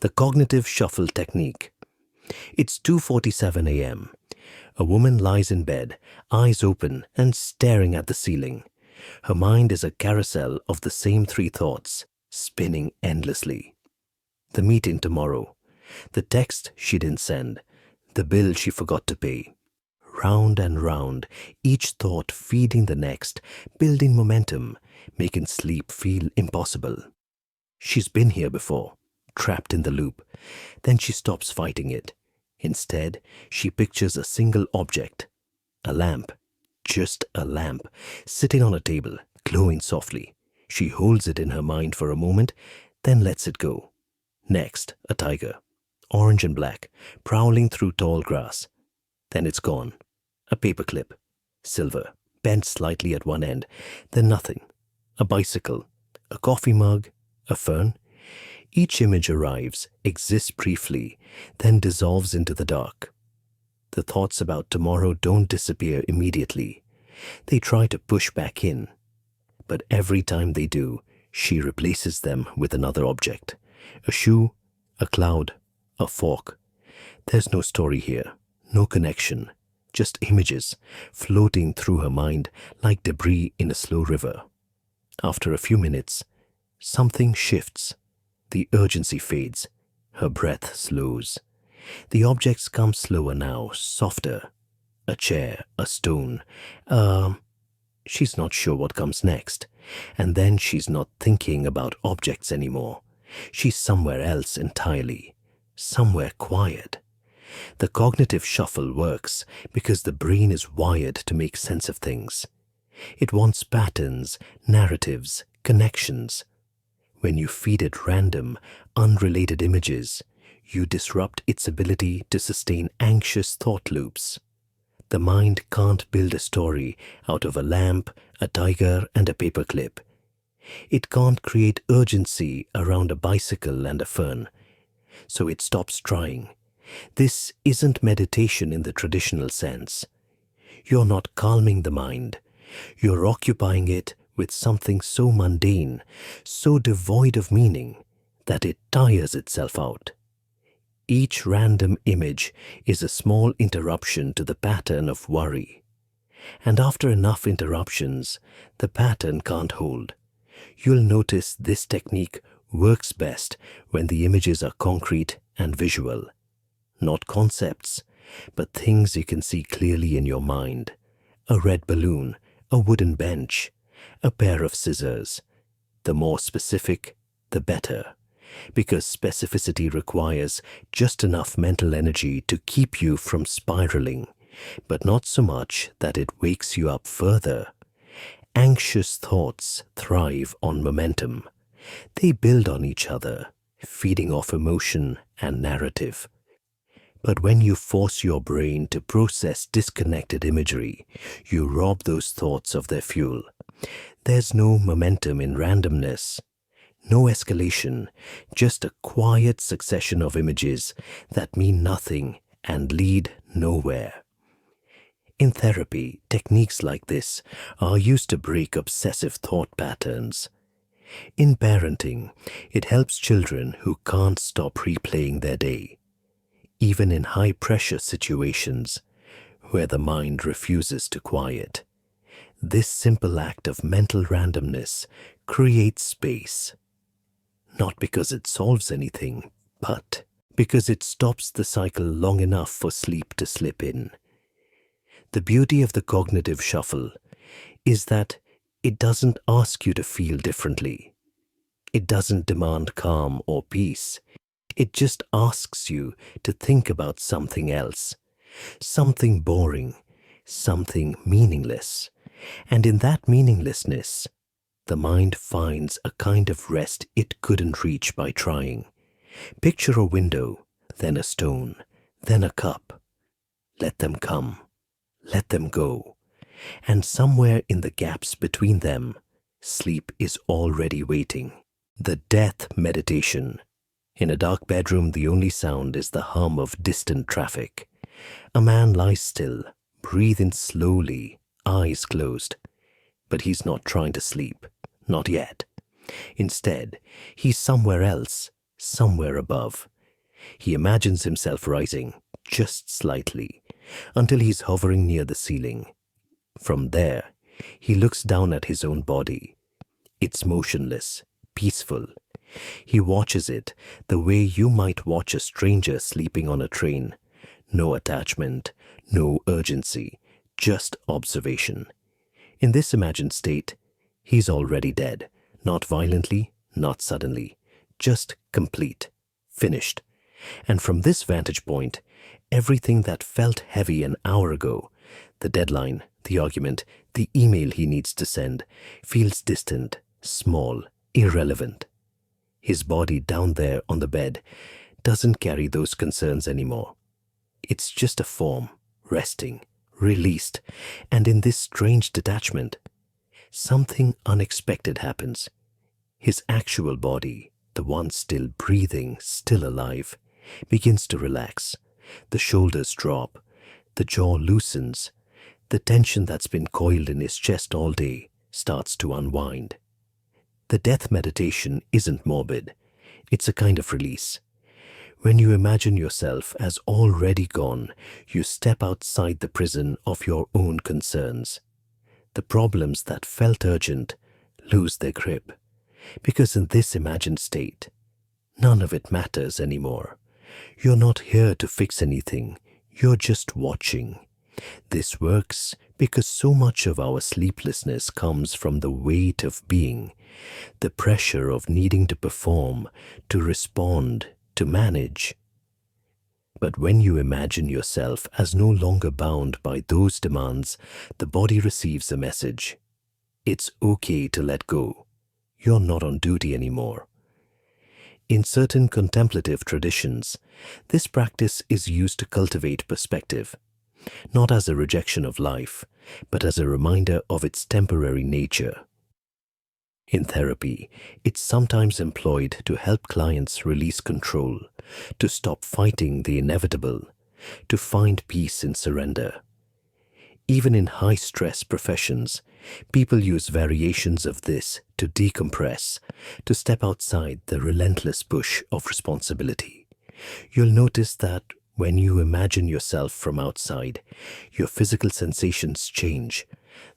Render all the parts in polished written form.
The cognitive shuffle technique. It's 2:47 a.m. A woman lies in bed, eyes open and staring at the ceiling. Her mind is a carousel of the same three thoughts, spinning endlessly. The meeting tomorrow, the text she didn't send, the bill she forgot to pay. Round and round, each thought feeding the next, building momentum, making sleep feel impossible. She's been here before, trapped in the loop. Then she stops fighting it. Instead, she pictures a single object, a lamp, just a lamp, sitting on a table, glowing softly. She holds it in her mind for a moment, then lets it go. Next, a tiger, orange and black, prowling through tall grass. Then it's gone. A paperclip, silver, bent slightly at one end, then nothing. A bicycle, a coffee mug, a fern. Each image arrives, exists briefly, then dissolves into the dark. The thoughts about tomorrow don't disappear immediately. They try to push back in. But every time they do, she replaces them with another object. A shoe, a cloud, a fork. There's no story here, no connection, just images floating through her mind like debris in a slow river. After a few minutes, something shifts. The urgency fades. Her breath slows. The objects come slower now, softer. A chair, a stone. She's not sure what comes next. And then she's not thinking about objects anymore. She's somewhere else entirely. Somewhere quiet. The cognitive shuffle works because the brain is wired to make sense of things. It wants patterns, narratives, connections. When you feed it random, unrelated images, you disrupt its ability to sustain anxious thought loops. The mind can't build a story out of a lamp, a tiger, and a paperclip. It can't create urgency around a bicycle and a fern. So it stops trying. This isn't meditation in the traditional sense. You're not calming the mind. You're occupying it with something so mundane, so devoid of meaning, that it tires itself out. Each random image is a small interruption to the pattern of worry. And after enough interruptions, the pattern can't hold. You'll notice this technique works best when the images are concrete and visual. Not concepts, but things you can see clearly in your mind. A red balloon, a wooden bench, a pair of scissors. The more specific, the better, because specificity requires just enough mental energy to keep you from spiraling, but not so much that it wakes you up further. Anxious thoughts thrive on momentum. They build on each other, feeding off emotion and narrative. But when you force your brain to process disconnected imagery, you rob those thoughts of their fuel. There's no momentum in randomness, no escalation, just a quiet succession of images that mean nothing and lead nowhere. In therapy, techniques like this are used to break obsessive thought patterns. In parenting, it helps children who can't stop replaying their day. Even in high-pressure situations where the mind refuses to quiet. This simple act of mental randomness creates space. Not because it solves anything, but because it stops the cycle long enough for sleep to slip in. The beauty of the cognitive shuffle is that it doesn't ask you to feel differently. It doesn't demand calm or peace. It just asks you to think about something else, something boring, something meaningless. And in that meaninglessness, the mind finds a kind of rest it couldn't reach by trying. Picture a window, then a stone, then a cup. Let them come, let them go. And somewhere in the gaps between them, sleep is already waiting. The death meditation. In a dark bedroom, the only sound is the hum of distant traffic. A man lies still, breathing slowly, eyes closed. But he's not trying to sleep, not yet. Instead, he's somewhere else, somewhere above, He imagines himself rising, just slightly, until he's hovering near the ceiling. From there, he looks down at his own body. It's motionless, peaceful. He watches it the way you might watch a stranger sleeping on a train. No attachment, no urgency, just observation. In this imagined state, he's already dead, not violently, not suddenly, just complete, finished. And from this vantage point, everything that felt heavy an hour ago, the deadline, the argument, the email he needs to send, feels distant, small, irrelevant. His body down there on the bed doesn't carry those concerns anymore. It's just a form, resting, released, and in this strange detachment, something unexpected happens. His actual body, the one still breathing, still alive, begins to relax. The shoulders drop, the jaw loosens, the tension that's been coiled in his chest all day starts to unwind. The death meditation isn't morbid, it's a kind of release. When you imagine yourself as already gone, you step outside the prison of your own concerns. The problems that felt urgent lose their grip, because in this imagined state, none of it matters anymore. You're not here to fix anything, you're just watching. This works because so much of our sleeplessness comes from the weight of being, the pressure of needing to perform, to respond, to manage. But when you imagine yourself as no longer bound by those demands, the body receives a message. It's okay to let go. You're not on duty anymore. In certain contemplative traditions, this practice is used to cultivate perspective, not as a rejection of life, but as a reminder of its temporary nature. In therapy, it's sometimes employed to help clients release control, to stop fighting the inevitable, to find peace in surrender. Even in high-stress professions, people use variations of this to decompress, to step outside the relentless push of responsibility. You'll notice that when you imagine yourself from outside, your physical sensations change,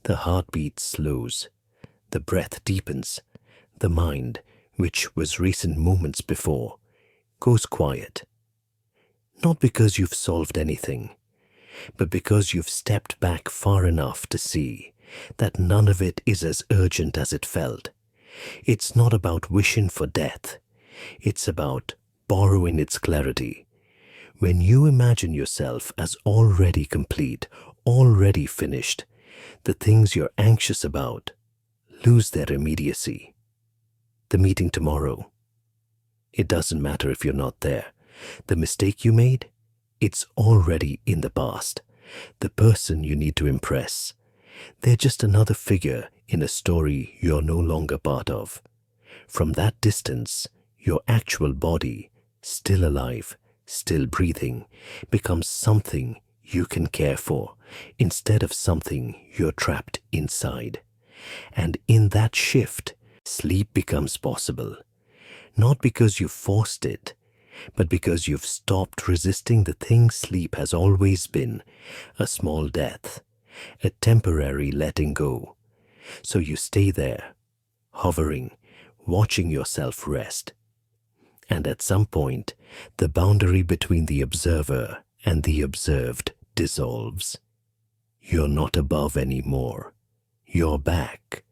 the heartbeat slows, the breath deepens, the mind, which was racing moments before, goes quiet. Not because you've solved anything, but because you've stepped back far enough to see that none of it is as urgent as it felt. It's not about wishing for death. It's about borrowing its clarity. When you imagine yourself as already complete, already finished, the things you're anxious about lose their immediacy. The meeting tomorrow, it doesn't matter if you're not there. The mistake you made, it's already in the past. The person you need to impress, they're just another figure in a story you're no longer part of. From that distance, your actual body, still alive, still breathing, becomes something you can care for instead of something you're trapped inside. And in that shift, sleep becomes possible. Not because you forced it, but because you've stopped resisting the thing sleep has always been, a small death, a temporary letting go. So you stay there, hovering, watching yourself rest. And at some point, the boundary between the observer and the observed dissolves. You're not above anymore. You're back,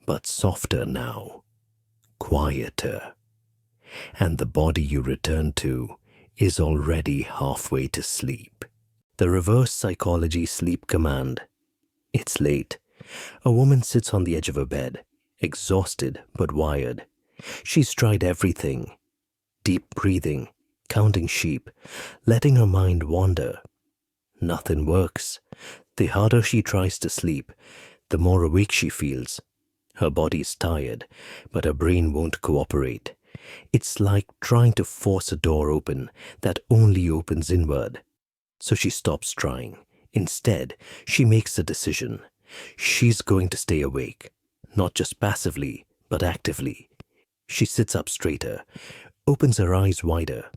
but softer now, quieter. And the body you return to is already halfway to sleep. The reverse psychology sleep command. It's late. A woman sits on the edge of her bed, exhausted but wired. She's tried everything. Deep breathing, counting sheep, letting her mind wander. Nothing works. The harder she tries to sleep, the more awake she feels. Her body's tired, but her brain won't cooperate. It's like trying to force a door open that only opens inward. So she stops trying. Instead, she makes a decision. She's going to stay awake, not just passively, but actively. She sits up straighter, opens her eyes wider.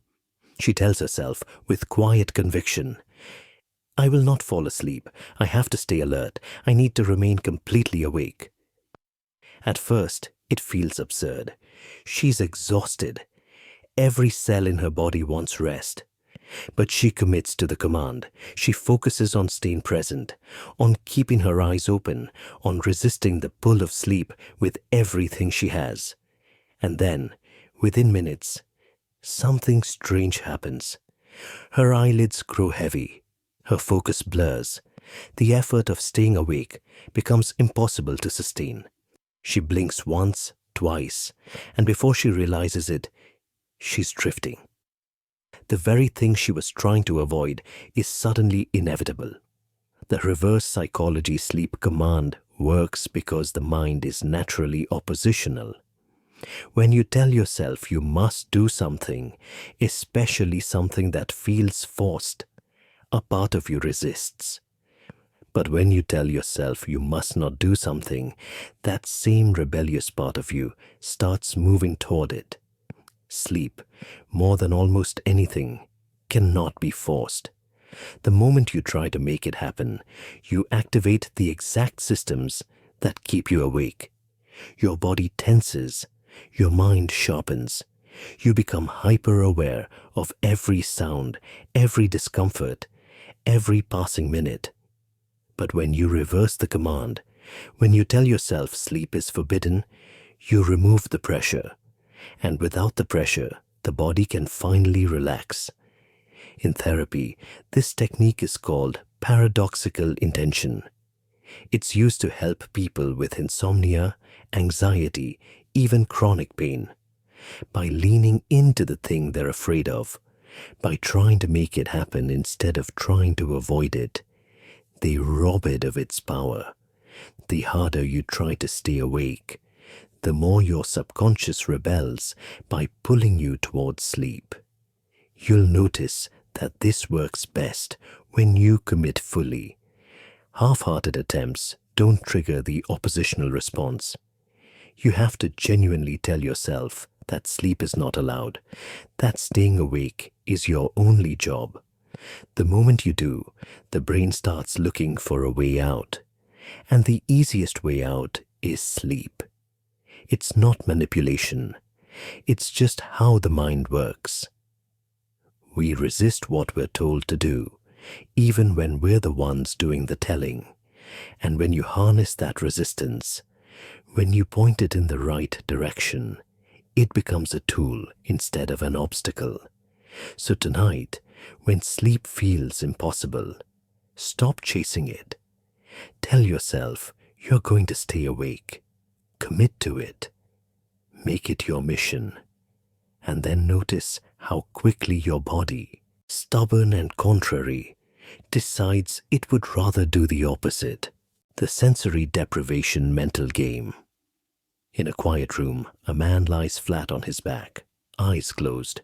She tells herself with quiet conviction, I will not fall asleep. I have to stay alert. I need to remain completely awake. At first, it feels absurd. She's exhausted. Every cell in her body wants rest. But she commits to the command. She focuses on staying present, on keeping her eyes open, on resisting the pull of sleep with everything she has. And then, within minutes, something strange happens. Her eyelids grow heavy. Her focus blurs. The effort of staying awake becomes impossible to sustain. She blinks once, twice, and before she realizes it, she's drifting. The very thing she was trying to avoid is suddenly inevitable. The reverse psychology sleep command works because the mind is naturally oppositional. When you tell yourself you must do something, especially something that feels forced, a part of you resists. But when you tell yourself you must not do something, that same rebellious part of you starts moving toward it. Sleep, more than almost anything, cannot be forced. The moment you try to make it happen, you activate the exact systems that keep you awake. Your body tenses, your mind sharpens. You become hyper-aware of every sound, every discomfort, every passing minute. But when you reverse the command, when you tell yourself sleep is forbidden, you remove the pressure. And without the pressure, the body can finally relax. In therapy, this technique is called paradoxical intention. It's used to help people with insomnia, anxiety, even chronic pain. By leaning into the thing they're afraid of, by trying to make it happen instead of trying to avoid it, they rob it of its power. The harder you try to stay awake, the more your subconscious rebels by pulling you towards sleep. You'll notice that this works best when you commit fully. Half-hearted attempts don't trigger the oppositional response. You have to genuinely tell yourself that sleep is not allowed, that staying awake is your only job. The moment you do, the brain starts looking for a way out. And the easiest way out is sleep. It's not manipulation. It's just how the mind works. We resist what we're told to do, even when we're the ones doing the telling. And when you harness that resistance, when you point it in the right direction, it becomes a tool instead of an obstacle. So tonight, when sleep feels impossible, stop chasing it. Tell yourself you're going to stay awake. Commit to it. Make it your mission. And then notice how quickly your body, stubborn and contrary, decides it would rather do the opposite. The sensory deprivation mental game. In a quiet room, a man lies flat on his back, eyes closed.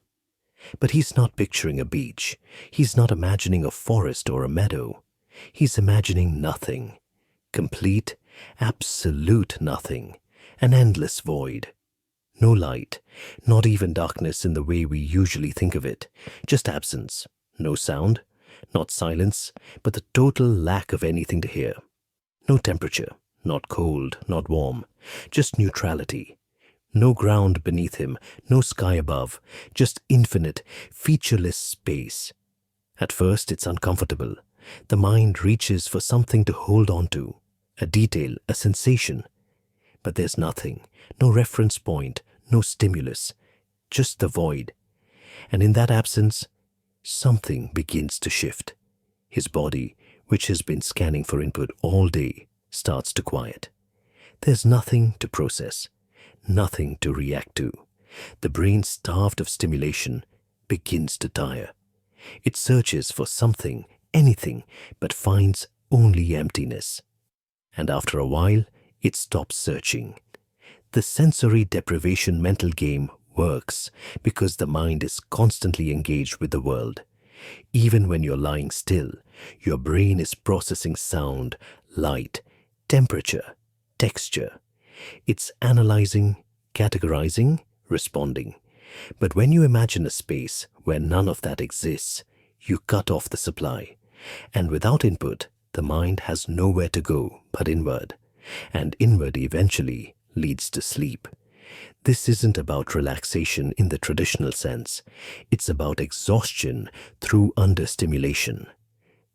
But he's not picturing a beach. He's not imagining a forest or a meadow. He's imagining nothing. Complete, absolute nothing. An endless void. No light, not even darkness in the way we usually think of it. Just absence. No sound, not silence, but the total lack of anything to hear. No temperature, not cold, not warm. Just neutrality. No ground beneath him, no sky above, just infinite, featureless space. At first it's uncomfortable. The mind reaches for something to hold on to, a detail, a sensation. But there's nothing, no reference point, no stimulus, just the void. And in that absence, something begins to shift. His body, which has been scanning for input all day, starts to quiet. There's nothing to process. Nothing to react to. The brain, starved of stimulation, begins to tire. It searches for something, anything, but finds only emptiness. And after a while, it stops searching. The sensory deprivation mental game works because the mind is constantly engaged with the world. Even when you're lying still, your brain is processing sound, light, temperature, texture. It's analyzing, categorizing, responding. But when you imagine a space where none of that exists, you cut off the supply. And without input, the mind has nowhere to go but inward. And inward eventually leads to sleep. This isn't about relaxation in the traditional sense. It's about exhaustion through understimulation.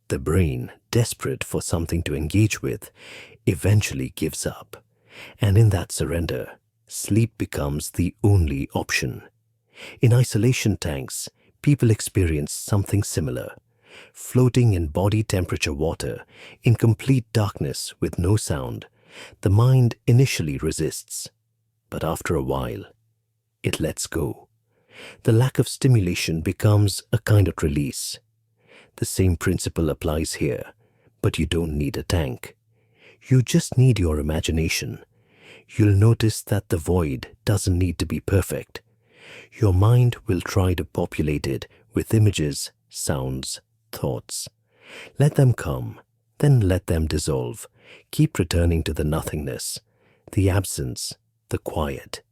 The brain, desperate for something to engage with, eventually gives up. And in that surrender, sleep becomes the only option. In isolation tanks, people experience something similar. Floating in body temperature water, in complete darkness with no sound, the mind initially resists. But after a while, it lets go. The lack of stimulation becomes a kind of release. The same principle applies here, but you don't need a tank. You just need your imagination. You'll notice that the void doesn't need to be perfect. Your mind will try to populate it with images, sounds, thoughts. Let them come, then let them dissolve. Keep returning to the nothingness, the absence, the quiet.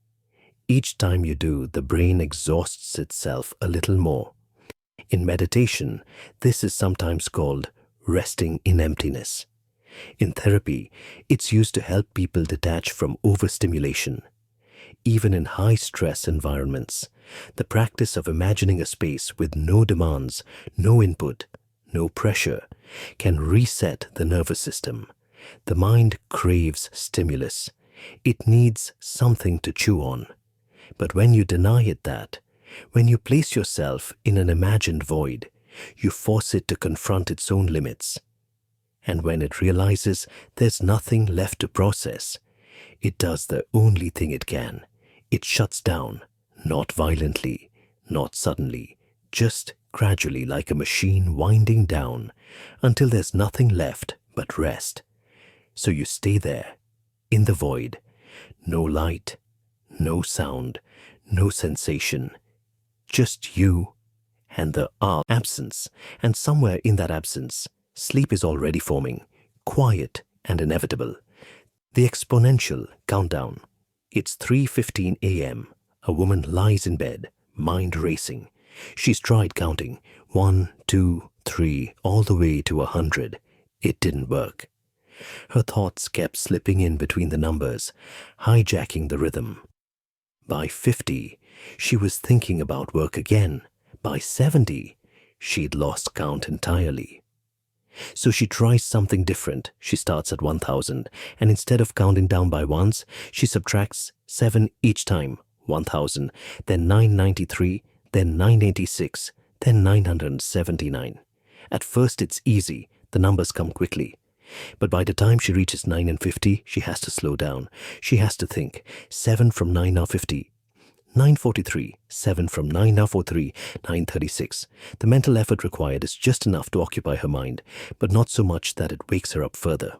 Each time you do, the brain exhausts itself a little more. In meditation, this is sometimes called resting in emptiness. In therapy, it's used to help people detach from overstimulation. Even in high-stress environments, the practice of imagining a space with no demands, no input, no pressure, can reset the nervous system. The mind craves stimulus. It needs something to chew on. But when you deny it that, when you place yourself in an imagined void, you force it to confront its own limits. And when it realizes there's nothing left to process, it does the only thing it can. It shuts down, not violently, not suddenly, just gradually like a machine winding down until there's nothing left but rest. So you stay there, in the void, no light, no sound, no sensation, just you and the absence, and somewhere in that absence, sleep is already forming, quiet and inevitable. The exponential countdown. It's 3:15 a.m. A woman lies in bed, mind racing. She's tried counting 1, 2, 3, all the way to 100. It didn't work. Her thoughts kept slipping in between the numbers, hijacking the rhythm. By 50, she was thinking about work again. By 70, she'd lost count entirely. So she tries something different. She starts at 1000, and instead of counting down by ones, she subtracts 7 each time. 1000, then 993, then 986, then 979. At first it's easy, the numbers come quickly. But by the time she reaches 9 and 50, she has to slow down. She has to think. 7 from 9 are 50. 943, 7 from 9 are 43, 936. The mental effort required is just enough to occupy her mind, but not so much that it wakes her up further.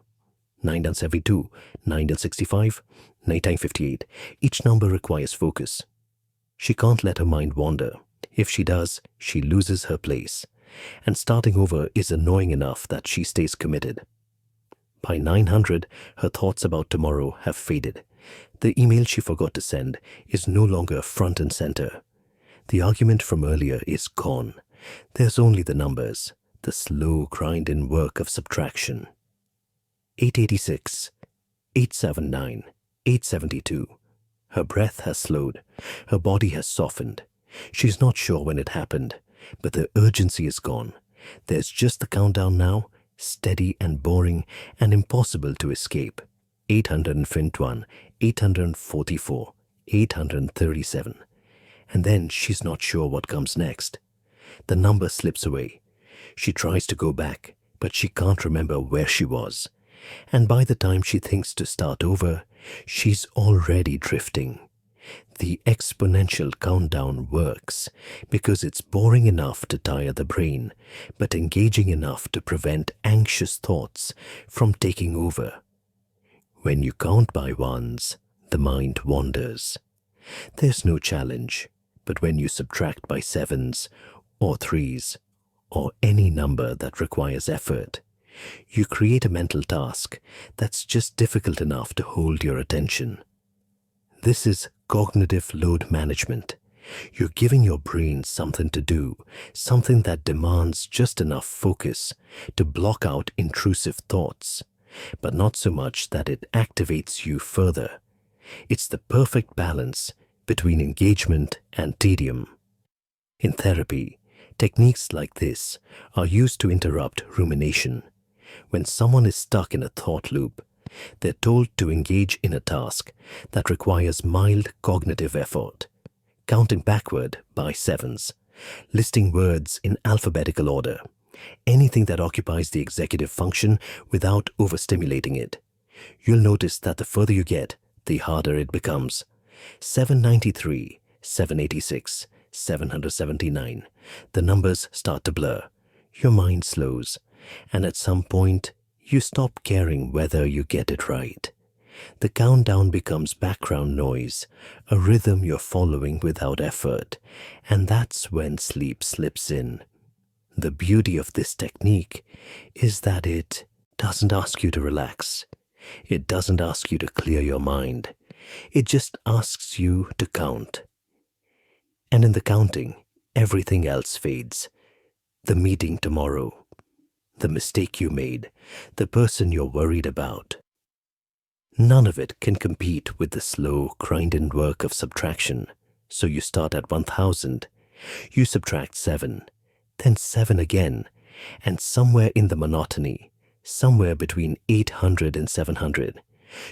9 and 72, 9 and 65, 9 and 58. Each number requires focus. She can't let her mind wander. If she does, she loses her place. And starting over is annoying enough that she stays committed. By 900, her thoughts about tomorrow have faded. The email she forgot to send is no longer front and center. The argument from earlier is gone. There's only the numbers, the slow grind-in work of subtraction. 886, 879, 872. Her breath has slowed. Her body has softened. She's not sure when it happened, but the urgency is gone. There's just the countdown now, steady and boring and impossible to escape. 851, 844, 837. And then she's not sure what comes next. The number slips away. She tries to go back, but she can't remember where she was. And by the time she thinks to start over, she's already drifting. The exponential countdown works because it's boring enough to tire the brain, but engaging enough to prevent anxious thoughts from taking over. When you count by ones, the mind wanders. There's no challenge, but when you subtract by sevens or threes or any number that requires effort, you create a mental task that's just difficult enough to hold your attention. This is cognitive load management. You're giving your brain something to do, something that demands just enough focus to block out intrusive thoughts, but not so much that it activates you further. It's the perfect balance between engagement and tedium. In therapy, techniques like this are used to interrupt rumination. When someone is stuck in a thought loop, they're told to engage in a task that requires mild cognitive effort, counting backward by sevens, listing words in alphabetical order, anything that occupies the executive function without overstimulating it. You'll notice that the further you get, the harder it becomes. 793, 786, 779. The numbers start to blur. Your mind slows, and at some point, you stop caring whether you get it right. The countdown becomes background noise, a rhythm you're following without effort, and that's when sleep slips in. The beauty of this technique is that it doesn't ask you to relax. It doesn't ask you to clear your mind. It just asks you to count. And in the counting, everything else fades. The meeting tomorrow, the mistake you made, the person you're worried about. None of it can compete with the slow, grind-in work of subtraction. So you start at 1000, you subtract 7, then 7 again, and somewhere in the monotony, somewhere between 800 and 700,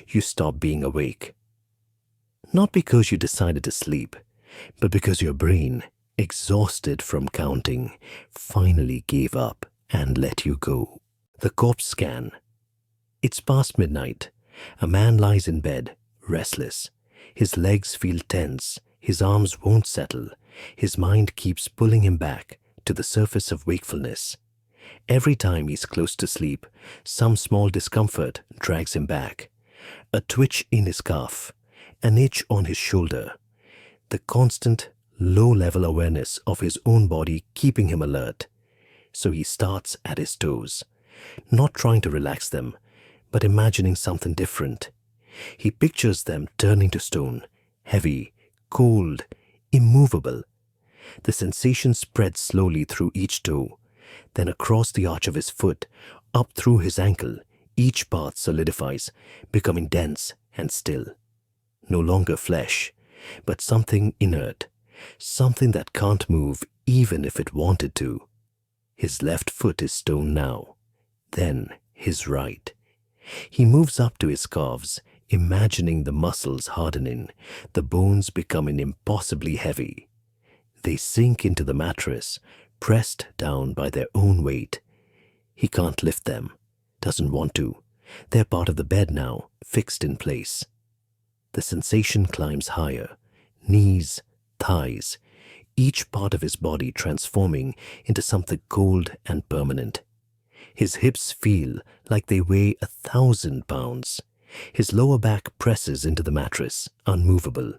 you stop being awake. Not because you decided to sleep, but because your brain, exhausted from counting, finally gave up and let you go. The corpse scan. It's past midnight. A man lies in bed, restless. His legs feel tense. His arms won't settle. His mind keeps pulling him back to the surface of wakefulness. Every time he's close to sleep, some small discomfort drags him back. A twitch in his calf, an itch on his shoulder. The constant, low-level awareness of his own body keeping him alert. So he starts at his toes, not trying to relax them, but imagining something different. He pictures them turning to stone, heavy, cold, immovable. The sensation spreads slowly through each toe, then across the arch of his foot, up through his ankle. Each path solidifies, becoming dense and still. No longer flesh, but something inert, something that can't move even if it wanted to. His left foot is stone now, then his right. He moves up to his calves, imagining the muscles hardening, the bones becoming impossibly heavy. They sink into the mattress, pressed down by their own weight. He can't lift them, doesn't want to. They're part of the bed now, fixed in place. The sensation climbs higher, knees, thighs, each part of his body transforming into something cold and permanent. His hips feel like they weigh 1,000 pounds. His lower back presses into the mattress, unmovable.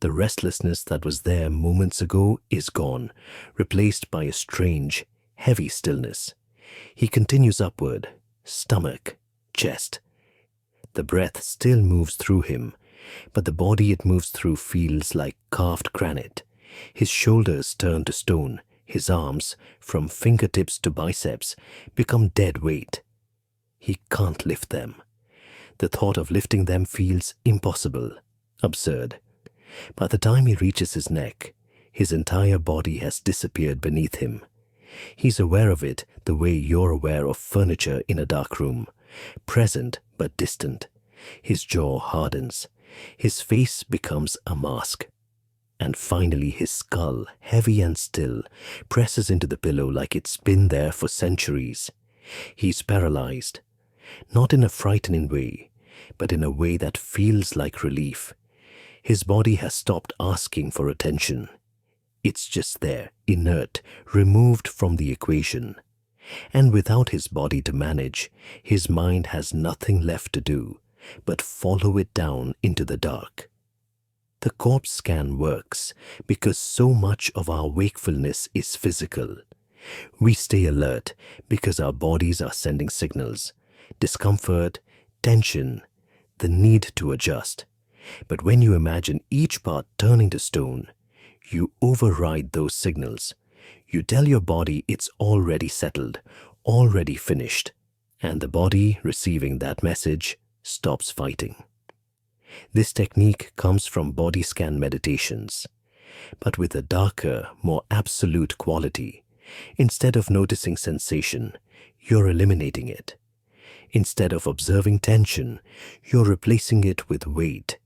The restlessness that was there moments ago is gone, replaced by a strange, heavy stillness. He continues upward, stomach, chest. The breath still moves through him, but the body it moves through feels like carved granite. His shoulders turn to stone. His arms, from fingertips to biceps, become dead weight. He can't lift them. The thought of lifting them feels impossible, absurd. By the time he reaches his neck, his entire body has disappeared beneath him. He's aware of it the way you're aware of furniture in a dark room, present but distant. His jaw hardens. His face becomes a mask. And finally his skull, heavy and still, presses into the pillow like it's been there for centuries. He's paralyzed, not in a frightening way, but in a way that feels like relief. His body has stopped asking for attention. It's just there, inert, removed from the equation. And without his body to manage, his mind has nothing left to do but follow it down into the dark. The corpse scan works because so much of our wakefulness is physical. We stay alert because our bodies are sending signals, discomfort, tension, the need to adjust. But when you imagine each part turning to stone, You override those signals. You tell your body it's already settled, already finished, and the body, receiving that message, stops fighting. This technique comes from body scan meditations, but with a darker, more absolute quality. Instead of noticing sensation, you're eliminating it. Instead of observing tension, you're replacing it with weight.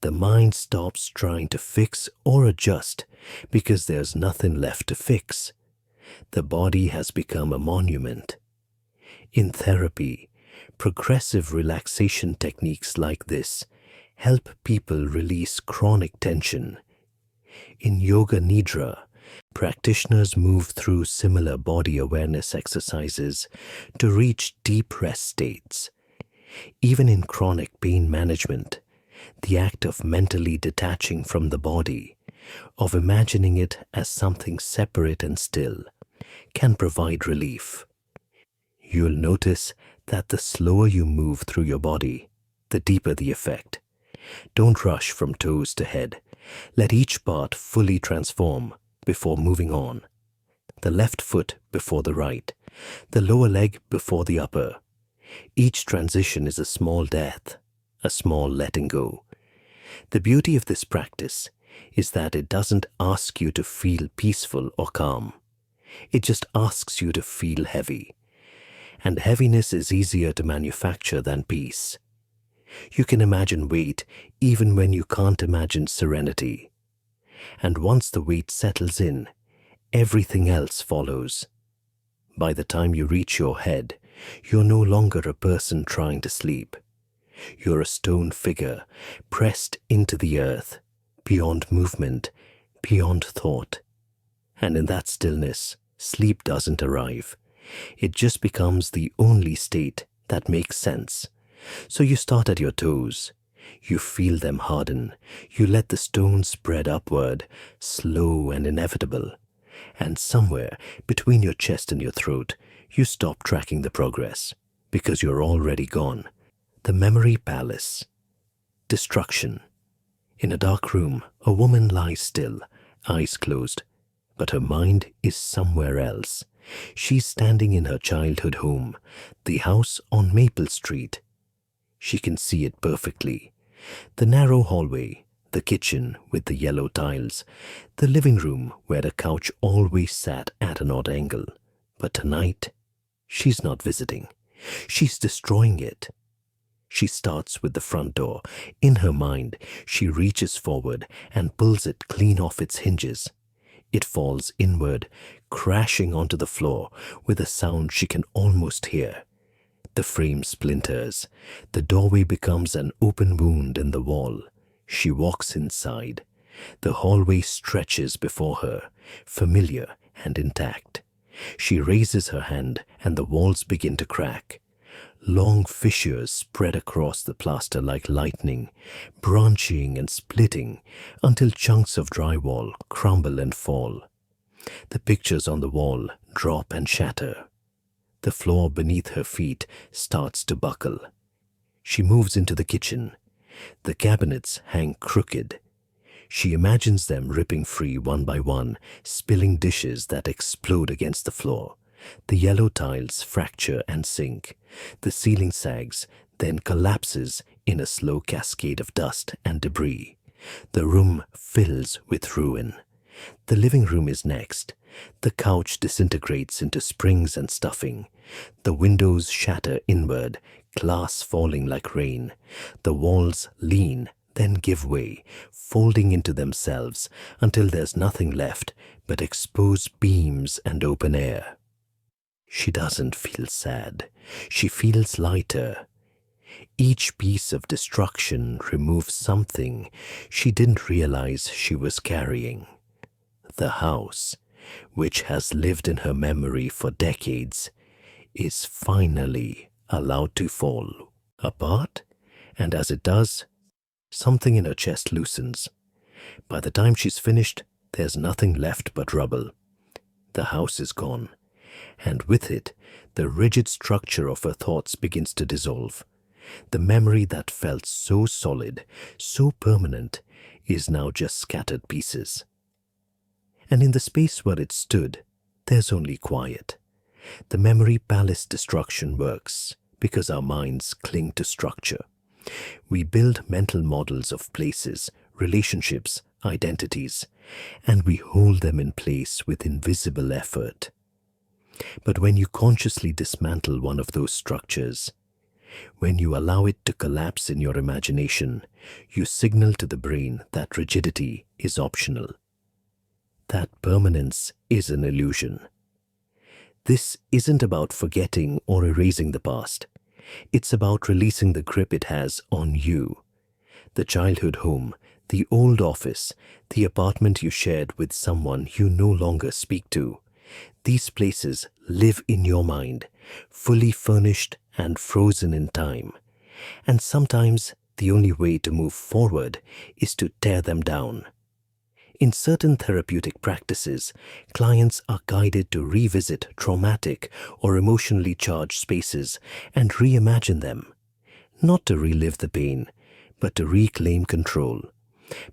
The mind stops trying to fix or adjust because there's nothing left to fix. The body has become a monument. In therapy, progressive relaxation techniques like this help people release chronic tension. In Yoga Nidra, practitioners move through similar body awareness exercises to reach deep rest states. Even in chronic pain management, the act of mentally detaching from the body, of imagining it as something separate and still, can provide relief. You'll notice that the slower you move through your body, the deeper the effect. Don't rush from toes to head. Let each part fully transform before moving on. The left foot before the right, the lower leg before the upper. Each transition is a small death, a small letting go. The beauty of this practice is that it doesn't ask you to feel peaceful or calm. It just asks you to feel heavy. And heaviness is easier to manufacture than peace. You can imagine weight even when you can't imagine serenity. And once the weight settles in, everything else follows. By the time you reach your head, you're no longer a person trying to sleep. You're a stone figure pressed into the earth, beyond movement, beyond thought. And in that stillness, sleep doesn't arrive. It just becomes the only state that makes sense. So you start at your toes. You feel them harden. You let the stone spread upward, slow and inevitable. And somewhere between your chest and your throat, you stop tracking the progress because you're already gone. The memory palace. Destruction. In a dark room, a woman lies still, eyes closed, but her mind is somewhere else. She's standing in her childhood home, the house on Maple Street. She can see it perfectly. The narrow hallway, the kitchen with the yellow tiles, the living room where the couch always sat at an odd angle. But tonight, she's not visiting. She's destroying it. She starts with the front door. In her mind, she reaches forward and pulls it clean off its hinges. It falls inward, crashing onto the floor with a sound she can almost hear. The frame splinters. The doorway becomes an open wound in the wall. She walks inside. The hallway stretches before her, familiar and intact. She raises her hand and the walls begin to crack. Long fissures spread across the plaster like lightning, branching and splitting until chunks of drywall crumble and fall. The pictures on the wall drop and shatter. The floor beneath her feet starts to buckle. She moves into the kitchen. The cabinets hang crooked. She imagines them ripping free one by one, spilling dishes that explode against the floor. The yellow tiles fracture and sink. The ceiling sags, then collapses in a slow cascade of dust and debris. The room fills with ruin. The living room is next. The couch disintegrates into springs and stuffing. The windows shatter inward, glass falling like rain. The walls lean, then give way, folding into themselves until there's nothing left but exposed beams and open air. She doesn't feel sad. She feels lighter. Each piece of destruction removes something she didn't realize she was carrying. The house, which has lived in her memory for decades, is finally allowed to fall apart, and as it does, something in her chest loosens. By the time she's finished, there's nothing left but rubble. The house is gone, and with it, the rigid structure of her thoughts begins to dissolve. The memory that felt so solid, so permanent, is now just scattered pieces. And in the space where it stood, there's only quiet. The memory palace destruction works because our minds cling to structure. We build mental models of places, relationships, identities, and we hold them in place with invisible effort. But when you consciously dismantle one of those structures, when you allow it to collapse in your imagination, you signal to the brain that rigidity is optional, that permanence is an illusion. This isn't about forgetting or erasing the past. It's about releasing the grip it has on you. The childhood home, the old office, the apartment you shared with someone you no longer speak to. These places live in your mind, fully furnished and frozen in time. And sometimes the only way to move forward is to tear them down. In certain therapeutic practices, clients are guided to revisit traumatic or emotionally charged spaces and reimagine them, not to relive the pain, but to reclaim control.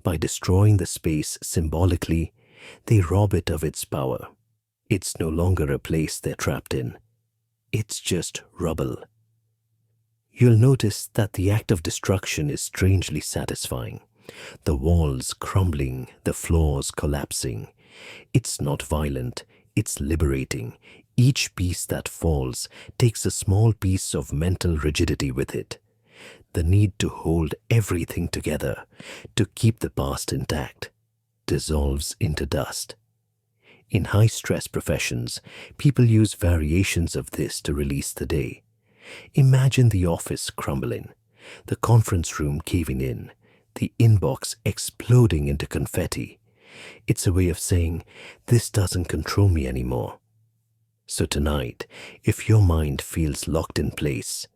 By destroying the space symbolically, they rob it of its power. It's no longer a place they're trapped in. It's just rubble. You'll notice that the act of destruction is strangely satisfying. The walls crumbling, the floors collapsing. It's not violent, it's liberating. Each piece that falls takes a small piece of mental rigidity with it. The need to hold everything together, to keep the past intact, dissolves into dust. In high-stress professions, people use variations of this to release the day. Imagine the office crumbling, the conference room caving in, the inbox exploding into confetti. It's a way of saying, this doesn't control me anymore. So tonight, if your mind feels locked in place,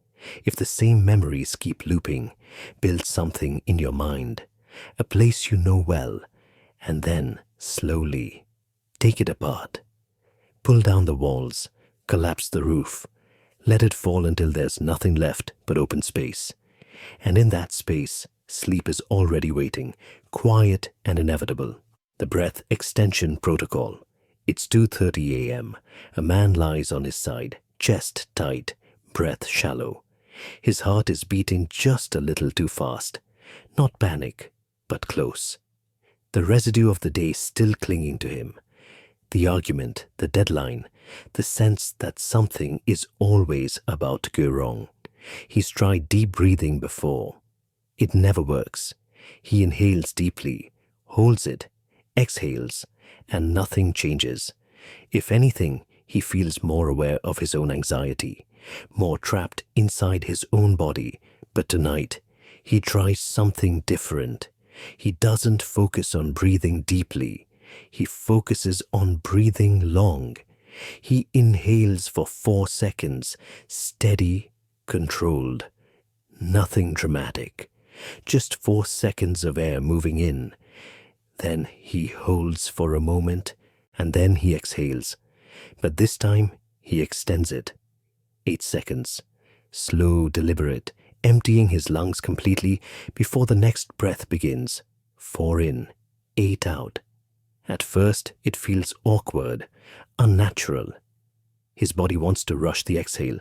if the same memories keep looping, build something in your mind, a place you know well, and then, slowly, take it apart. Pull down the walls, collapse the roof, let it fall until there's nothing left but open space. And in that space, sleep is already waiting, quiet and inevitable. The breath extension protocol. It's 2:30 a.m. A man lies on his side, chest tight, breath shallow. His heart is beating just a little too fast. Not panic, but close. The residue of the day still clinging to him. The argument, the deadline, the sense that something is always about to go wrong. He's tried deep breathing before. It never works. He inhales deeply, holds it, exhales, and nothing changes. If anything, he feels more aware of his own anxiety, more trapped inside his own body. But tonight, he tries something different. He doesn't focus on breathing deeply. He focuses on breathing long. He inhales for 4 seconds, steady, controlled. Nothing dramatic. Just 4 seconds of air moving in. Then he holds for a moment, and then he exhales. But this time, he extends it. 8 seconds. Slow, deliberate, emptying his lungs completely before the next breath begins. 4 in, 8 out. At first, it feels awkward, unnatural. His body wants to rush the exhale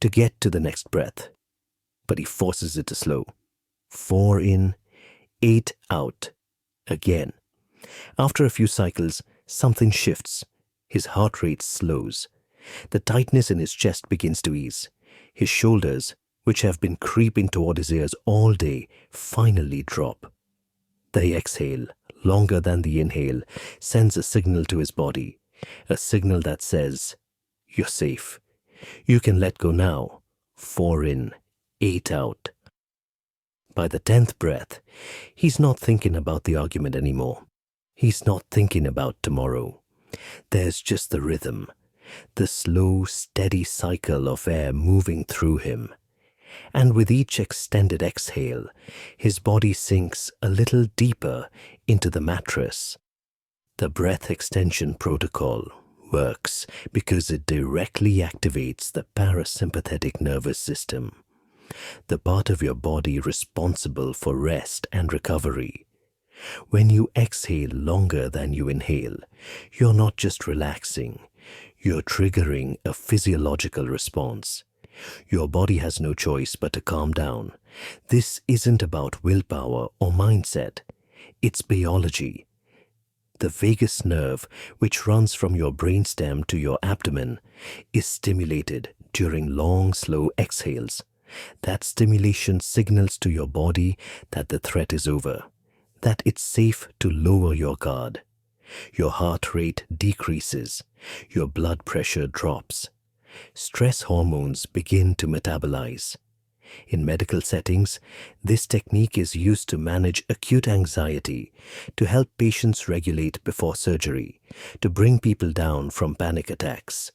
to get to the next breath, but he forces it to slow. 4 in, 8 out. Again. After a few cycles, something shifts. His heart rate slows. The tightness in his chest begins to ease. His shoulders, which have been creeping toward his ears all day, finally drop. The exhale, longer than the inhale, sends a signal to his body, a signal that says, you're safe. You can let go now. 4 in, 8 out. By the 10th breath, he's not thinking about the argument anymore. He's not thinking about tomorrow. There's just the rhythm, the slow, steady cycle of air moving through him. And with each extended exhale, his body sinks a little deeper into the mattress. The breath extension protocol works because it directly activates the parasympathetic nervous system, the part of your body responsible for rest and recovery. When you exhale longer than you inhale, you're not just relaxing, you're triggering a physiological response. Your body has no choice but to calm down. This isn't about willpower or mindset. It's biology. The vagus nerve, which runs from your brainstem to your abdomen, is stimulated during long, slow exhales. That stimulation signals to your body that the threat is over, that it's safe to lower your guard. Your heart rate decreases, your blood pressure drops. Stress hormones begin to metabolize. In medical settings, this technique is used to manage acute anxiety, to help patients regulate before surgery, to bring people down from panic attacks.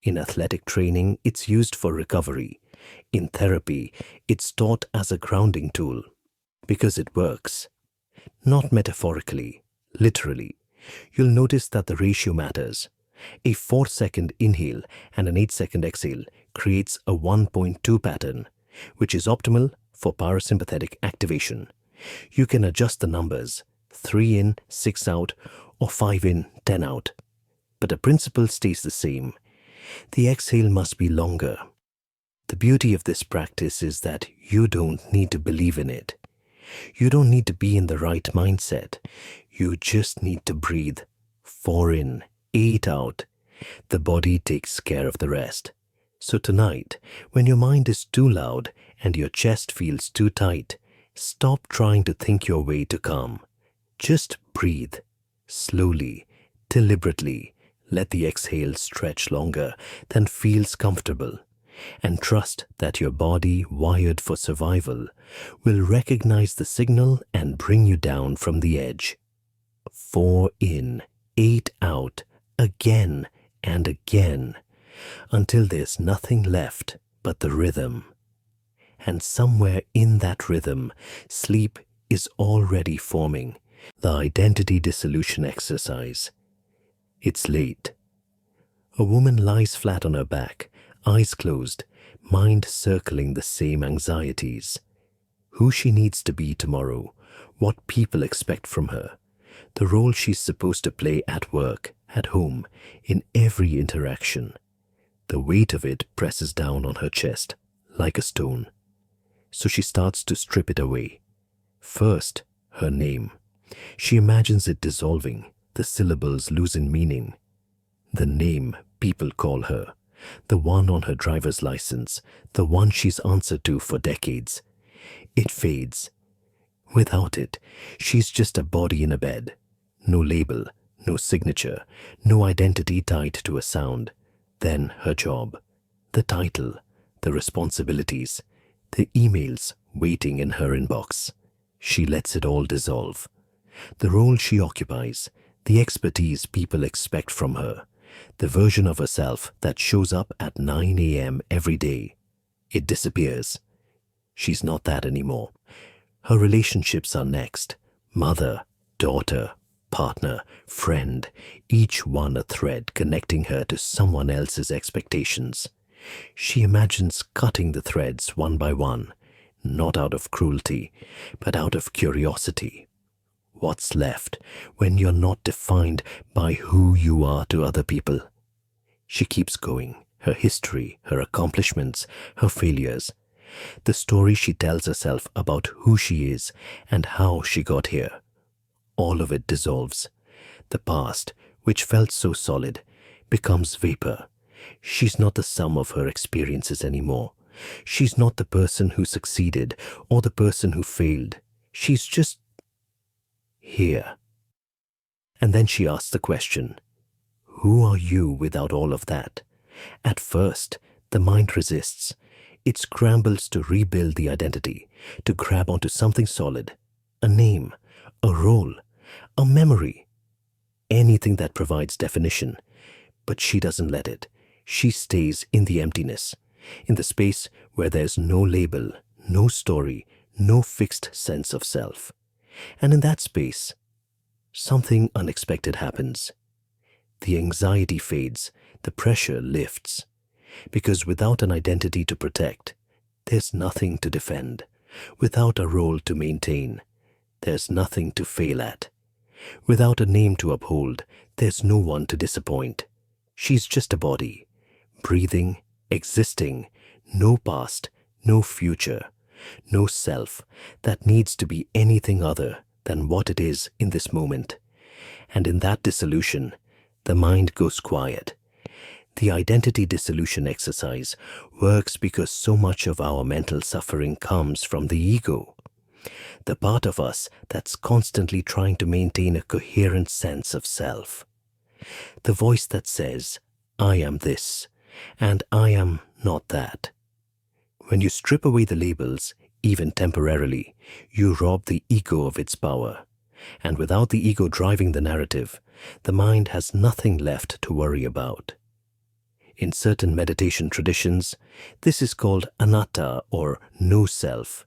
In athletic training, it's used for recovery. In therapy, it's taught as a grounding tool because it works. Not metaphorically, literally. You'll notice that the ratio matters. A 4-second inhale and an 8-second exhale creates a 1.2 pattern, which is optimal for parasympathetic activation. You can adjust the numbers, 3 in, 6 out, or 5 in, 10 out. But the principle stays the same. The exhale must be longer. The beauty of this practice is that you don't need to believe in it. You don't need to be in the right mindset. You just need to breathe. 4 in, 8 out. The body takes care of the rest. So tonight, when your mind is too loud and your chest feels too tight, stop trying to think your way to calm. Just breathe. Slowly, deliberately. Let the exhale stretch longer than feels comfortable. And trust that your body, wired for survival, will recognize the signal and bring you down from the edge. 4 in, 8 out, again and again, until there's nothing left but the rhythm. And somewhere in that rhythm, sleep is already forming. The identity dissolution exercise. It's late. A woman lies flat on her back, eyes closed, mind circling the same anxieties. Who she needs to be tomorrow, what people expect from her, the role she's supposed to play at work, at home, in every interaction. The weight of it presses down on her chest, like a stone. So she starts to strip it away. First, her name. She imagines it dissolving, the syllables losing meaning. The name people call her, the one on her driver's license, the one she's answered to for decades. It fades. Without it, she's just a body in a bed. No label, no signature, no identity tied to a sound. Then her job, the title, the responsibilities, the emails waiting in her inbox. She lets it all dissolve. The role she occupies, the expertise people expect from her, the version of herself that shows up at 9 a.m. every day. It disappears. She's not that anymore. Her relationships are next. Mother, daughter, partner, friend, each one a thread connecting her to someone else's expectations. She imagines cutting the threads one by one, not out of cruelty, but out of curiosity. What's left when you're not defined by who you are to other people? She keeps going, her history, her accomplishments, her failures, the story she tells herself about who she is and how she got here. All of it dissolves. The past, which felt so solid, becomes vapor. She's not the sum of her experiences anymore. She's not the person who succeeded or the person who failed. She's just here. And then she asks the question, who are you without all of that? At first, the mind resists. It scrambles to rebuild the identity, to grab onto something solid, a name, a role, a memory, anything that provides definition. But she doesn't let it. She stays in the emptiness, in the space where there's no label, no story, no fixed sense of self. And in that space, something unexpected happens. The anxiety fades, the pressure lifts. Because without an identity to protect, there's nothing to defend. Without a role to maintain, there's nothing to fail at. Without a name to uphold, there's no one to disappoint. She's just a body, breathing, existing, no past, no future, no self that needs to be anything other than what it is in this moment. And in that dissolution, the mind goes quiet. The identity dissolution exercise works because so much of our mental suffering comes from the ego, the part of us that's constantly trying to maintain a coherent sense of self. The voice that says, I am this, and I am not that. When you strip away the labels, even temporarily, you rob the ego of its power. And without the ego driving the narrative, the mind has nothing left to worry about. In certain meditation traditions, this is called anatta or no self.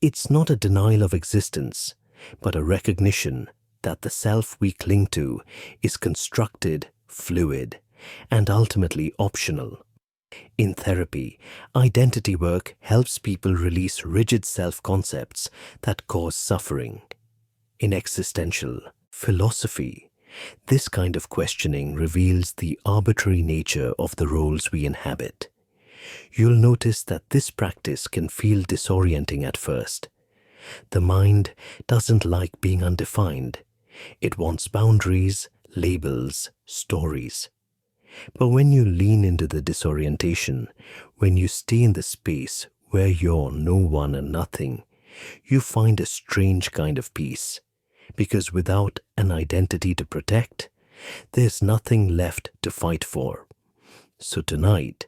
It's not a denial of existence, but a recognition that the self we cling to is constructed, fluid, and ultimately optional. In therapy, identity work helps people release rigid self-concepts that cause suffering. In existential philosophy, this kind of questioning reveals the arbitrary nature of the roles we inhabit. You'll notice that this practice can feel disorienting at first. The mind doesn't like being undefined. It wants boundaries, labels, stories. But when you lean into the disorientation, when you stay in the space where you're no one and nothing, you find a strange kind of peace. Because without an identity to protect, there's nothing left to fight for. So tonight,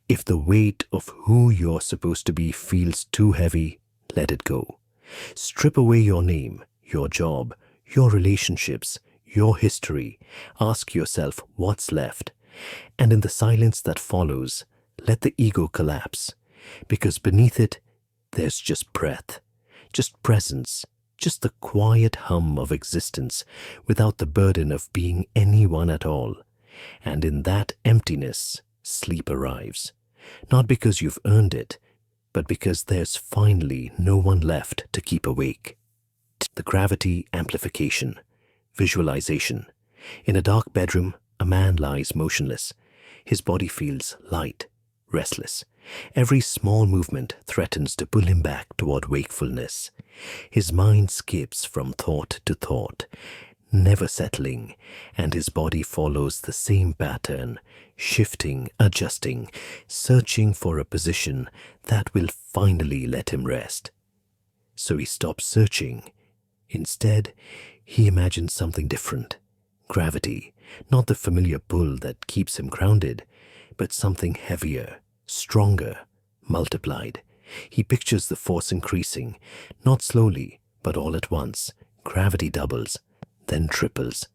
if the weight of who you're supposed to be feels too heavy, let it go. Strip away your name, your job, your relationships, your history. Ask yourself what's left. And in the silence that follows, let the ego collapse. Because beneath it, there's just breath, just presence, just the quiet hum of existence without the burden of being anyone at all. And in that emptiness, sleep arrives. Not because you've earned it, but because there's finally no one left to keep awake. The gravity amplification, visualization. In a dark bedroom, a man lies motionless. His body feels light, restless. Every small movement threatens to pull him back toward wakefulness. His mind skips from thought to thought, never settling, and his body follows the same pattern, shifting, adjusting, searching for a position that will finally let him rest. So he stops searching. Instead, he imagines something different. Gravity, not the familiar pull that keeps him grounded, but something heavier, stronger, multiplied. He pictures the force increasing, not slowly, but all at once. Gravity doubles, then triples.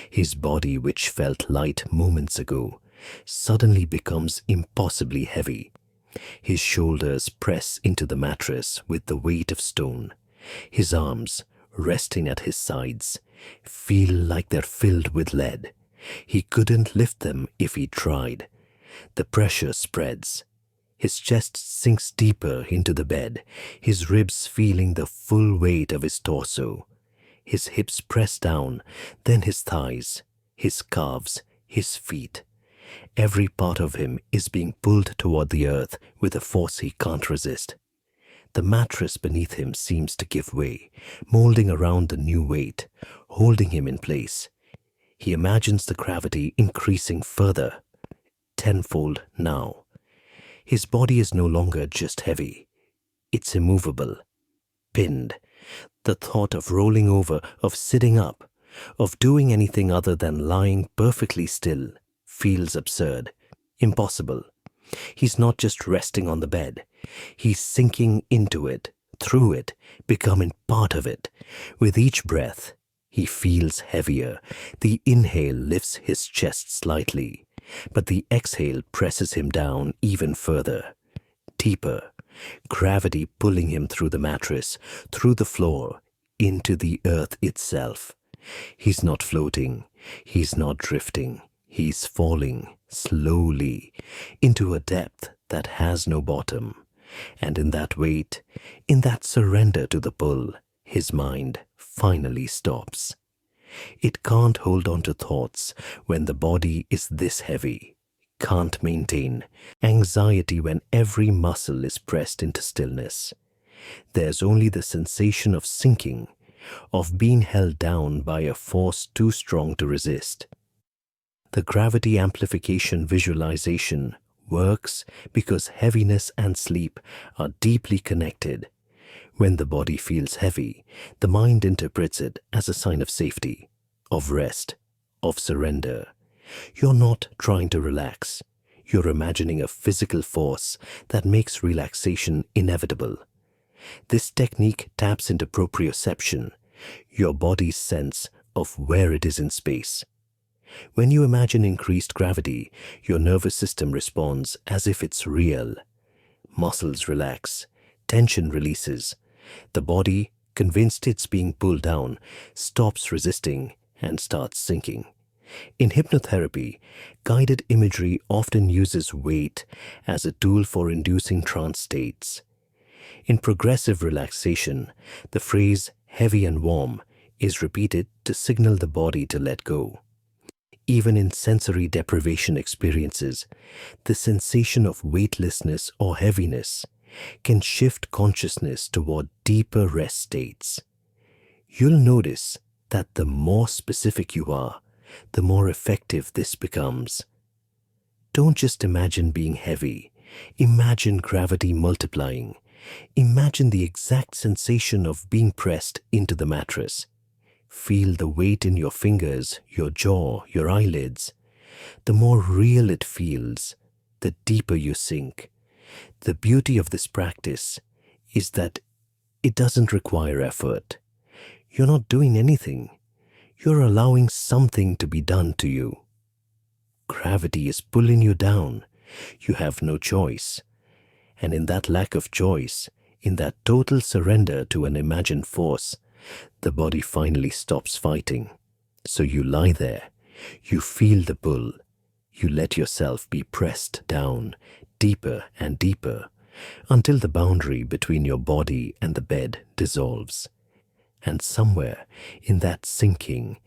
His body, which felt light moments ago, suddenly becomes impossibly heavy. His shoulders press into the mattress with the weight of stone. His arms, resting at his sides, feel like they're filled with lead. He couldn't lift them if he tried. The pressure spreads. His chest sinks deeper into the bed, his ribs feeling the full weight of his torso. His hips press down, then his thighs, his calves, his feet. Every part of him is being pulled toward the earth with a force he can't resist. The mattress beneath him seems to give way, molding around the new weight, holding him in place. He imagines the gravity increasing further, tenfold now. His body is no longer just heavy. It's immovable, pinned. The thought of rolling over, of sitting up, of doing anything other than lying perfectly still feels absurd, impossible. He's not just resting on the bed. He's sinking into it, through it, becoming part of it. With each breath, he feels heavier. The inhale lifts his chest slightly, but the exhale presses him down even further, deeper. Gravity pulling him through the mattress, through the floor, into the earth itself. He's not floating. He's not drifting. He's falling slowly into a depth that has no bottom. And in that weight, in that surrender to the pull, his mind finally stops. It can't hold on to thoughts when the body is this heavy, can't maintain anxiety when every muscle is pressed into stillness. There's only the sensation of sinking, of being held down by a force too strong to resist. The gravity amplification visualization works because heaviness and sleep are deeply connected. When the body feels heavy, the mind interprets it as a sign of safety, of rest, of surrender. You're not trying to relax. You're imagining a physical force that makes relaxation inevitable. This technique taps into proprioception, your body's sense of where it is in space. When you imagine increased gravity, your nervous system responds as if it's real. Muscles relax, tension releases. The body, convinced it's being pulled down, stops resisting and starts sinking. In hypnotherapy, guided imagery often uses weight as a tool for inducing trance states. In progressive relaxation, the phrase heavy and warm is repeated to signal the body to let go. Even in sensory deprivation experiences, the sensation of weightlessness or heaviness can shift consciousness toward deeper rest states. You'll notice that the more specific you are, the more effective this becomes. Don't just imagine being heavy. Imagine gravity multiplying. Imagine the exact sensation of being pressed into the mattress. Feel the weight in your fingers, your jaw, your eyelids. The more real it feels, the deeper you sink. The beauty of this practice is that it doesn't require effort. You're not doing anything. You're allowing something to be done to you. Gravity is pulling you down. You have no choice. And in that lack of choice, in that total surrender to an imagined force, the body finally stops fighting. So you lie there. You feel the pull. You let yourself be pressed down, deeper and deeper, until the boundary between your body and the bed dissolves. And somewhere in that sinking,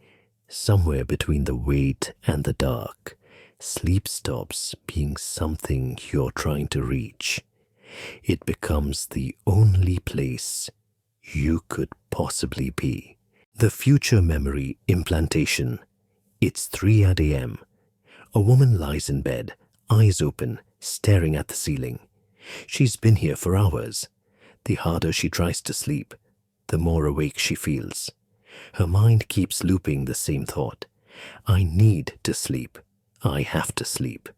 somewhere between the weight and the dark, sleep stops being something you're trying to reach. It becomes the only place you could possibly be. The future memory implantation. It's 3 a.m. A woman lies in bed, eyes open, staring at the ceiling. She's been here for hours. The harder she tries to sleep, the more awake she feels. Her mind keeps looping the same thought. I need to sleep. I have to sleep.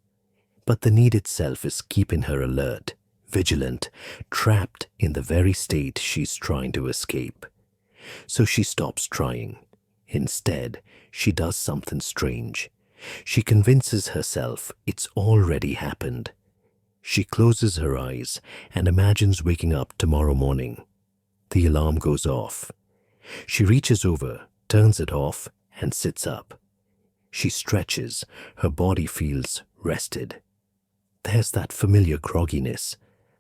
But the need itself is keeping her alert, vigilant, trapped in the very state she's trying to escape. So she stops trying. Instead, she does something strange. She convinces herself it's already happened. She closes her eyes and imagines waking up tomorrow morning. The alarm goes off. She reaches over, turns it off, and sits up. She stretches. Her body feels rested. There's that familiar grogginess,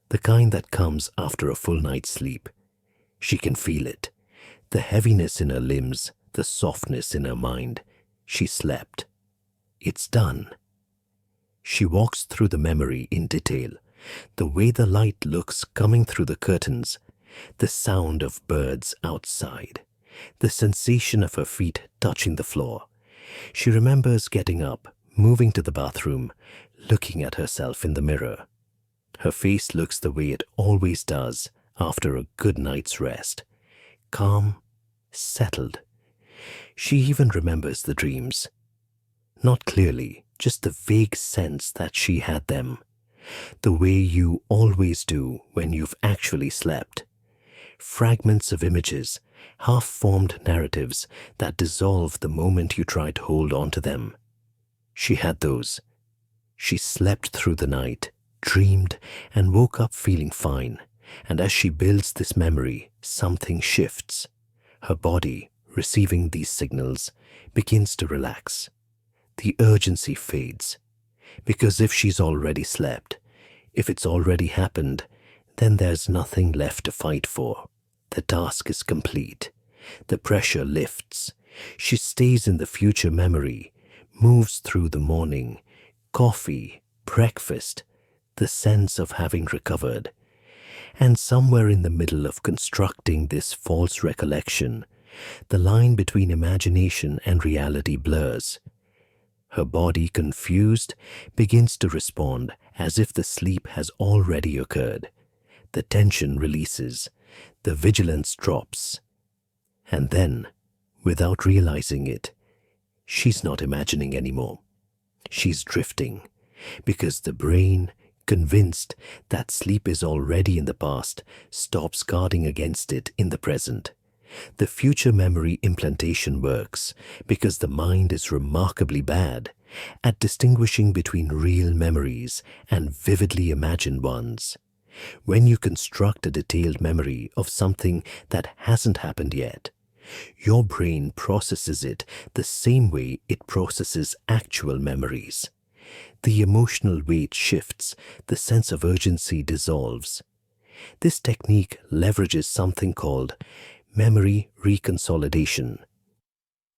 the kind that comes after a full night's sleep. She can feel it. The heaviness in her limbs, the softness in her mind. She slept. It's done. She walks through the memory in detail. The way the light looks coming through the curtains, the sound of birds outside, the sensation of her feet touching the floor. She remembers getting up, moving to the bathroom, looking at herself in the mirror. Her face looks the way it always does after a good night's rest. Calm, settled. She even remembers the dreams. Not clearly, just the vague sense that she had them. The way you always do when you've actually slept. Fragments of images, half-formed narratives that dissolve the moment you try to hold on to them. She had those. She slept through the night, dreamed, and woke up feeling fine. And as she builds this memory, something shifts. Her body, receiving these signals, begins to relax. The urgency fades. Because if she's already slept, if it's already happened, then there's nothing left to fight for. The task is complete. The pressure lifts. She stays in the future memory, moves through the morning, coffee, breakfast, the sense of having recovered. And somewhere in the middle of constructing this false recollection, the line between imagination and reality blurs. Her body, confused, begins to respond as if the sleep has already occurred. The tension releases, the vigilance drops. And then, without realizing it, she's not imagining anymore. She's drifting, because the brain, convinced that sleep is already in the past, stops guarding against it in the present. The future memory implantation works because the mind is remarkably bad at distinguishing between real memories and vividly imagined ones. When you construct a detailed memory of something that hasn't happened yet, your brain processes it the same way it processes actual memories. The emotional weight shifts, the sense of urgency dissolves. This technique leverages something called memory reconsolidation.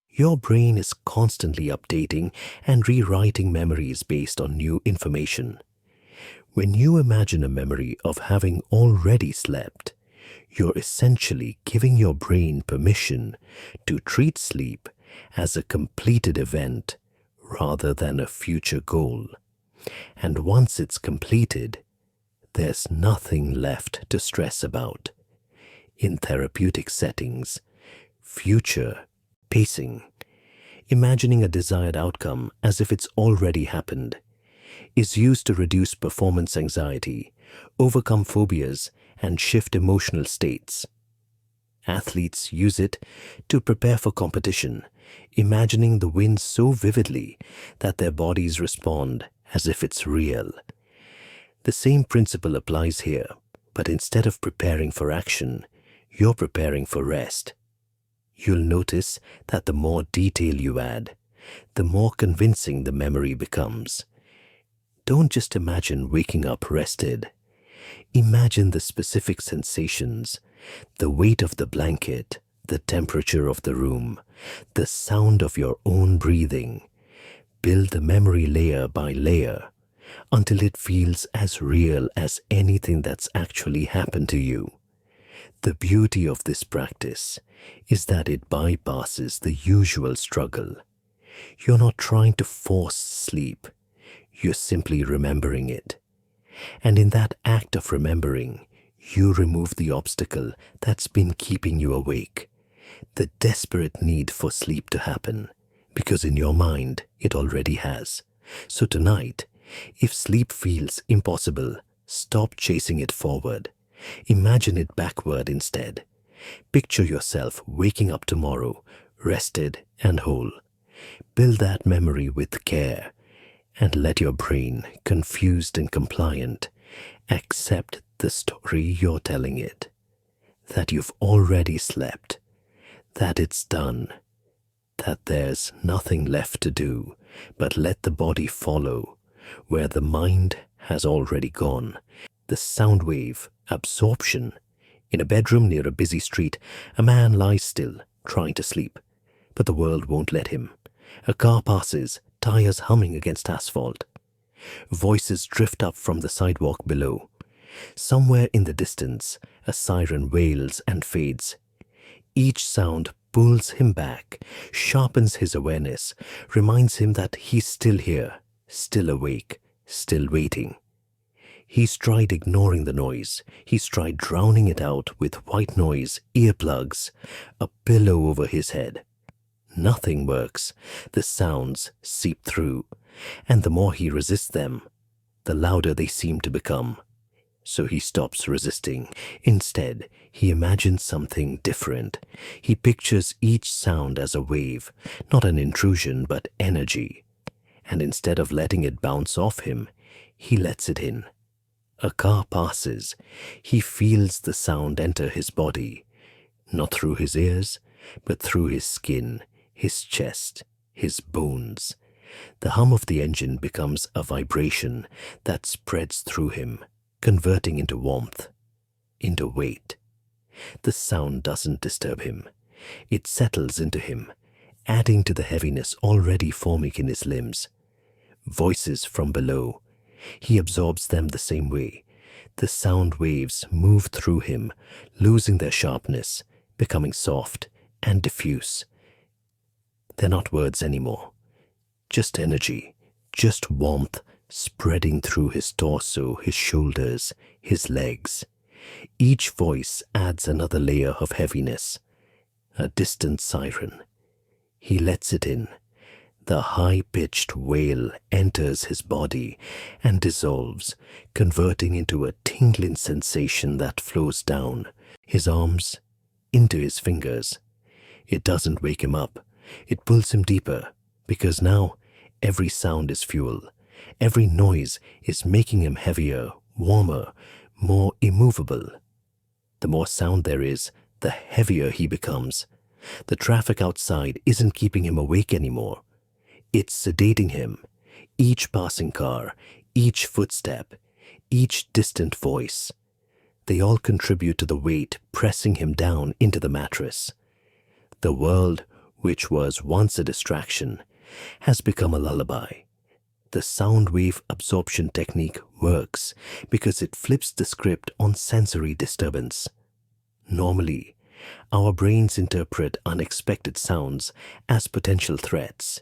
Your brain is constantly updating and rewriting memories based on new information. When you imagine a memory of having already slept, you're essentially giving your brain permission to treat sleep as a completed event rather than a future goal. And once it's completed, there's nothing left to stress about. In therapeutic settings, future pacing, imagining a desired outcome as if it's already happened, is used to reduce performance anxiety, overcome phobias, and shift emotional states. Athletes use it to prepare for competition, imagining the win so vividly that their bodies respond as if it's real. The same principle applies here, but instead of preparing for action, you're preparing for rest. You'll notice that the more detail you add, the more convincing the memory becomes. Don't just imagine waking up rested. Imagine the specific sensations, the weight of the blanket, the temperature of the room, the sound of your own breathing. Build the memory layer by layer until it feels as real as anything that's actually happened to you. The beauty of this practice is that it bypasses the usual struggle. You're not trying to force sleep. You're simply remembering it. And in that act of remembering, you remove the obstacle that's been keeping you awake, the desperate need for sleep to happen, because in your mind it already has. So tonight, if sleep feels impossible, stop chasing it forward. Imagine it backward instead. Picture yourself waking up tomorrow, rested and whole. Build that memory with care and let your brain, confused and compliant, accept the story you're telling it. That you've already slept, that it's done, that there's nothing left to do but let the body follow where the mind has already gone. The sound wave absorption. In a bedroom near a busy street, a man lies still, trying to sleep, but the world won't let him. A car passes, tires humming against asphalt. Voices drift up from the sidewalk below. Somewhere in the distance, a siren wails and fades. Each sound pulls him back, sharpens his awareness, reminds him that he's still here, still awake, still waiting. He's tried ignoring the noise. He's tried drowning it out with white noise, earplugs, a pillow over his head. Nothing works. The sounds seep through, and the more he resists them, the louder they seem to become. So he stops resisting. Instead, he imagines something different. He pictures each sound as a wave, not an intrusion but energy. And instead of letting it bounce off him, he lets it in. A car passes. He feels the sound enter his body, not through his ears, but through his skin, his chest, his bones. The hum of the engine becomes a vibration that spreads through him, converting into warmth, into weight. The sound doesn't disturb him. It settles into him, adding to the heaviness already forming in his limbs. Voices from below. He absorbs them the same way. The sound waves move through him, losing their sharpness, becoming soft and diffuse. They're not words anymore, just energy, just warmth spreading through his torso, his shoulders, his legs. Each voice adds another layer of heaviness, a distant siren. He lets it in. The high-pitched wail enters his body and dissolves, converting into a tingling sensation that flows down his arms, into his fingers. It doesn't wake him up. It pulls him deeper, because now every sound is fuel. Every noise is making him heavier, warmer, more immovable. The more sound there is, the heavier he becomes. The traffic outside isn't keeping him awake anymore. It's sedating him. Each passing car, each footstep, each distant voice. They all contribute to the weight pressing him down into the mattress. The world, which was once a distraction, has become a lullaby. The sound wave absorption technique works because it flips the script on sensory disturbance. Normally, our brains interpret unexpected sounds as potential threats,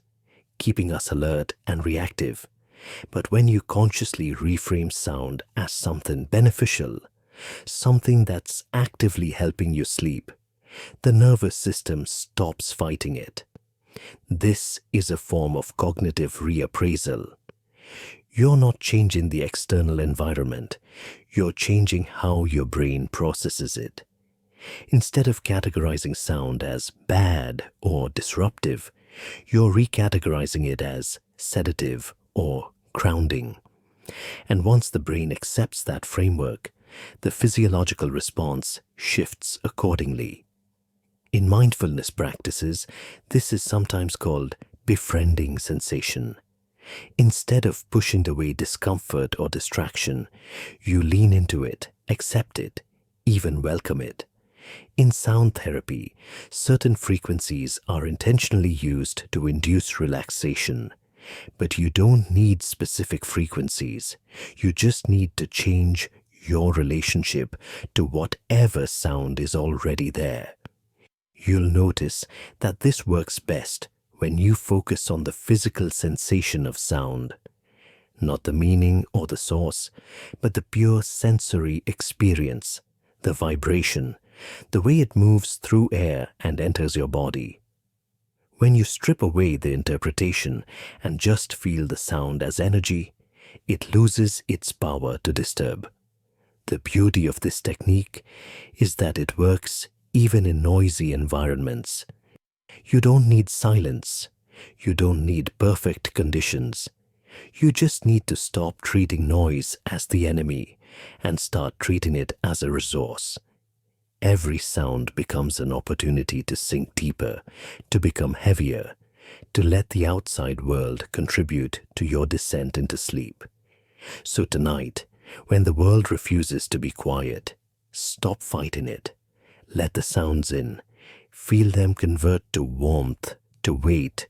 keeping us alert and reactive. But when you consciously reframe sound as something beneficial, something that's actively helping you sleep, the nervous system stops fighting it. This is a form of cognitive reappraisal. You're not changing the external environment, you're changing how your brain processes it. Instead of categorizing sound as bad or disruptive, you're recategorizing it as sedative or grounding. And once the brain accepts that framework, the physiological response shifts accordingly. In mindfulness practices, this is sometimes called befriending sensation. Instead of pushing away discomfort or distraction, you lean into it, accept it, even welcome it. In sound therapy, certain frequencies are intentionally used to induce relaxation, but you don't need specific frequencies. You just need to change your relationship to whatever sound is already there. You'll notice that this works best when you focus on the physical sensation of sound, not the meaning or the source, but the pure sensory experience, the vibration, the way it moves through air and enters your body. When you strip away the interpretation and just feel the sound as energy, it loses its power to disturb. The beauty of this technique is that it works even in noisy environments. You don't need silence. You don't need perfect conditions. You just need to stop treating noise as the enemy and start treating it as a resource. Every sound becomes an opportunity to sink deeper, to become heavier, to let the outside world contribute to your descent into sleep. So tonight, when the world refuses to be quiet, stop fighting it. Let the sounds in. Feel them convert to warmth, to weight,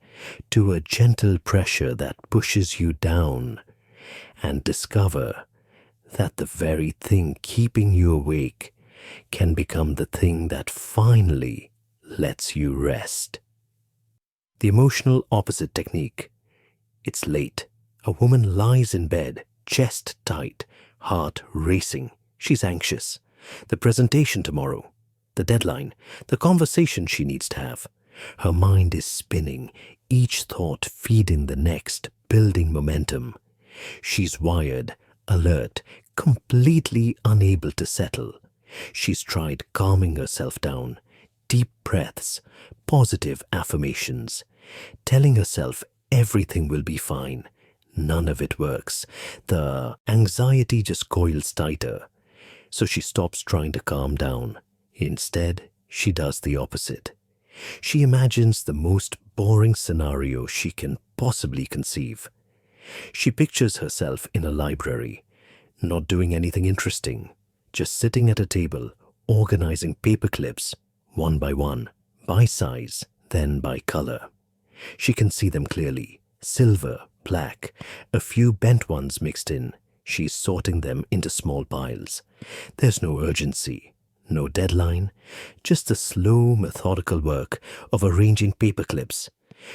to a gentle pressure that pushes you down. And discover that the very thing keeping you awake can become the thing that finally lets you rest. The emotional opposite technique. It's late. A woman lies in bed, chest tight, heart racing. She's anxious. The presentation tomorrow, the deadline, the conversation she needs to have. Her mind is spinning, each thought feeding the next, building momentum. She's wired, alert, completely unable to settle. She's tried calming herself down, deep breaths, positive affirmations, telling herself everything will be fine. None of it works. The anxiety just coils tighter. So she stops trying to calm down. Instead, she does the opposite. She imagines the most boring scenario she can possibly conceive. She pictures herself in a library, not doing anything interesting, just sitting at a table, organizing paper clips, one by one, by size, then by color. She can see them clearly: silver, black, a few bent ones mixed in. She's sorting them into small piles. There's no urgency, no deadline, just the slow, methodical work of arranging paper clips.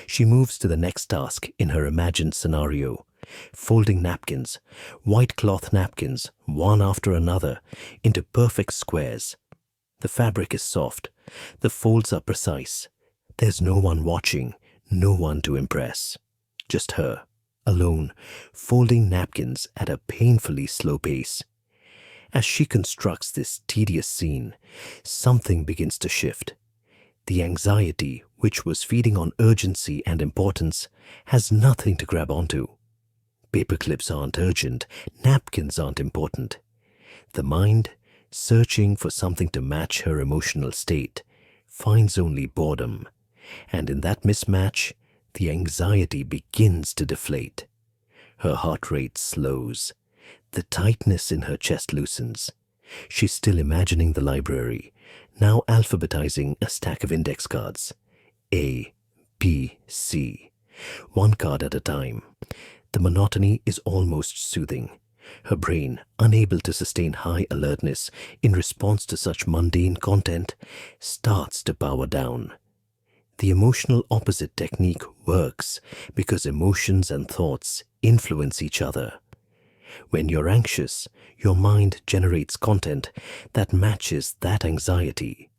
She moves to the next task in her imagined scenario: folding napkins, white cloth napkins, one after another, into perfect squares. The fabric is soft, the folds are precise. There's no one watching, no one to impress. Just her, alone, folding napkins at a painfully slow pace. As she constructs this tedious scene, something begins to shift. The anxiety, which was feeding on urgency and importance, has nothing to grab onto. Paper clips aren't urgent, napkins aren't important. The mind, searching for something to match her emotional state, finds only boredom. And in that mismatch, the anxiety begins to deflate. Her heart rate slows. The tightness in her chest loosens. She's still imagining the library, now alphabetizing a stack of index cards. A, B, C. One card at a time. The monotony is almost soothing. Her brain, unable to sustain high alertness in response to such mundane content, starts to power down. The emotional opposite technique works because emotions and thoughts influence each other. When you're anxious, your mind generates content that matches that anxiety.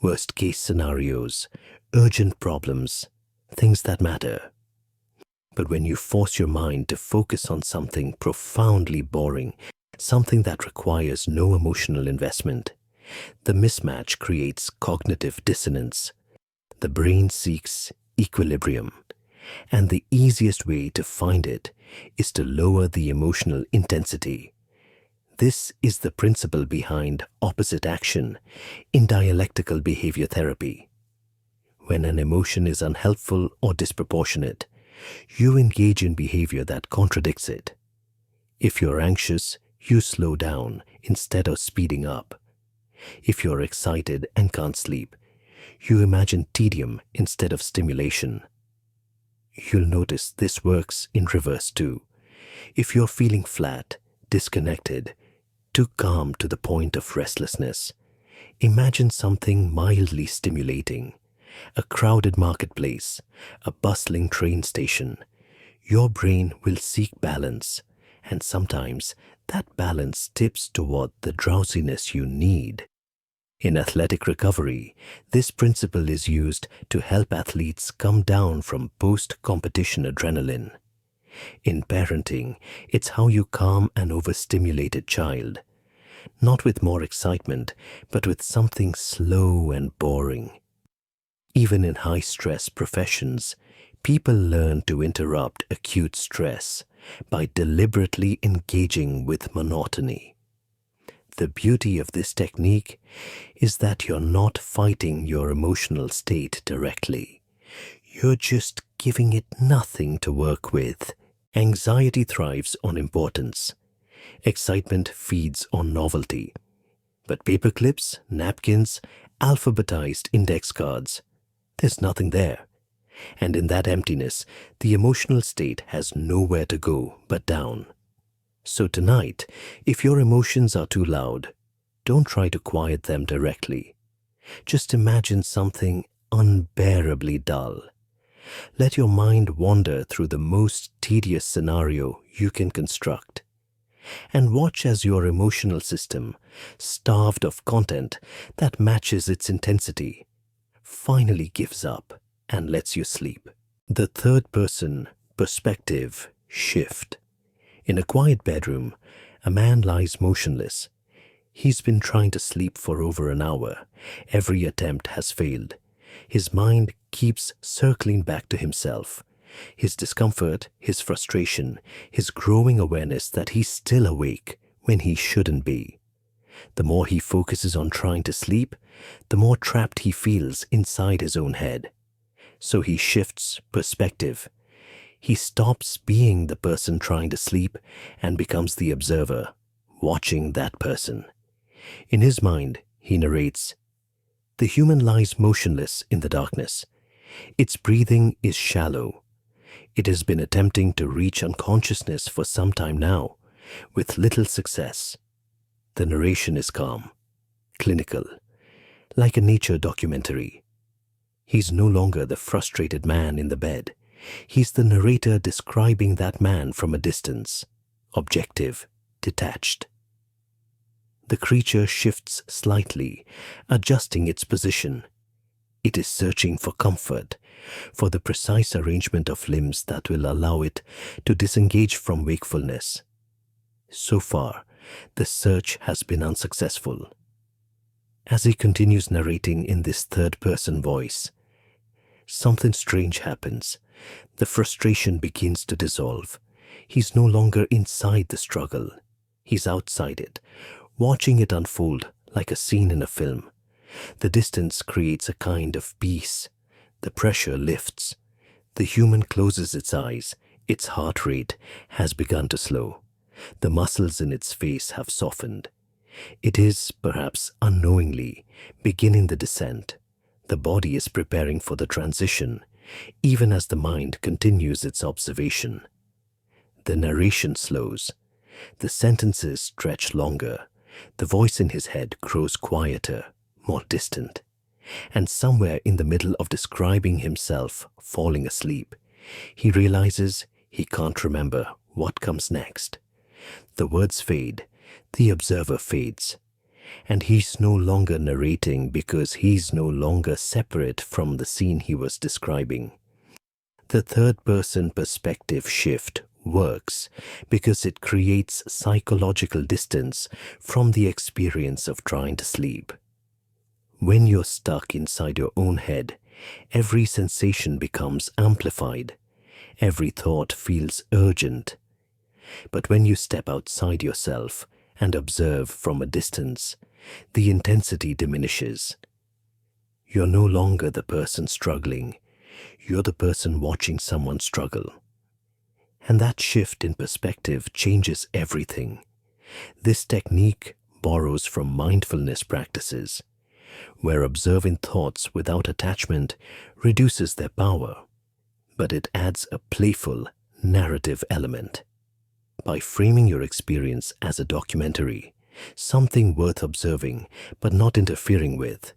Worst case scenarios, urgent problems, things that matter. But when you force your mind to focus on something profoundly boring, something that requires no emotional investment, the mismatch creates cognitive dissonance. The brain seeks equilibrium, and the easiest way to find it is to lower the emotional intensity. This is the principle behind opposite action in dialectical behavior therapy. When an emotion is unhelpful or disproportionate, you engage in behavior that contradicts it. If you're anxious, you slow down instead of speeding up. If you're excited and can't sleep, you imagine tedium instead of stimulation. You'll notice this works in reverse too. If you're feeling flat, disconnected, too calm to the point of restlessness, imagine something mildly stimulating. A crowded marketplace, a bustling train station. Your brain will seek balance, and sometimes that balance tips toward the drowsiness you need. In athletic recovery, this principle is used to help athletes come down from post-competition adrenaline. In parenting, it's how you calm an overstimulated child. Not with more excitement, but with something slow and boring. Even in high-stress professions, people learn to interrupt acute stress by deliberately engaging with monotony. The beauty of this technique is that you're not fighting your emotional state directly. You're just giving it nothing to work with. Anxiety thrives on importance. Excitement feeds on novelty. But paper clips, napkins, alphabetized index cards, there's nothing there. And in that emptiness, the emotional state has nowhere to go but down. So tonight, if your emotions are too loud, don't try to quiet them directly. Just imagine something unbearably dull. Let your mind wander through the most tedious scenario you can construct. And watch as your emotional system, starved of content that matches its intensity, finally gives up and lets you sleep. The third person perspective shift. In a quiet bedroom, a man lies motionless. He's been trying to sleep for over an hour. Every attempt has failed. His mind keeps circling back to himself. His discomfort, his frustration, his growing awareness that he's still awake when he shouldn't be. The more he focuses on trying to sleep, the more trapped he feels inside his own head. So he shifts perspective. He stops being the person trying to sleep and becomes the observer, watching that person. In his mind, he narrates, The human lies motionless in the darkness. Its breathing is shallow. It has been attempting to reach unconsciousness for some time now, with little success. The narration is calm, clinical, like a nature documentary. He's no longer the frustrated man in the bed. He's the narrator describing that man from a distance, objective, detached. The creature shifts slightly, adjusting its position. It is searching for comfort, for the precise arrangement of limbs that will allow it to disengage from wakefulness. So far, the search has been unsuccessful. As he continues narrating in this third-person voice, something strange happens. The frustration begins to dissolve. He's no longer inside the struggle. He's outside it, watching it unfold like a scene in a film. The distance creates a kind of peace. The pressure lifts. The human closes its eyes. Its heart rate has begun to slow. The muscles in its face have softened. It is, perhaps unknowingly, beginning the descent. The body is preparing for the transition, even as the mind continues its observation. The narration slows. The sentences stretch longer. The voice in his head grows quieter, more distant. And somewhere in the middle of describing himself falling asleep, he realizes he can't remember what comes next. The words fade, the observer fades, and he's no longer narrating because he's no longer separate from the scene he was describing. The third-person perspective shift works because it creates psychological distance from the experience of trying to sleep. When you're stuck inside your own head, every sensation becomes amplified. Every thought feels urgent. But when you step outside yourself and observe from a distance, the intensity diminishes. You're no longer the person struggling. You're the person watching someone struggle. And that shift in perspective changes everything. This technique borrows from mindfulness practices, where observing thoughts without attachment reduces their power, but it adds a playful, narrative element. By framing your experience as a documentary, something worth observing but not interfering with,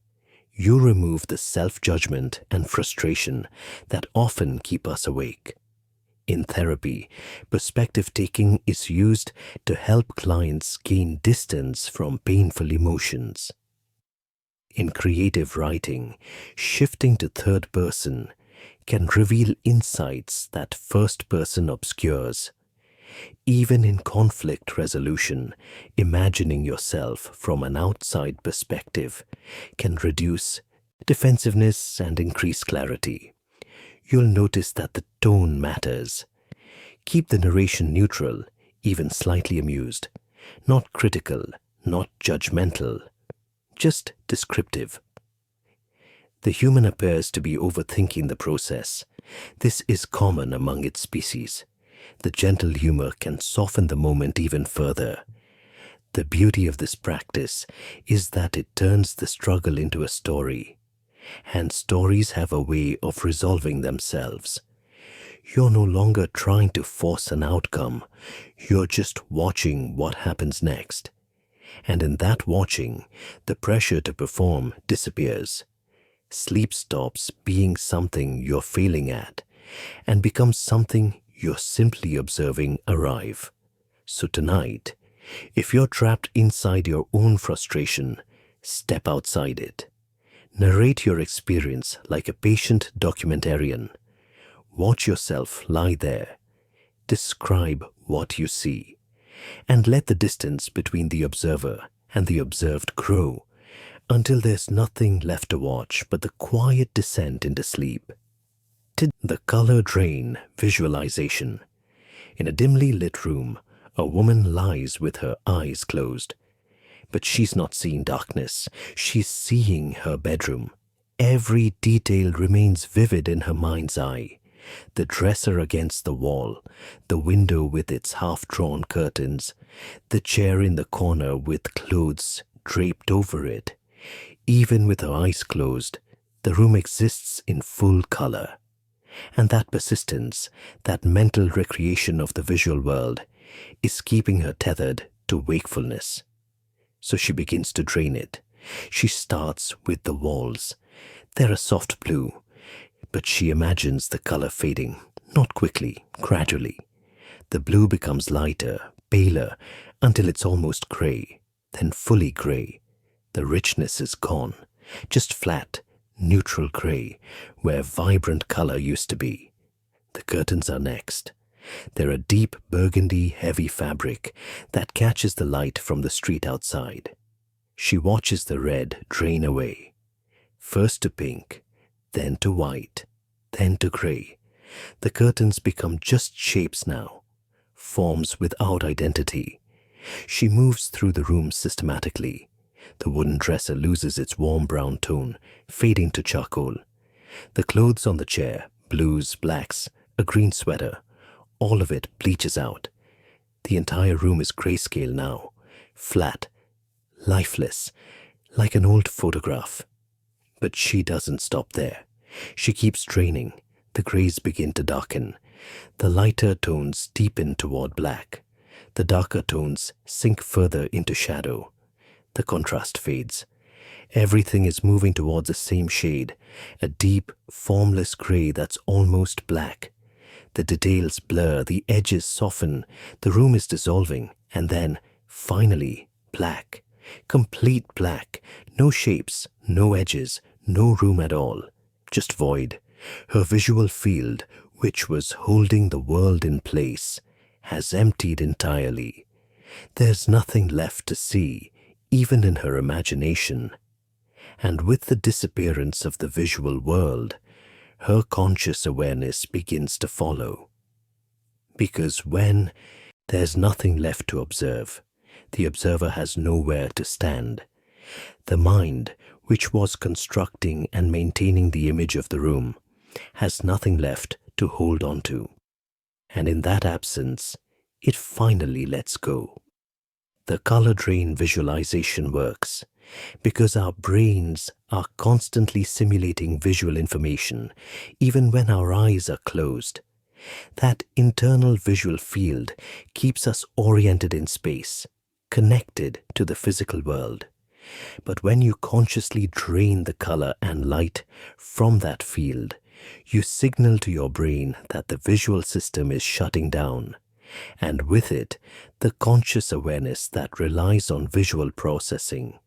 you remove the self-judgment and frustration that often keep us awake. In therapy, perspective-taking is used to help clients gain distance from painful emotions. In creative writing, shifting to third person can reveal insights that first person obscures. Even in conflict resolution, imagining yourself from an outside perspective can reduce defensiveness and increase clarity. You'll notice that the tone matters. Keep the narration neutral, even slightly amused, not critical, not judgmental, just descriptive. The human appears to be overthinking the process. This is common among its species. The gentle humor can soften the moment even further. The beauty of this practice is that it turns the struggle into a story. And stories have a way of resolving themselves. You're no longer trying to force an outcome. You're just watching what happens next. And in that watching, the pressure to perform disappears. Sleep stops being something you're failing at and becomes something you're simply observing arrive. So tonight, if you're trapped inside your own frustration, step outside it. Narrate your experience like a patient documentarian. Watch yourself lie there. Describe what you see. And let the distance between the observer and the observed grow until there's nothing left to watch but the quiet descent into sleep. The color drain visualization. In a dimly lit room, a woman lies with her eyes closed. But she's not seeing darkness. She's seeing her bedroom. Every detail remains vivid in her mind's eye. The dresser against the wall, the window with its half-drawn curtains, the chair in the corner with clothes draped over it. even with her eyes closed, the room exists in full color. And that persistence, that mental recreation of the visual world, is keeping her tethered to wakefulness. So she begins to drain it. She starts with the walls. They're a soft blue, but she imagines the color fading, not quickly, gradually. The blue becomes lighter, paler, until it's almost gray, then fully gray. The richness is gone, just flat, neutral gray, where vibrant color used to be. The curtains are next. They're a deep burgundy, heavy fabric that catches the light from the street outside. She watches the red drain away, first to pink, then to white, then to gray. The curtains become just shapes now, forms without identity. She moves through the room systematically. The wooden dresser loses its warm brown tone, fading to charcoal. The clothes on the chair, blues, blacks, a green sweater, all of it bleaches out. The entire room is grayscale now, flat, lifeless, like an old photograph. But she doesn't stop there. She keeps draining. The grays begin to darken. The lighter tones deepen toward black. The darker tones sink further into shadow. The contrast fades. Everything is moving towards the same shade, a deep, formless gray that's almost black. The details blur, the edges soften, the room is dissolving, and then, finally, black. Complete black. No shapes, no edges, no room at all. Just void. Her visual field, which was holding the world in place, has emptied entirely. There's nothing left to see, even in her imagination. And with the disappearance of the visual world, her conscious awareness begins to follow. Because when there's nothing left to observe, the observer has nowhere to stand. The mind, which was constructing and maintaining the image of the room, has nothing left to hold on to. And in that absence, it finally lets go. The color drain visualization works because our brains are constantly simulating visual information, even when our eyes are closed. That internal visual field keeps us oriented in space, connected to the physical world. But when you consciously drain the color and light from that field, you signal to your brain that the visual system is shutting down, and with it, the conscious awareness that relies on visual processing.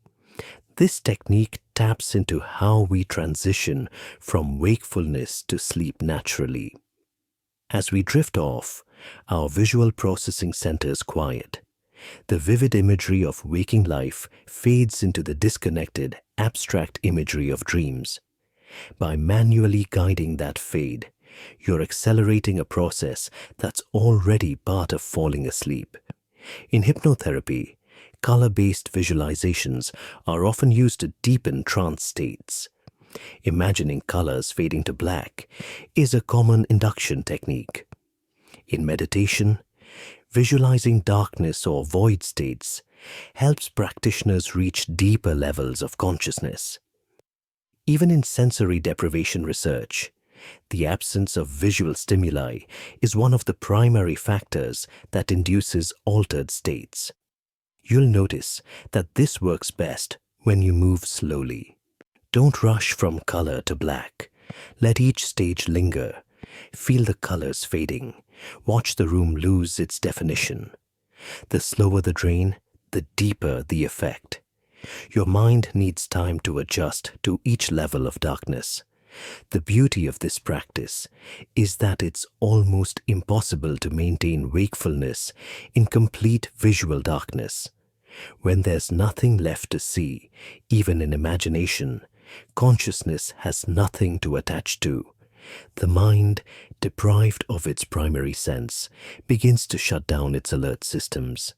This technique taps into how we transition from wakefulness to sleep naturally. As we drift off, our visual processing centers quiet. The vivid imagery of waking life fades into the disconnected, abstract imagery of dreams. By manually guiding that fade, you're accelerating a process that's already part of falling asleep. In hypnotherapy, color-based visualizations are often used to deepen trance states. Imagining colors fading to black is a common induction technique. In meditation, visualizing darkness or void states helps practitioners reach deeper levels of consciousness. Even in sensory deprivation research, the absence of visual stimuli is one of the primary factors that induces altered states. You'll notice that this works best when you move slowly. Don't rush from color to black. Let each stage linger. Feel the colors fading. Watch the room lose its definition. The slower the drain, the deeper the effect. Your mind needs time to adjust to each level of darkness. The beauty of this practice is that it's almost impossible to maintain wakefulness in complete visual darkness. When there's nothing left to see, even in imagination, consciousness has nothing to attach to. The mind, deprived of its primary sense, begins to shut down its alert systems.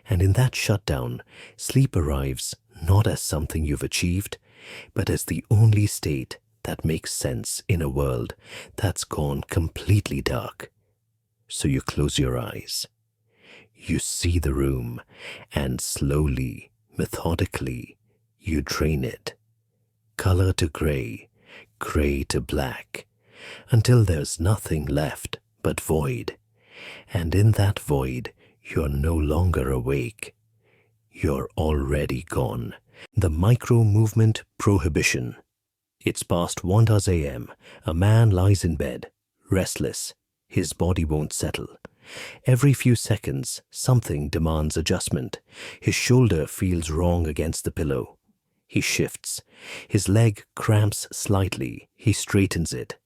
And in that shutdown, sleep arrives not as something you've achieved, but as the only state that makes sense in a world that's gone completely dark. So you close your eyes. You see the room, and slowly, methodically, you drain it. color to gray, gray to black, until there's nothing left but void. And in that void, you're no longer awake. You're already gone. The micro-movement prohibition. It's past 1 a.m. A man lies in bed, restless. His body won't settle. Every few seconds, something demands adjustment. His shoulder feels wrong against the pillow. He shifts. His leg cramps slightly. He straightens it.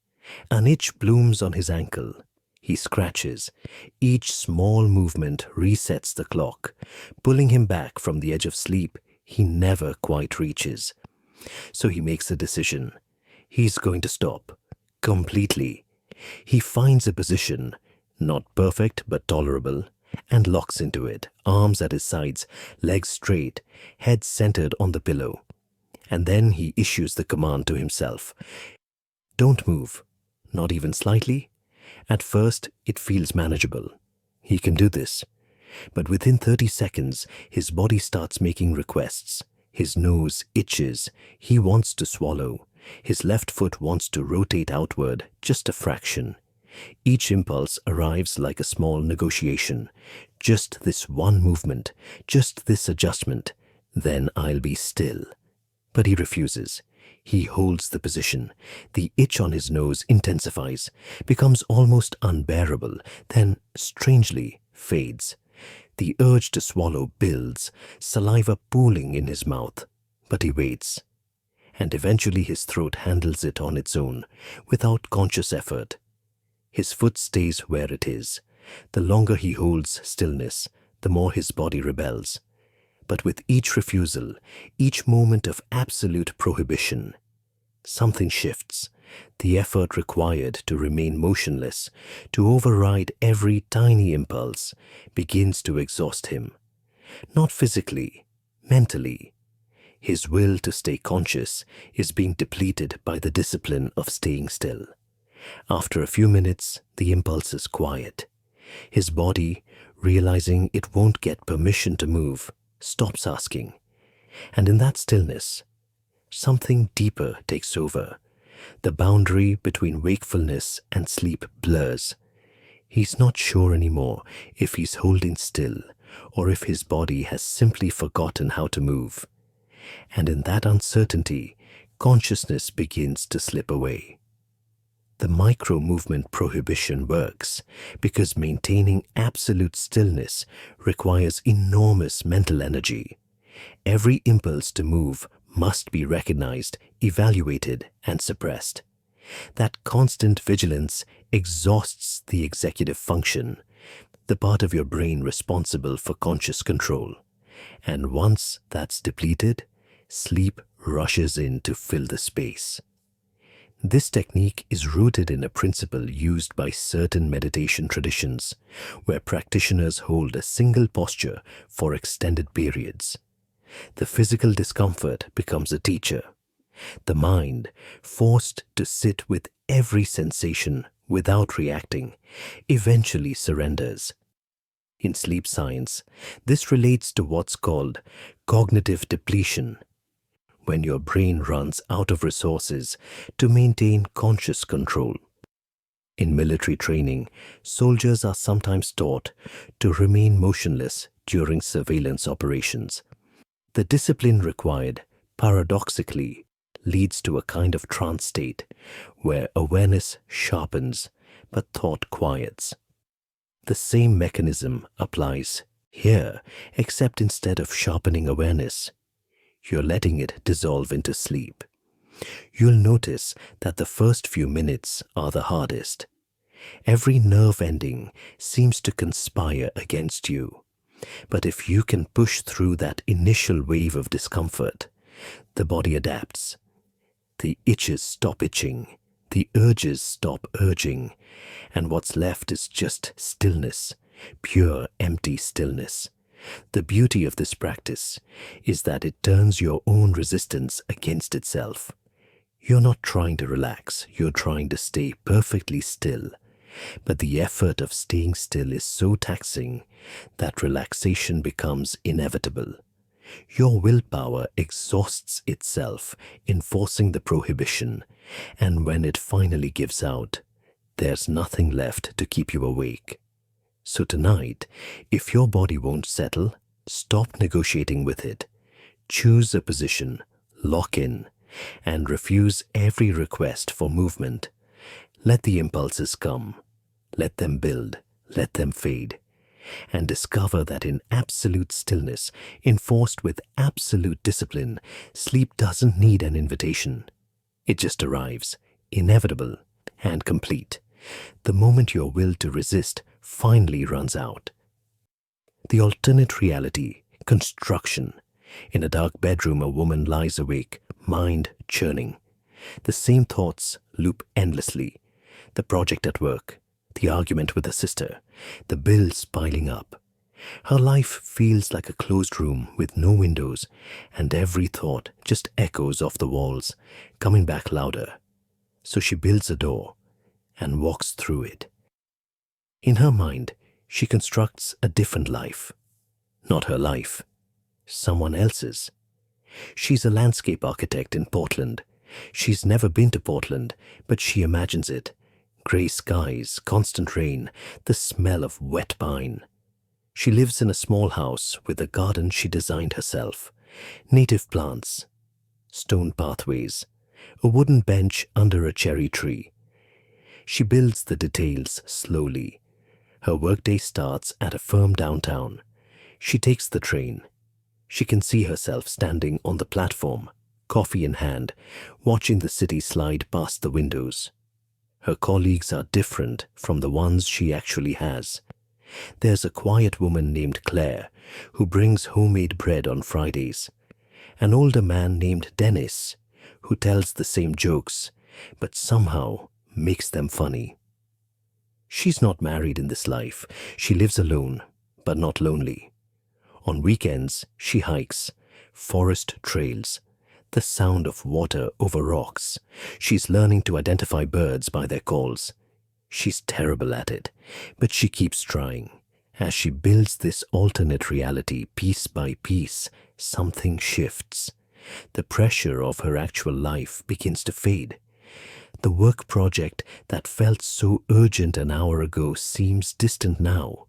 An itch blooms on his ankle. He scratches. Each small movement resets the clock, pulling him back from the edge of sleep he never quite reaches. So he makes a decision. He's going to stop. Completely. He finds a position, not perfect but tolerable, and locks into it, arms at his sides, legs straight, head centered on the pillow. And then he issues the command to himself. Don't move, not even slightly. At first, it feels manageable. He can do this. But within 30 seconds, his body starts making requests. His nose itches. He wants to swallow. His left foot wants to rotate outward just a fraction. Each impulse arrives like a small negotiation. Just this one movement, just this adjustment, then I'll be still. But he refuses. He holds the position. The itch on his nose intensifies, becomes almost unbearable, then, strangely, fades. The urge to swallow builds, saliva pooling in his mouth. But he waits. And eventually his throat handles it on its own, without conscious effort. His foot stays where it is. The longer he holds stillness, the more his body rebels. But with each refusal, each moment of absolute prohibition, something shifts. The effort required to remain motionless, to override every tiny impulse, begins to exhaust him. Not physically, mentally. His will to stay conscious is being depleted by the discipline of staying still. After a few minutes, the impulse is quiet. His body, realizing it won't get permission to move, stops asking. And in that stillness, something deeper takes over. The boundary between wakefulness and sleep blurs. He's not sure anymore if he's holding still or if his body has simply forgotten how to move. And in that uncertainty, consciousness begins to slip away. The micro-movement prohibition works because maintaining absolute stillness requires enormous mental energy. Every impulse to move must be recognized, evaluated, and suppressed. That constant vigilance exhausts the executive function, the part of your brain responsible for conscious control. And once that's depleted, sleep rushes in to fill the space. This technique is rooted in a principle used by certain meditation traditions, where practitioners hold a single posture for extended periods. The physical discomfort becomes a teacher. The mind, forced to sit with every sensation without reacting, eventually surrenders. In sleep science, this relates to what's called cognitive depletion, when your brain runs out of resources to maintain conscious control. In military training, soldiers are sometimes taught to remain motionless during surveillance operations. The discipline required, paradoxically, leads to a kind of trance state where awareness sharpens but thought quiets. The same mechanism applies here, except instead of sharpening awareness, you're letting it dissolve into sleep. You'll notice that the first few minutes are the hardest. Every nerve ending seems to conspire against you. But if you can push through that initial wave of discomfort, the body adapts. The itches stop itching, the urges stop urging, and what's left is just stillness, pure empty stillness. The beauty of this practice is that it turns your own resistance against itself. You're not trying to relax, you're trying to stay perfectly still. But the effort of staying still is so taxing that relaxation becomes inevitable. Your willpower exhausts itself enforcing the prohibition, and when it finally gives out, there's nothing left to keep you awake. So tonight, if your body won't settle, stop negotiating with it. Choose a position, lock in, and refuse every request for movement. Let the impulses come. Let them build. Let them fade. And discover that in absolute stillness, enforced with absolute discipline, sleep doesn't need an invitation. It just arrives, inevitable and complete, the moment your will to resist finally runs out. The alternate reality, construction. In a dark bedroom, a woman lies awake, mind churning. The same thoughts loop endlessly. The project at work, the argument with her sister, the bills piling up. Her life feels like a closed room with no windows, and every thought just echoes off the walls, coming back louder. So she builds a door and walks through it. In her mind, she constructs a different life. Not her life, someone else's. She's a landscape architect in Portland. She's never been to Portland, but she imagines it. Grey skies, constant rain, the smell of wet pine. She lives in a small house with a garden she designed herself. Native plants, stone pathways, a wooden bench under a cherry tree. She builds the details slowly. Her workday starts at a firm downtown. She takes the train. She can see herself standing on the platform, coffee in hand, watching the city slide past the windows. Her colleagues are different from the ones she actually has. There's a quiet woman named Claire who brings homemade bread on Fridays. An older man named Dennis who tells the same jokes, but somehow makes them funny. She's not married in this life. She lives alone, but not lonely. On weekends, she hikes, forest trails, the sound of water over rocks. She's learning to identify birds by their calls. She's terrible at it, but she keeps trying. As she builds this alternate reality piece by piece, something shifts. The pressure of her actual life begins to fade. The work project that felt so urgent an hour ago seems distant now,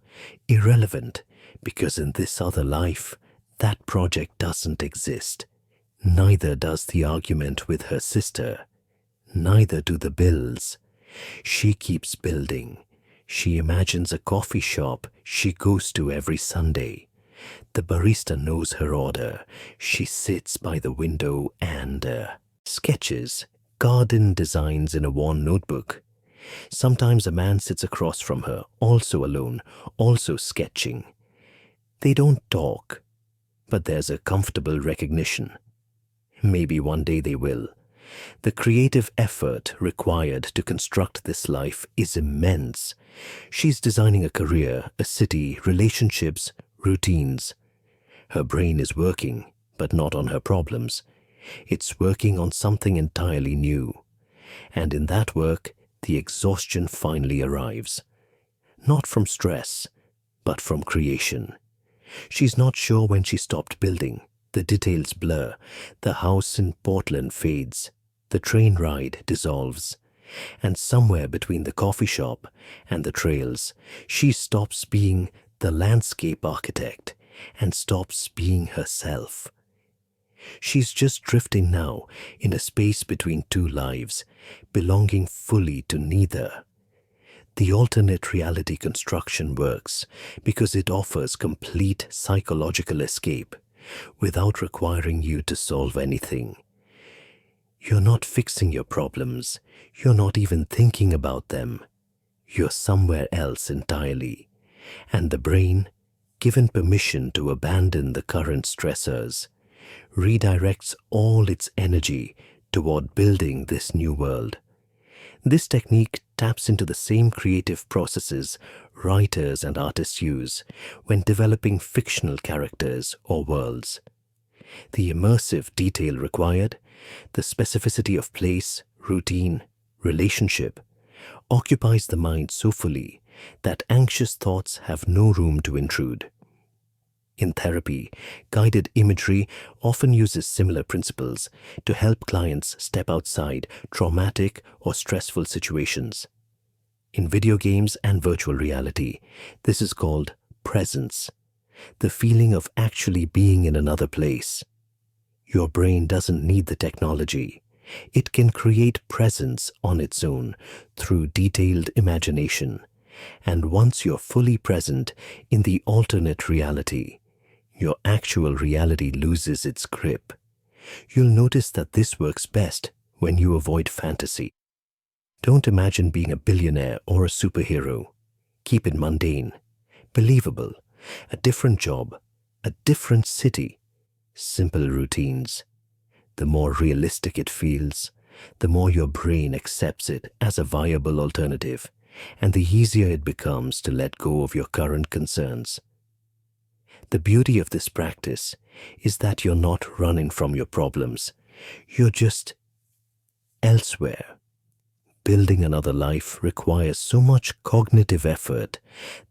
irrelevant, because in this other life, that project doesn't exist. Neither does the argument with her sister. Neither do the bills. She keeps building. She imagines a coffee shop she goes to every Sunday. The barista knows her order. She sits by the window and sketches, garden designs in a worn notebook. Sometimes a man sits across from her, also alone, also sketching. They don't talk, but there's a comfortable recognition. Maybe one day they will. The creative effort required to construct this life is immense. She's designing a career, a city, relationships, routines. Her brain is working, but not on her problems. It's working on something entirely new. And in that work, the exhaustion finally arrives. Not from stress, but from creation. She's not sure when she stopped building. The details blur. The house in Portland fades. The train ride dissolves. And somewhere between the coffee shop and the trails, she stops being the landscape architect and stops being herself. She's just drifting now in a space between two lives, belonging fully to neither. The alternate reality construction works because it offers complete psychological escape without requiring you to solve anything. You're not fixing your problems. You're not even thinking about them. You're somewhere else entirely. And the brain, given permission to abandon the current stressors, redirects all its energy toward building this new world. This technique taps into the same creative processes writers and artists use when developing fictional characters or worlds. The immersive detail required, the specificity of place, routine, relationship, occupies the mind so fully that anxious thoughts have no room to intrude. In therapy, guided imagery often uses similar principles to help clients step outside traumatic or stressful situations. In video games and virtual reality, this is called presence, the feeling of actually being in another place. Your brain doesn't need the technology. It can create presence on its own through detailed imagination. And once you're fully present in the alternate reality, your actual reality loses its grip. You'll notice that this works best when you avoid fantasy. Don't imagine being a billionaire or a superhero. Keep it mundane, believable, a different job, a different city, simple routines. The more realistic it feels, the more your brain accepts it as a viable alternative, and the easier it becomes to let go of your current concerns. The beauty of this practice is that you're not running from your problems. You're just elsewhere. Building another life requires so much cognitive effort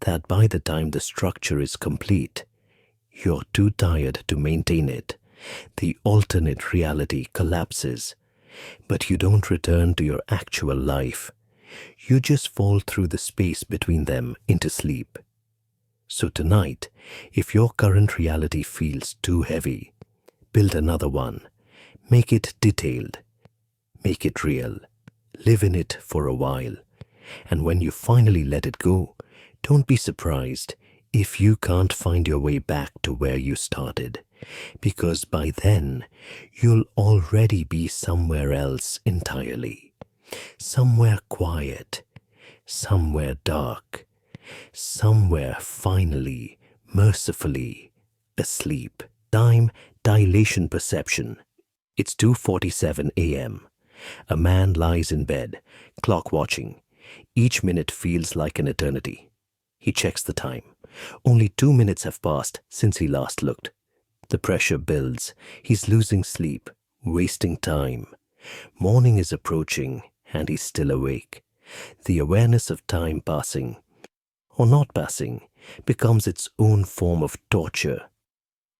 that by the time the structure is complete, you're too tired to maintain it. The alternate reality collapses, but you don't return to your actual life. You just fall through the space between them into sleep. So tonight, if your current reality feels too heavy, build another one. Make it detailed. Make it real. Live in it for a while. And when you finally let it go, don't be surprised if you can't find your way back to where you started, because by then, you'll already be somewhere else entirely. Somewhere quiet, somewhere dark, somewhere finally, mercifully, asleep. Time dilation perception. It's 2:47 a.m. A man lies in bed, clock watching. Each minute feels like an eternity. He checks the time. Only 2 minutes have passed since he last looked. The pressure builds. He's losing sleep, wasting time. Morning is approaching, and he's still awake. The awareness of time passing, or not passing, becomes its own form of torture.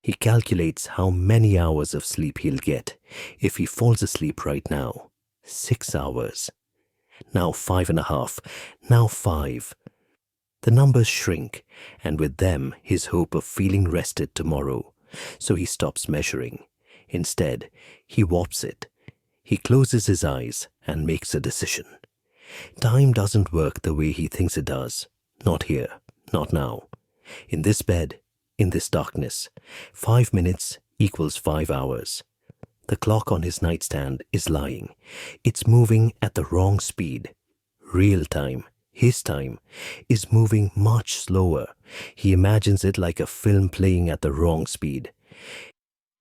He calculates how many hours of sleep he'll get if he falls asleep right now. 6 hours. Now 5.5. Now 5. The numbers shrink, and with them his hope of feeling rested tomorrow. So he stops measuring. Instead, he warps it. He closes his eyes and makes a decision. Time doesn't work the way he thinks it does. Not here. Not now. In this bed, in this darkness, 5 minutes equals 5 hours. The clock on his nightstand is lying. It's moving at the wrong speed. Real time, his time, is moving much slower. He imagines it like a film playing at the wrong speed.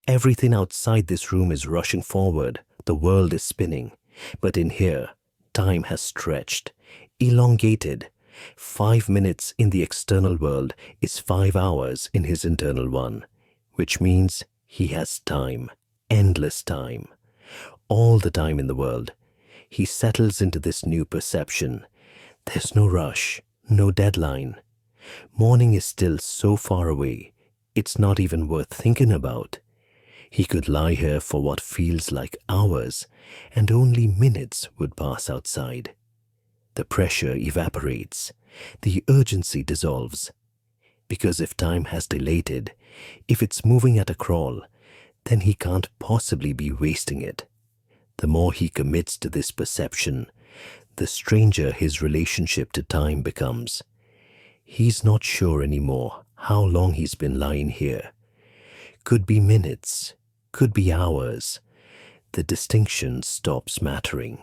Everything outside this room is rushing forward. The world is spinning. But in here, time has stretched, elongated. 5 minutes in the external world is 5 hours in his internal one, which means he has time, endless time, all the time in the world. He settles into this new perception. There's no rush, no deadline. Morning is still so far away, it's not even worth thinking about. He could lie here for what feels like hours, and only minutes would pass outside. The pressure evaporates. The urgency dissolves. Because if time has dilated, if it's moving at a crawl, then he can't possibly be wasting it. The more he commits to this perception, the stranger his relationship to time becomes. He's not sure anymore how long he's been lying here. Could be minutes, could be hours. The distinction stops mattering.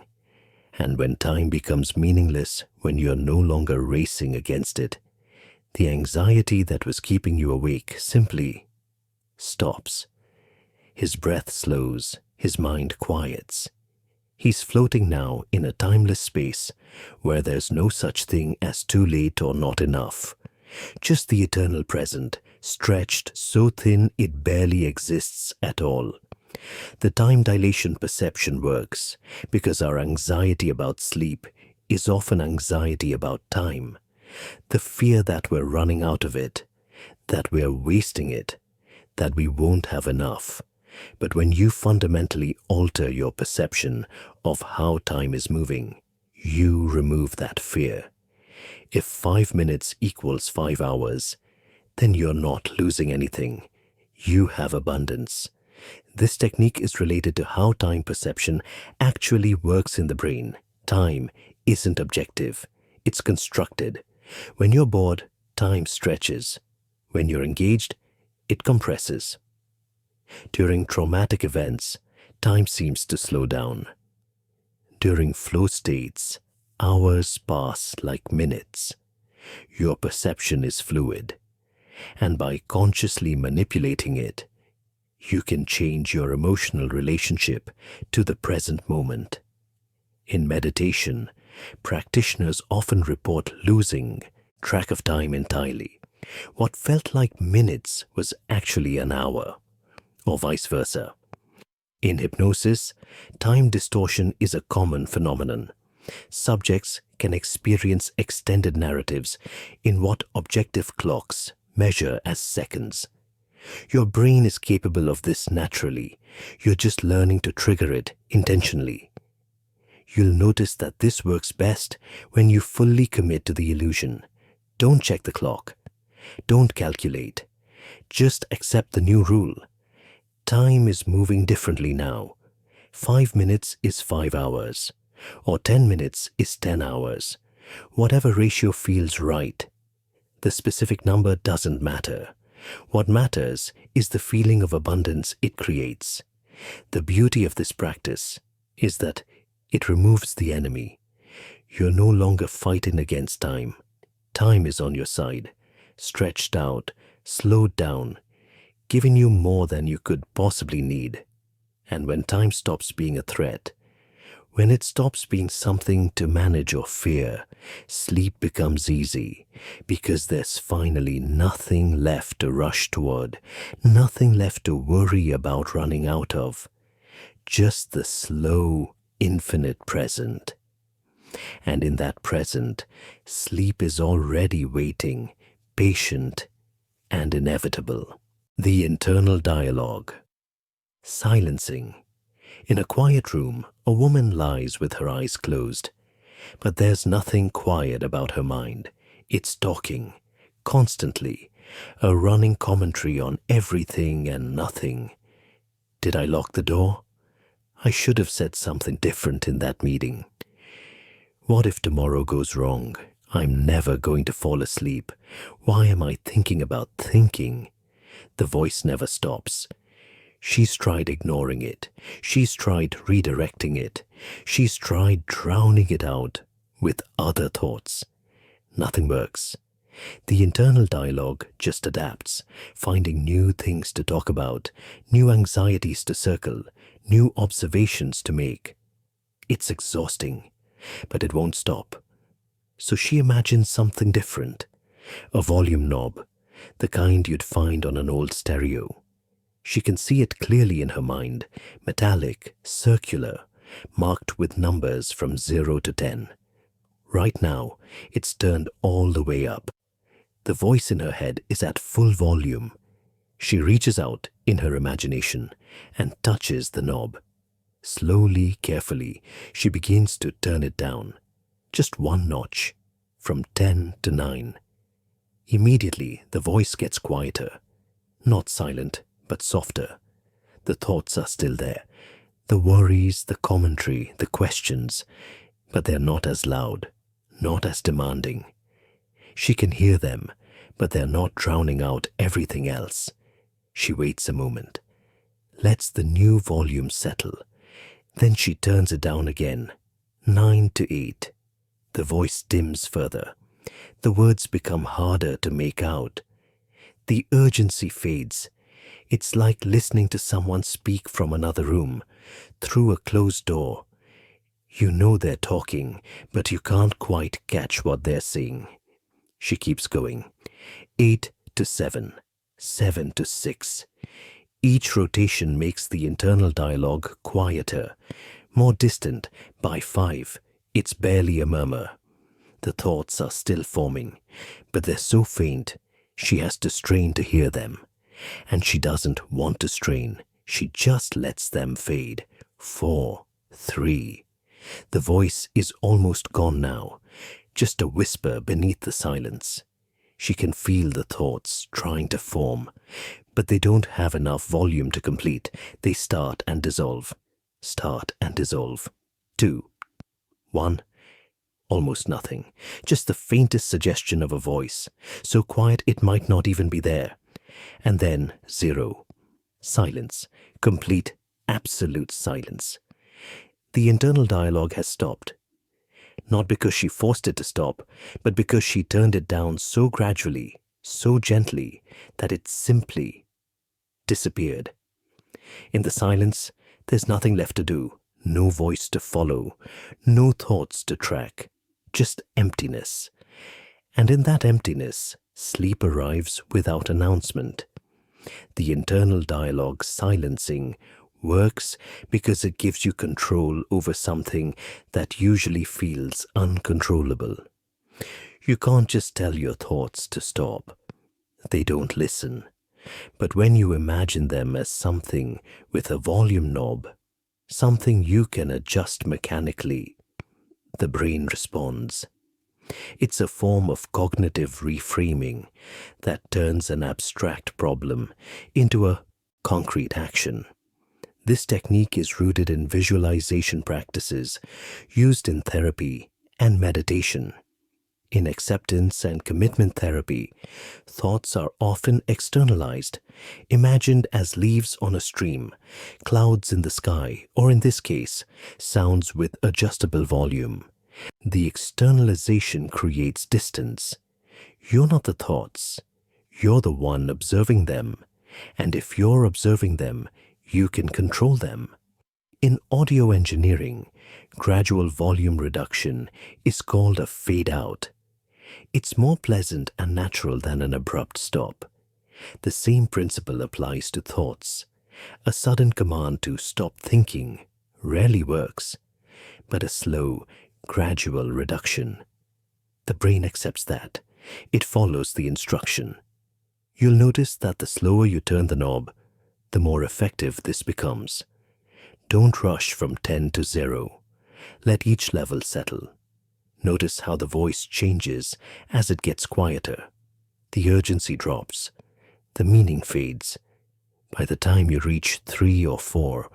And when time becomes meaningless, when you're no longer racing against it, the anxiety that was keeping you awake simply stops. His breath slows, his mind quiets. He's floating now in a timeless space where there's no such thing as too late or not enough. Just the eternal present, stretched so thin it barely exists at all. The time dilation perception works because our anxiety about sleep is often anxiety about time. The fear that we're running out of it, that we're wasting it, that we won't have enough. But when you fundamentally alter your perception of how time is moving, you remove that fear. If 5 minutes equals 5 hours, then you're not losing anything. You have abundance. This technique is related to how time perception actually works in the brain. Time isn't objective, it's constructed. When you're bored, time stretches. When you're engaged, it compresses. During traumatic events, time seems to slow down. During flow states, hours pass like minutes. Your perception is fluid, and by consciously manipulating it, you can change your emotional relationship to the present moment. In meditation, practitioners often report losing track of time entirely. What felt like minutes was actually an hour, or vice versa. In hypnosis, time distortion is a common phenomenon. Subjects can experience extended narratives in what objective clocks measure as seconds. Your brain is capable of this naturally. You're just learning to trigger it intentionally. You'll notice that this works best when you fully commit to the illusion. Don't check the clock. Don't calculate. Just accept the new rule. Time is moving differently now. 5 minutes is 5 hours, or 10 minutes is 10 hours. Whatever ratio feels right. The specific number doesn't matter. What matters is the feeling of abundance it creates. The beauty of this practice is that it removes the enemy. You're no longer fighting against time. Time is on your side, stretched out, slowed down, giving you more than you could possibly need. And when time stops being a threat, when it stops being something to manage or fear, sleep becomes easy because there's finally nothing left to rush toward, nothing left to worry about running out of. Just the slow, infinite present. And in that present, sleep is already waiting, patient and inevitable. The internal dialogue. Silencing. In a quiet room, a woman lies with her eyes closed. But there's nothing quiet about her mind. It's talking, constantly, a running commentary on everything and nothing. Did I lock the door? I should have said something different in that meeting. What if tomorrow goes wrong? I'm never going to fall asleep. Why am I thinking about thinking? The voice never stops. She's tried ignoring it. She's tried redirecting it. She's tried drowning it out with other thoughts. Nothing works. The internal dialogue just adapts, finding new things to talk about, new anxieties to circle, new observations to make. It's exhausting, but it won't stop. So she imagines something different. A volume knob, the kind you'd find on an old stereo. She can see it clearly in her mind, metallic, circular, marked with numbers from 0 to 10. Right now, it's turned all the way up. The voice in her head is at full volume. She reaches out in her imagination and touches the knob. Slowly, carefully, she begins to turn it down. Just one notch, from 10 to 9. Immediately, the voice gets quieter. Not silent, but softer. The thoughts are still there. The worries, the commentary, the questions, but they're not as loud, not as demanding. She can hear them, but they're not drowning out everything else. She waits a moment, lets the new volume settle. Then she turns it down again, 9 to 8. The voice dims further. The words become harder to make out. The urgency fades. It's like listening to someone speak from another room, through a closed door. You know they're talking, but you can't quite catch what they're saying. She keeps going. 8 to 7, 7 to 6. Each rotation makes the internal dialogue quieter, more distant. By 5, it's barely a murmur. The thoughts are still forming, but they're so faint, She has to strain to hear them. And she doesn't want to strain. She just lets them fade. 4, 3. The voice is almost gone now, just a whisper beneath the silence. She can feel the thoughts trying to form, but they don't have enough volume to complete. They start and dissolve. Start and dissolve. 2, 1. Almost nothing. Just the faintest suggestion of a voice, so quiet it might not even be there. And then 0. Silence. Complete, absolute silence. The internal dialogue has stopped. Not because she forced it to stop, but because she turned it down so gradually, so gently, that it simply disappeared. In the silence, there's nothing left to do, no voice to follow, no thoughts to track, just emptiness. And in that emptiness, sleep arrives without announcement. The internal dialogue silencing works because it gives you control over something that usually feels uncontrollable. You can't just tell your thoughts to stop. They don't listen. But when you imagine them as something with a volume knob, something you can adjust mechanically, the brain responds. It's a form of cognitive reframing that turns an abstract problem into a concrete action. This technique is rooted in visualization practices used in therapy and meditation. In acceptance and commitment therapy, thoughts are often externalized, imagined as leaves on a stream, clouds in the sky, or in this case, sounds with adjustable volume. The externalization creates distance. You're not the thoughts. You're the one observing them. And if you're observing them, you can control them. In audio engineering, gradual volume reduction is called a fade out. It's more pleasant and natural than an abrupt stop. The same principle applies to thoughts. A sudden command to stop thinking rarely works, but a slow, gradual reduction. The brain accepts that. It follows the instruction. You'll notice that the slower you turn the knob, the more effective this becomes. Don't rush from 10 to 0. Let each level settle. Notice how the voice changes as it gets quieter. The urgency drops. The meaning fades. By the time you reach 3 or 4,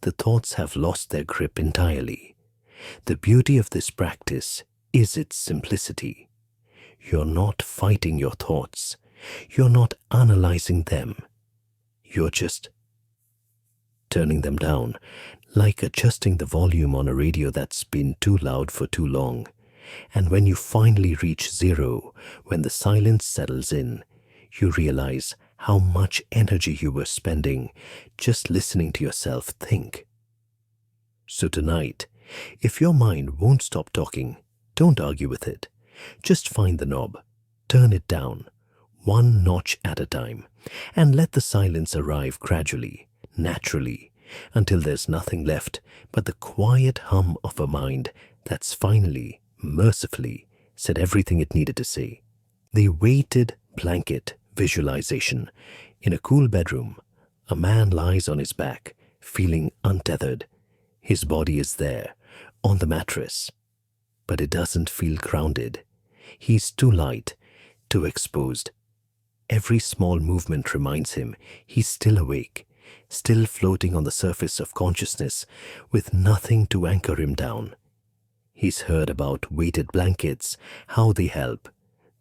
the thoughts have lost their grip entirely. The beauty of this practice is its simplicity. You're not fighting your thoughts. You're not analyzing them. You're just turning them down, like adjusting the volume on a radio that's been too loud for too long. And when you finally reach 0, when the silence settles in, you realize how much energy you were spending just listening to yourself think. So tonight, if your mind won't stop talking, don't argue with it. Just find the knob, turn it down, one notch at a time, and let the silence arrive gradually, naturally, until there's nothing left but the quiet hum of a mind that's finally, mercifully, said everything it needed to say. The weighted blanket visualization. In a cool bedroom, a man lies on his back, feeling untethered. His body is there, on the mattress, but it doesn't feel grounded. He's too light, too exposed. Every small movement reminds him he's still awake, still floating on the surface of consciousness with nothing to anchor him down. He's heard about weighted blankets, how they help,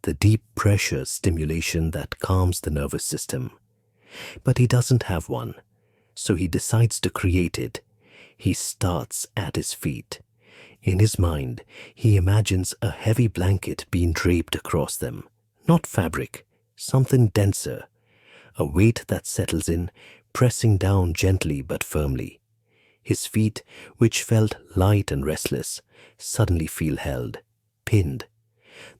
the deep pressure stimulation that calms the nervous system. But he doesn't have one, so he decides to create it. He starts at his feet. In his mind, he imagines a heavy blanket being draped across them, not fabric, something denser, a weight that settles in, pressing down gently but firmly. His feet, which felt light and restless, suddenly feel held, pinned.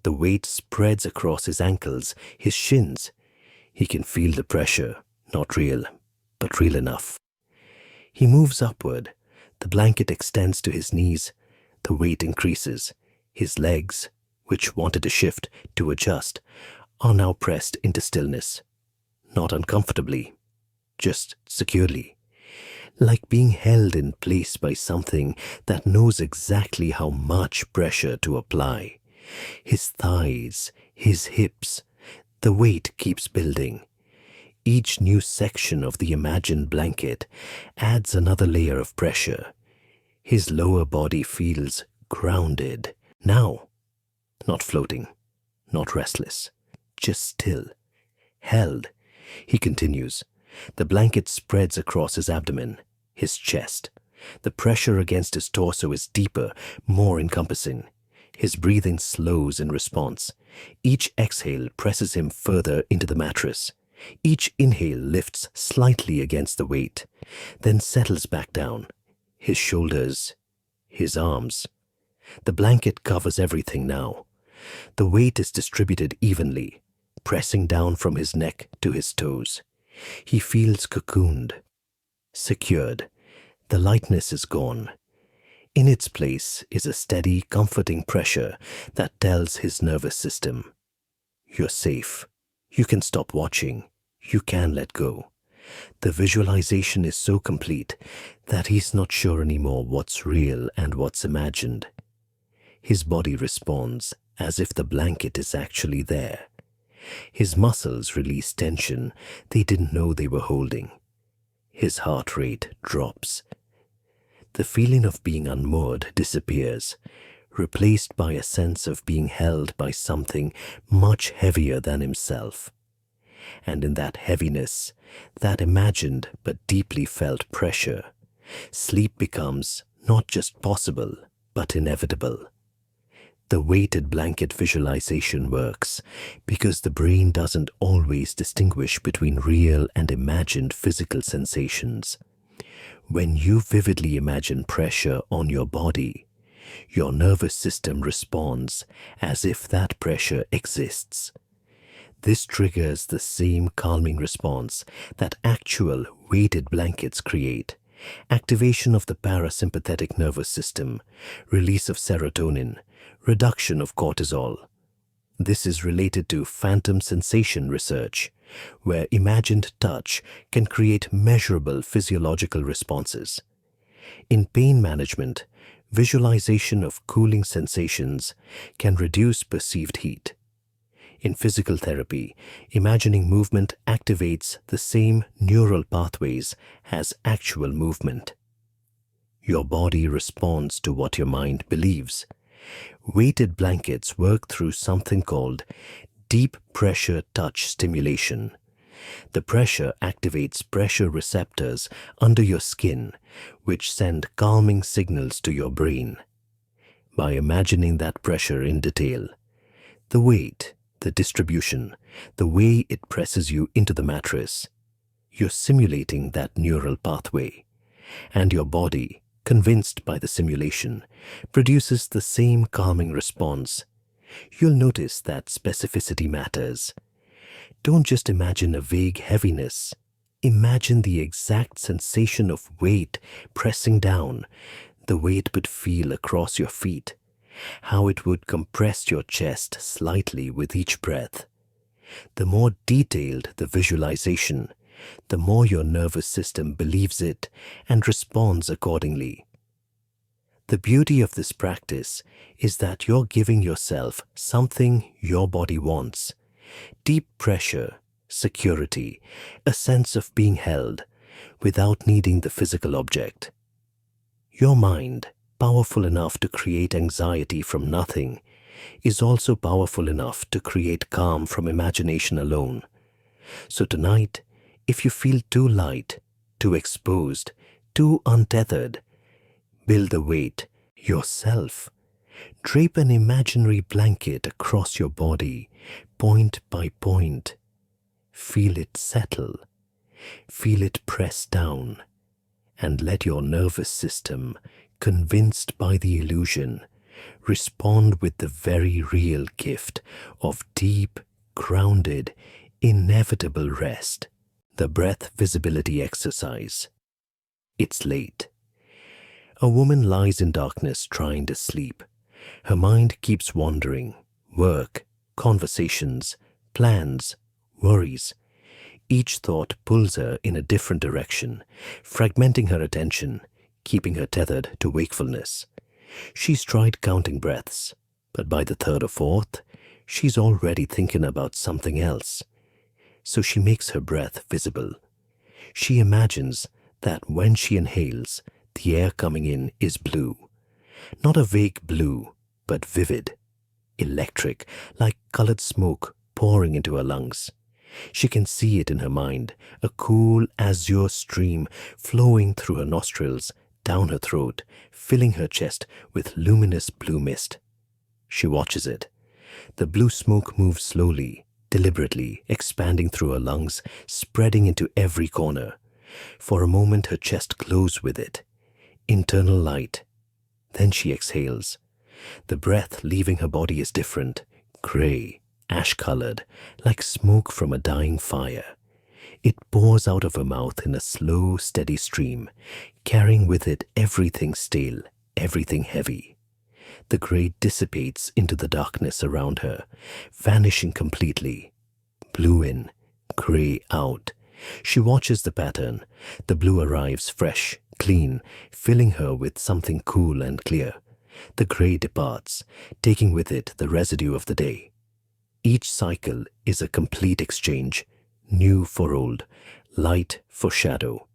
The weight spreads across his ankles, his shins. He can feel the pressure, not real, but real enough. He moves upward. The blanket extends to his knees. The weight increases. His legs, which wanted to shift, to adjust, are now pressed into stillness, not uncomfortably, just securely, like being held in place by something that knows exactly how much pressure to apply. His thighs, his hips, the weight keeps building. Each new section of the imagined blanket adds another layer of pressure. His lower body feels grounded. Now, not floating, not restless, just still, held. He continues. The blanket spreads across his abdomen, his chest. The pressure against his torso is deeper, more encompassing. His breathing slows in response. Each exhale presses him further into the mattress. Each inhale lifts slightly against the weight, then settles back down. His shoulders, his arms. The blanket covers everything now. The weight is distributed evenly, pressing down from his neck to his toes. He feels cocooned, secured. The lightness is gone. In its place is a steady, comforting pressure that tells his nervous system, "You're safe. You can stop watching. You can let go." The visualization is so complete that he's not sure anymore what's real and what's imagined. His body responds as if the blanket is actually there. His muscles release tension they didn't know they were holding. His heart rate drops. The feeling of being unmoored disappears, replaced by a sense of being held by something much heavier than himself. And in that heaviness, that imagined but deeply felt pressure, sleep becomes not just possible, but inevitable. The weighted blanket visualization works because the brain doesn't always distinguish between real and imagined physical sensations. When you vividly imagine pressure on your body, your nervous system responds as if that pressure exists. This triggers the same calming response that actual weighted blankets create: activation of the parasympathetic nervous system, release of serotonin, reduction of cortisol. This is related to phantom sensation research, where imagined touch can create measurable physiological responses. In pain management, visualization of cooling sensations can reduce perceived heat. In physical therapy, imagining movement activates the same neural pathways as actual movement. Your body responds to what your mind believes. Weighted blankets work through something called deep pressure touch stimulation. The pressure activates pressure receptors under your skin, which send calming signals to your brain. By imagining that pressure in detail, the weight, the distribution, the way it presses you into the mattress, you're simulating that neural pathway, and your body, convinced by the simulation, produces the same calming response. You'll notice that specificity matters. Don't just imagine a vague heaviness. Imagine the exact sensation of weight pressing down, the way it would feel across your feet, how it would compress your chest slightly with each breath. The more detailed the visualization, the more your nervous system believes it and responds accordingly. The beauty of this practice is that you're giving yourself something your body wants: deep pressure, security, a sense of being held, without needing the physical object. Your mind, powerful enough to create anxiety from nothing, is also powerful enough to create calm from imagination alone. So tonight, if you feel too light, too exposed, too untethered, build the weight yourself. Drape an imaginary blanket across your body, point by point. Feel it settle. Feel it press down. And let your nervous system, convinced by the illusion, respond with the very real gift of deep, grounded, inevitable rest. The breath visibility exercise. It's late. A woman lies in darkness trying to sleep. Her mind keeps wandering. Work, conversations, plans, worries. Each thought pulls her in a different direction, fragmenting her attention, keeping her tethered to wakefulness. She's tried counting breaths, but by the third or fourth, she's already thinking about something else. So she makes her breath visible. She imagines that when she inhales, the air coming in is blue. Not a vague blue, but vivid, electric, like colored smoke pouring into her lungs. She can see it in her mind, a cool azure stream flowing through her nostrils, down her throat, filling her chest with luminous blue mist. She watches it. The blue smoke moves slowly, deliberately, expanding through her lungs, spreading into every corner. For a moment her chest glows with it. Internal light. Then she exhales. The breath leaving her body is different, gray, ash-colored, like smoke from a dying fire. It pours out of her mouth in a slow, steady stream, carrying with it everything stale, everything heavy. The gray dissipates into the darkness around her, vanishing completely. Blue in, gray out. She watches the pattern. The blue arrives fresh, clean, filling her with something cool and clear. The gray departs, taking with it the residue of the day. Each cycle is a complete exchange, new for old, light for shadow.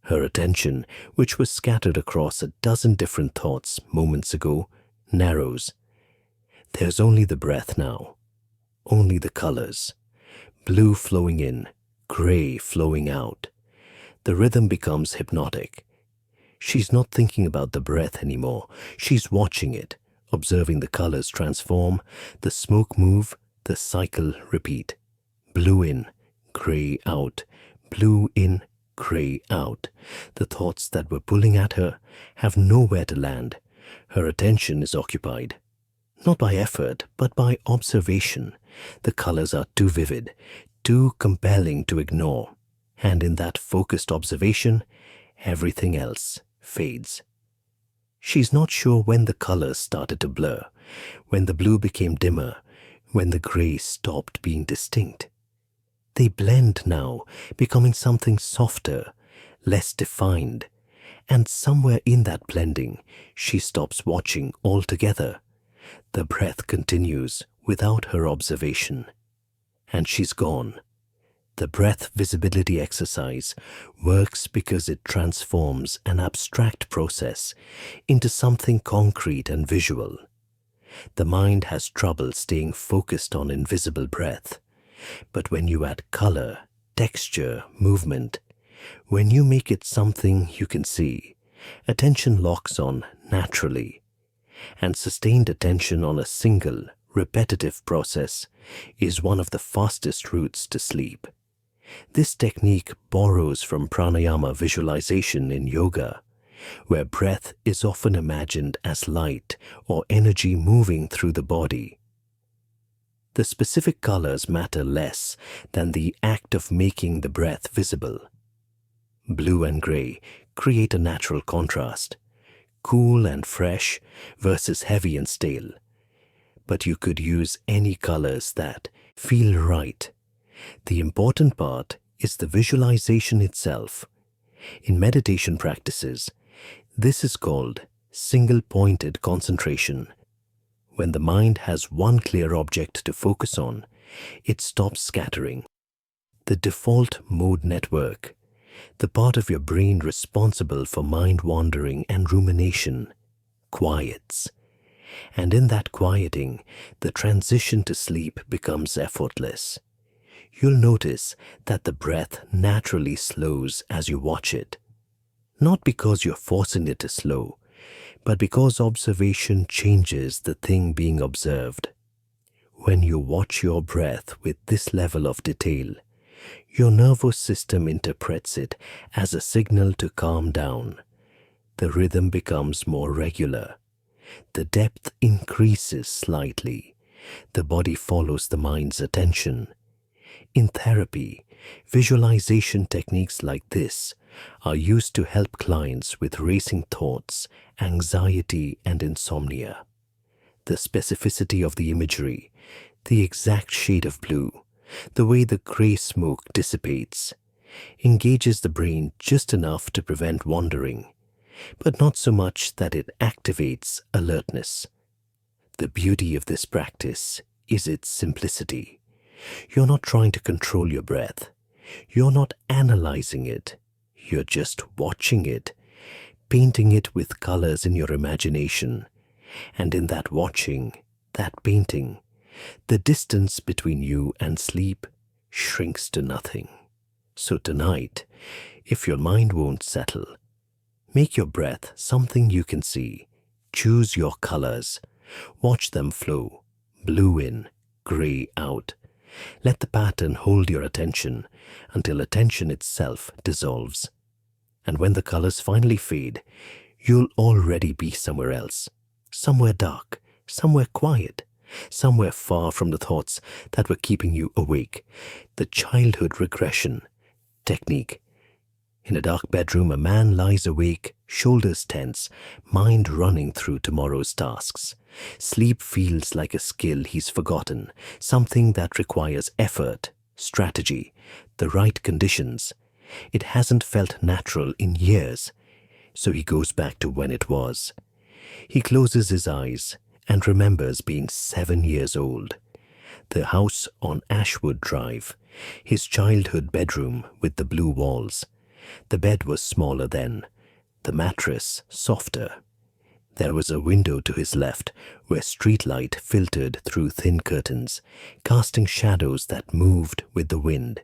Her attention, which was scattered across a dozen different thoughts moments ago, narrows. There's only the breath now, only the colors. Blue flowing in, gray flowing out. The rhythm becomes hypnotic. She's not thinking about the breath anymore. She's watching it, observing the colors transform, the smoke move, the cycle repeat. Blue in, gray out. Blue in, gray out. The thoughts that were pulling at her have nowhere to land. Her attention is occupied. Not by effort, but by observation. The colors are too vivid, too compelling to ignore. And in that focused observation, everything else fades. She's not sure when the colors started to blur, when the blue became dimmer, when the gray stopped being distinct. They blend now, becoming something softer, less defined. And somewhere in that blending, she stops watching altogether. The breath continues without her observation. And she's gone. The breath visibility exercise works because it transforms an abstract process into something concrete and visual. The mind has trouble staying focused on invisible breath. But when you add color, texture, movement, when you make it something you can see, attention locks on naturally. And sustained attention on a single, repetitive process is one of the fastest routes to sleep. This technique borrows from pranayama visualization in yoga, where breath is often imagined as light or energy moving through the body. The specific colors matter less than the act of making the breath visible. Blue and gray create a natural contrast, cool and fresh versus heavy and stale. But you could use any colors that feel right. The important part is the visualization itself. In meditation practices, this is called single-pointed concentration. When the mind has one clear object to focus on, it stops scattering. The default mode network, the part of your brain responsible for mind wandering and rumination, quiets. And in that quieting, the transition to sleep becomes effortless. You'll notice that the breath naturally slows as you watch it. Not because you're forcing it to slow, but because observation changes the thing being observed. When you watch your breath with this level of detail, your nervous system interprets it as a signal to calm down. The rhythm becomes more regular. The depth increases slightly. The body follows the mind's attention. In therapy, visualization techniques like this are used to help clients with racing thoughts, anxiety, and insomnia. The specificity of the imagery, the exact shade of blue, the way the gray smoke dissipates, engages the brain just enough to prevent wandering, but not so much that it activates alertness. The beauty of this practice is its simplicity. You're not trying to control your breath. You're not analyzing it. You're just watching it, painting it with colors in your imagination. And in that watching, that painting, the distance between you and sleep shrinks to nothing. So tonight, if your mind won't settle, make your breath something you can see. Choose your colors. Watch them flow, blue in, gray out. Let the pattern hold your attention until attention itself dissolves. And when the colors finally fade, you'll already be somewhere else, somewhere dark, somewhere quiet, somewhere far from the thoughts that were keeping you awake. The childhood regression technique. In a dark bedroom, a man lies awake, shoulders tense, mind running through tomorrow's tasks. Sleep feels like a skill he's forgotten, something that requires effort, strategy, the right conditions. It hasn't felt natural in years, so he goes back to when it was. He closes his eyes and remembers being 7 years old. The house on Ashwood Drive, his childhood bedroom with the blue walls. The bed was smaller then, the mattress softer. There was a window to his left where streetlight filtered through thin curtains, casting shadows that moved with the wind.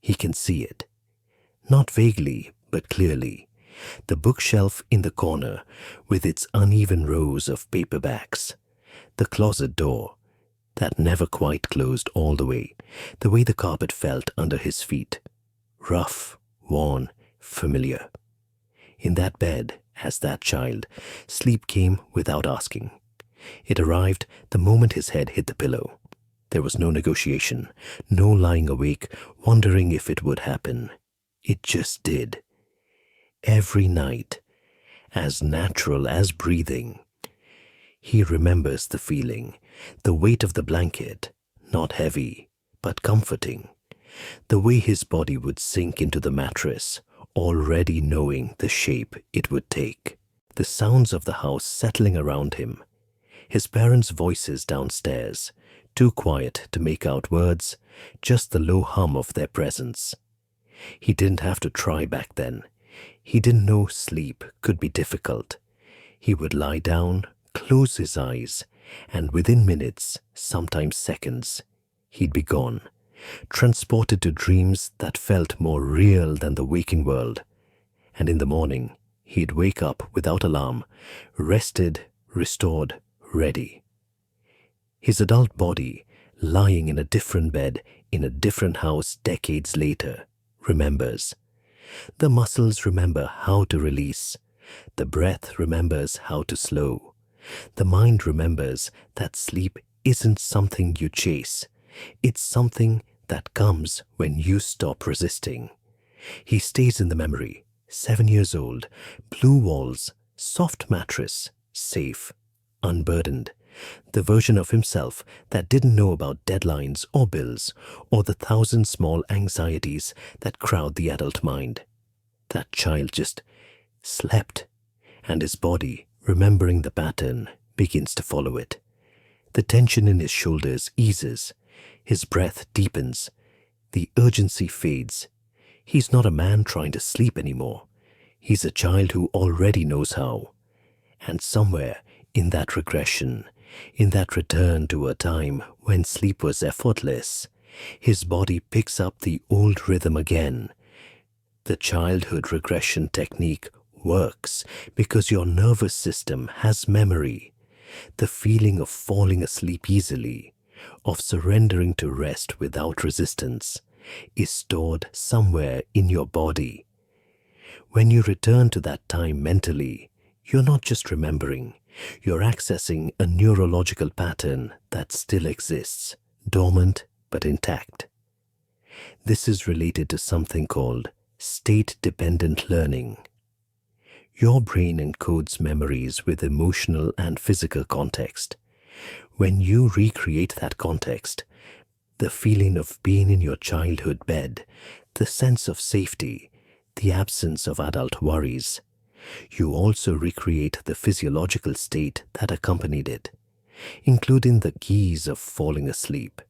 He can see it. Not vaguely, but clearly. The bookshelf in the corner with its uneven rows of paperbacks. The closet door that never quite closed all the way the carpet felt under his feet. Rough, worn, familiar. In that bed, as that child, sleep came without asking. It arrived the moment his head hit the pillow. There was no negotiation, no lying awake, wondering if it would happen. It just did. Every night, as natural as breathing. He remembers the feeling, the weight of the blanket, not heavy, but comforting. The way his body would sink into the mattress, already knowing the shape it would take. The sounds of the house settling around him. His parents' voices downstairs, too quiet to make out words, just the low hum of their presence. He didn't have to try back then. He didn't know sleep could be difficult. He would lie down, close his eyes, and within minutes, sometimes seconds, he'd be gone, transported to dreams that felt more real than the waking world. And in the morning, he'd wake up without alarm, rested, restored, ready. His adult body, lying in a different bed in a different house decades later, remembers. The muscles remember how to release. The breath remembers how to slow. The mind remembers that sleep isn't something you chase. It's something that comes when you stop resisting. He stays in the memory, 7 years old, blue walls, soft mattress, safe, unburdened. The version of himself that didn't know about deadlines or bills or the 1,000 small anxieties that crowd the adult mind. That child just slept, and his body, remembering the pattern, begins to follow it. The tension in his shoulders eases. His breath deepens. The urgency fades. He's not a man trying to sleep anymore. He's a child who already knows how. And somewhere in that regression, in that return to a time when sleep was effortless, his body picks up the old rhythm again. The childhood regression technique works because your nervous system has memory. The feeling of falling asleep easily, of surrendering to rest without resistance, is stored somewhere in your body. When you return to that time mentally, you're not just remembering, you're accessing a neurological pattern that still exists, dormant but intact. This is related to something called state-dependent learning. Your brain encodes memories with emotional and physical context. When you recreate that context, The feeling of being in your childhood bed, the sense of safety, the absence of adult worries. You also recreate the physiological state that accompanied it, including the ease of falling asleep.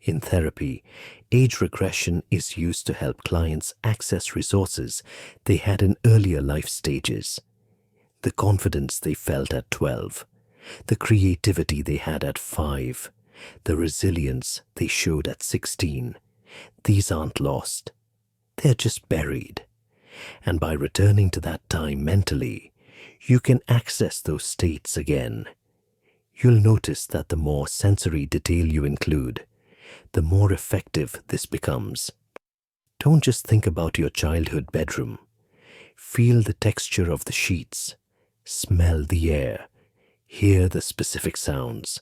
In therapy, age regression is used to help clients access resources they had in earlier life stages. The confidence they felt at 12, the creativity they had at 5, the resilience they showed at 16. These aren't lost. They're just buried. And by returning to that time mentally, you can access those states again. You'll notice that the more sensory detail you include, the more effective this becomes. Don't just think about your childhood bedroom. Feel the texture of the sheets, smell the air, hear the specific sounds.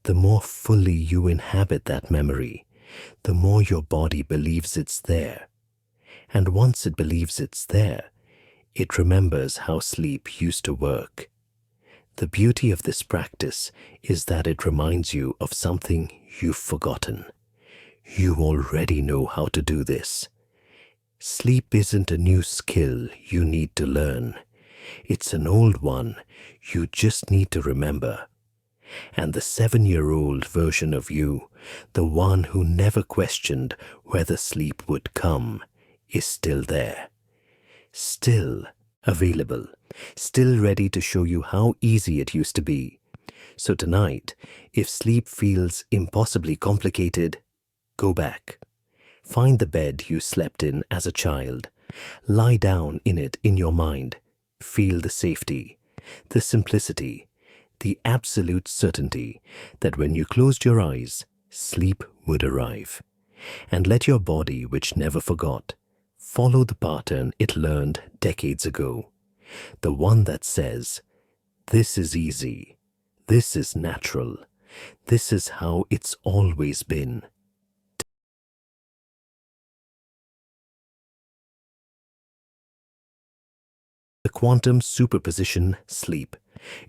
The more fully you inhabit that memory, the more your body believes it's there. And once it believes it's there, it remembers how sleep used to work. The beauty of this practice is that it reminds you of something you've forgotten. You already know how to do this. Sleep isn't a new skill you need to learn. It's an old one you just need to remember. And the 7-year-old version of you, the one who never questioned whether sleep would come, is still there. Still available. Still ready to show you how easy it used to be. So tonight, if sleep feels impossibly complicated, go back. Find the bed you slept in as a child. Lie down in it in your mind. Feel the safety, the simplicity, the absolute certainty that when you closed your eyes, sleep would arrive. And let your body, which never forgot, follow the pattern it learned decades ago. The one that says, this is easy, this is natural, this is how it's always been. The quantum superposition sleep.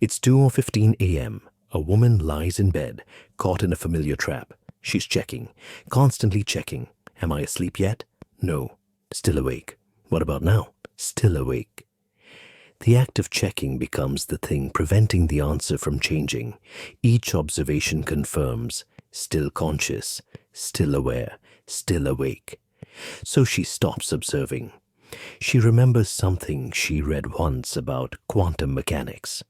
It's 2:15 a.m. A woman lies in bed, caught in a familiar trap. She's checking, constantly checking. Am I asleep yet? No. Still awake. What about now? Still awake. The act of checking becomes the thing preventing the answer from changing. Each observation confirms, still conscious, still aware, still awake. So she stops observing. She remembers something she read once about quantum mechanics.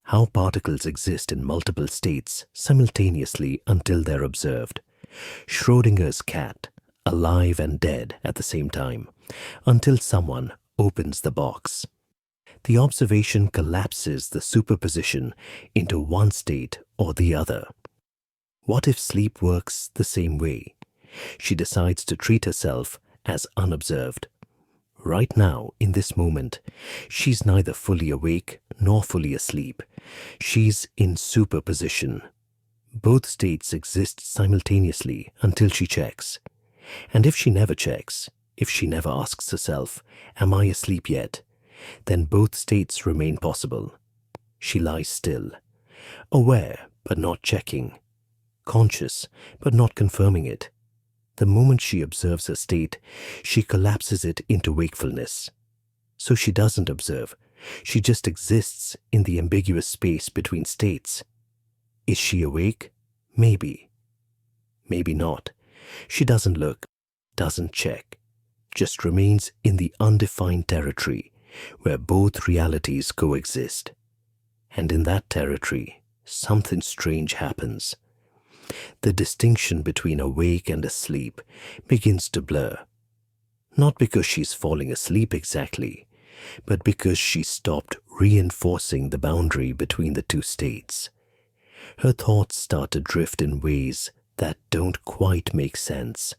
How particles exist in multiple states simultaneously until they're observed. Schrodinger's cat, alive and dead at the same time, until someone opens the box. The observation collapses the superposition into one state or the other. What if sleep works the same way? She decides to treat herself as unobserved. Right now, in this moment, she's neither fully awake nor fully asleep. She's in superposition. Both states exist simultaneously until she checks. And if she never checks, if she never asks herself, am I asleep yet? Then both states remain possible. She lies still, aware but not checking, conscious but not confirming it. The moment she observes her state, she collapses it into wakefulness. So she doesn't observe. She just exists in the ambiguous space between states. Is she awake? Maybe. Maybe not. She doesn't look, doesn't check, just remains in the undefined territory where both realities coexist. And in that territory, something strange happens. The distinction between awake and asleep begins to blur. Not because she's falling asleep exactly, but because she stopped reinforcing the boundary between the two states. Her thoughts start to drift in ways that don't quite make sense.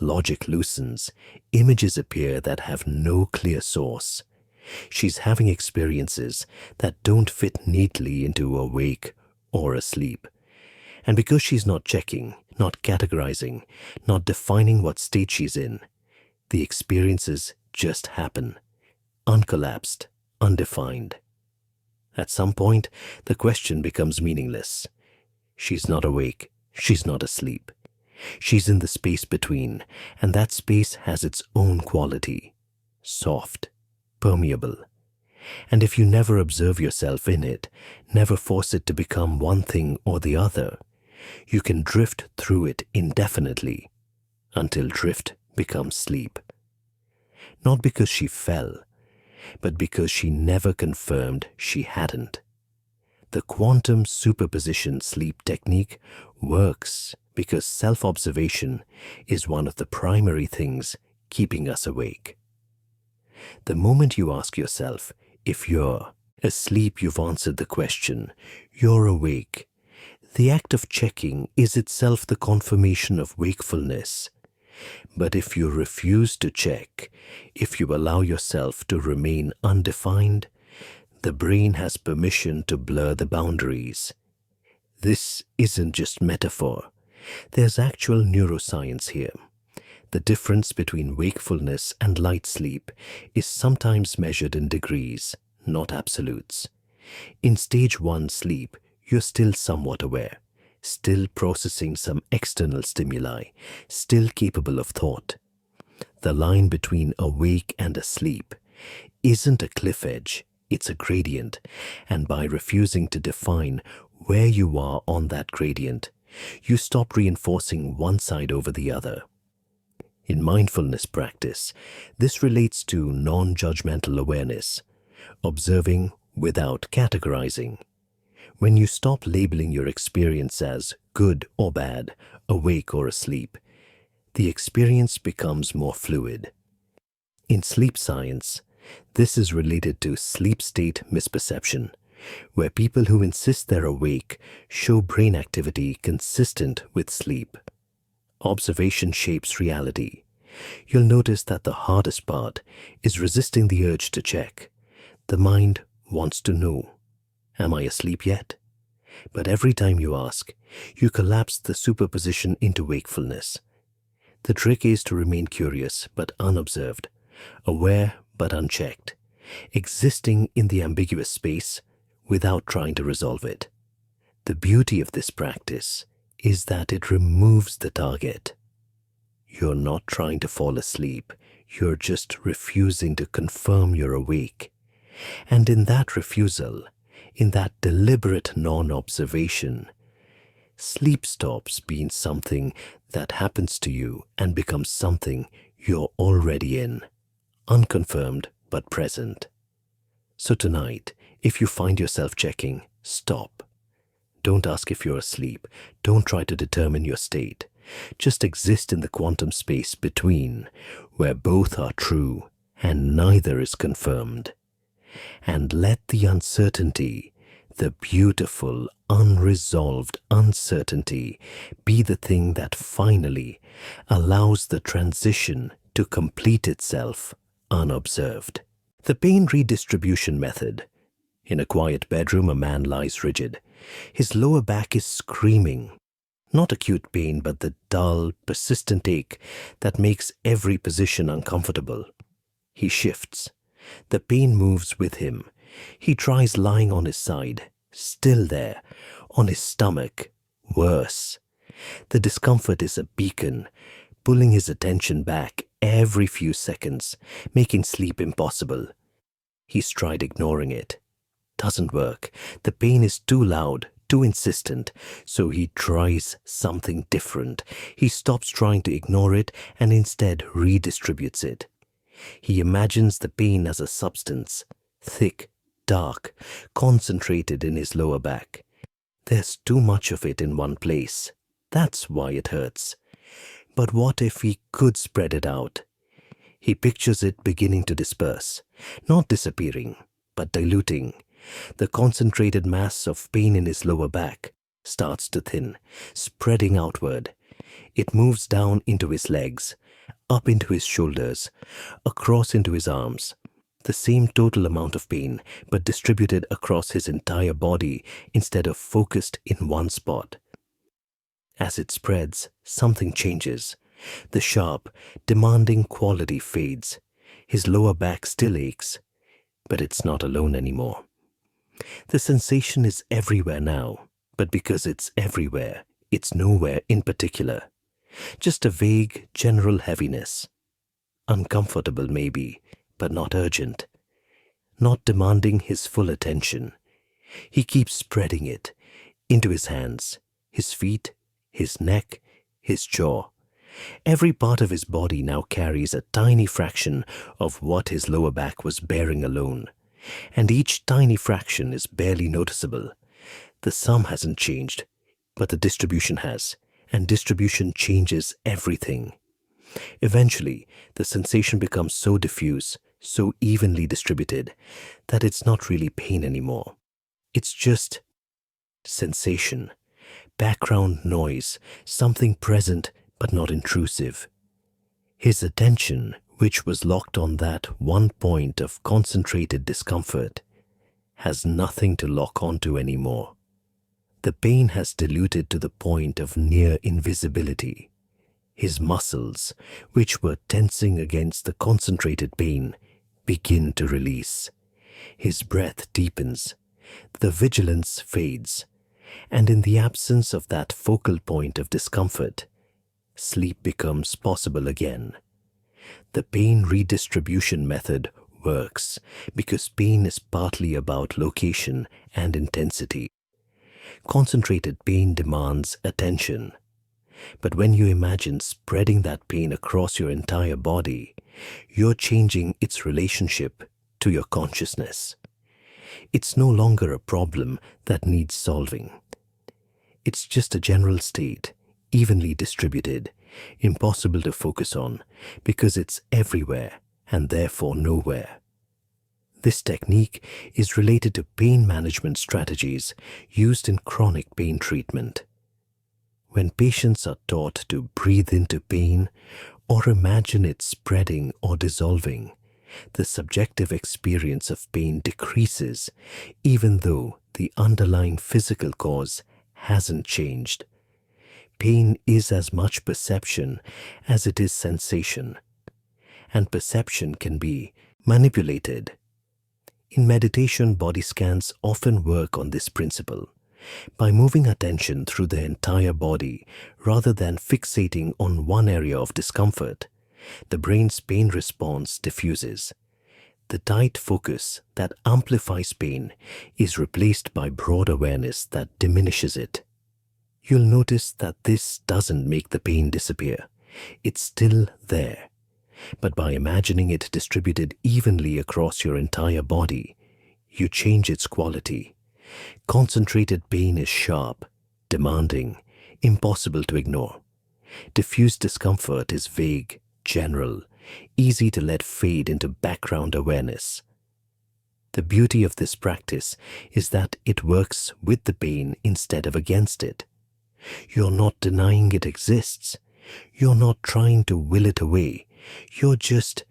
Logic loosens, images appear that have no clear source. She's having experiences that don't fit neatly into awake or asleep. And because she's not checking, not categorizing, not defining what state she's in, the experiences just happen, uncollapsed, undefined. At some point, the question becomes meaningless. She's not awake, She's not asleep. She's in the space between, and that space has its own quality. Soft, permeable. And if you never observe yourself in it, never force it to become one thing or the other, you can drift through it indefinitely, until drift becomes sleep. Not because she fell, but because she never confirmed she hadn't. The quantum superposition sleep technique works because self-observation is one of the primary things keeping us awake. The moment you ask yourself if you're asleep, you've answered the question, you're awake. The act of checking is itself the confirmation of wakefulness. But if you refuse to check, if you allow yourself to remain undefined, the brain has permission to blur the boundaries. This isn't just metaphor. There's actual neuroscience here. The difference between wakefulness and light sleep is sometimes measured in degrees, not absolutes. In stage 1 sleep, you're still somewhat aware, still processing some external stimuli, still capable of thought. The line between awake and asleep isn't a cliff edge, it's a gradient, and by refusing to define where you are on that gradient, you stop reinforcing one side over the other. In mindfulness practice, this relates to non-judgmental awareness, observing without categorizing. When you stop labeling your experience as good or bad, awake or asleep, the experience becomes more fluid. In sleep science, this is related to sleep state misperception, where people who insist they're awake show brain activity consistent with sleep. Observation shapes reality. You'll notice that the hardest part is resisting the urge to check. The mind wants to know, am I asleep yet? But every time you ask, you collapse the superposition into wakefulness. The trick is to remain curious but unobserved, aware but unchecked, existing in the ambiguous space without trying to resolve it. The beauty of this practice is that it removes the target. You're not trying to fall asleep, you're just refusing to confirm you're awake. And in that refusal, in that deliberate non-observation, sleep stops being something that happens to you and becomes something you're already in, unconfirmed but present. So tonight, if you find yourself checking, stop. Don't ask if you're asleep. Don't try to determine your state. Just exist in the quantum space between, where both are true and neither is confirmed. And let the uncertainty, the beautiful, unresolved uncertainty, be the thing that finally allows the transition to complete itself unobserved. The pain redistribution method. In a quiet bedroom, a man lies rigid. His lower back is screaming. Not acute pain, but the dull, persistent ache that makes every position uncomfortable. He shifts. The pain moves with him. He tries lying on his side, still there, on his stomach, worse. The discomfort is a beacon, pulling his attention back every few seconds, making sleep impossible. He's tried ignoring it. Doesn't work. The pain is too loud, too insistent, so he tries something different. He stops trying to ignore it and instead redistributes it. He imagines the pain as a substance, thick, dark, concentrated in his lower back. There's too much of it in one place. That's why it hurts. But what if he could spread it out? He pictures it beginning to disperse, not disappearing, but diluting. The concentrated mass of pain in his lower back starts to thin, spreading outward. It moves down into his legs, up into his shoulders, across into his arms. The same total amount of pain, but distributed across his entire body instead of focused in one spot. As it spreads, something changes. The sharp, demanding quality fades. His lower back still aches, but it's not alone anymore. The sensation is everywhere now, but because it's everywhere, It's nowhere in particular, just a vague, general heaviness. Uncomfortable maybe, but not urgent, not demanding his full attention. He keeps spreading it into his hands, his feet, his neck, his jaw. Every part of his body now carries a tiny fraction of what his lower back was bearing alone, and each tiny fraction is barely noticeable. The sum hasn't changed, but the distribution has, and distribution changes everything. Eventually, the sensation becomes so diffuse, so evenly distributed, that it's not really pain anymore. It's just sensation, background noise, something present but not intrusive. His attention, which was locked on that one point of concentrated discomfort, has nothing to lock onto anymore. The pain has diluted to the point of near invisibility. His muscles, which were tensing against the concentrated pain, begin to release. His breath deepens. The vigilance fades. And in the absence of that focal point of discomfort, sleep becomes possible again. The pain redistribution method works because pain is partly about location and intensity. Concentrated pain demands attention. But when you imagine spreading that pain across your entire body, you're changing its relationship to your consciousness. It's no longer a problem that needs solving. It's just a general state, evenly distributed, impossible to focus on because it's everywhere and therefore nowhere. This technique is related to pain management strategies used in chronic pain treatment. When patients are taught to breathe into pain or imagine it spreading or dissolving, the subjective experience of pain decreases even though the underlying physical cause hasn't changed. Pain is as much perception as it is sensation, and perception can be manipulated. In meditation, body scans often work on this principle. By moving attention through the entire body rather than fixating on one area of discomfort, the brain's pain response diffuses. The tight focus that amplifies pain is replaced by broad awareness that diminishes it. You'll notice that this doesn't make the pain disappear. It's still there. But by imagining it distributed evenly across your entire body, you change its quality. Concentrated pain is sharp, demanding, impossible to ignore. Diffuse discomfort is vague, general, easy to let fade into background awareness. The beauty of this practice is that it works with the pain instead of against it. You're not denying it exists. You're not trying to will it away. You're just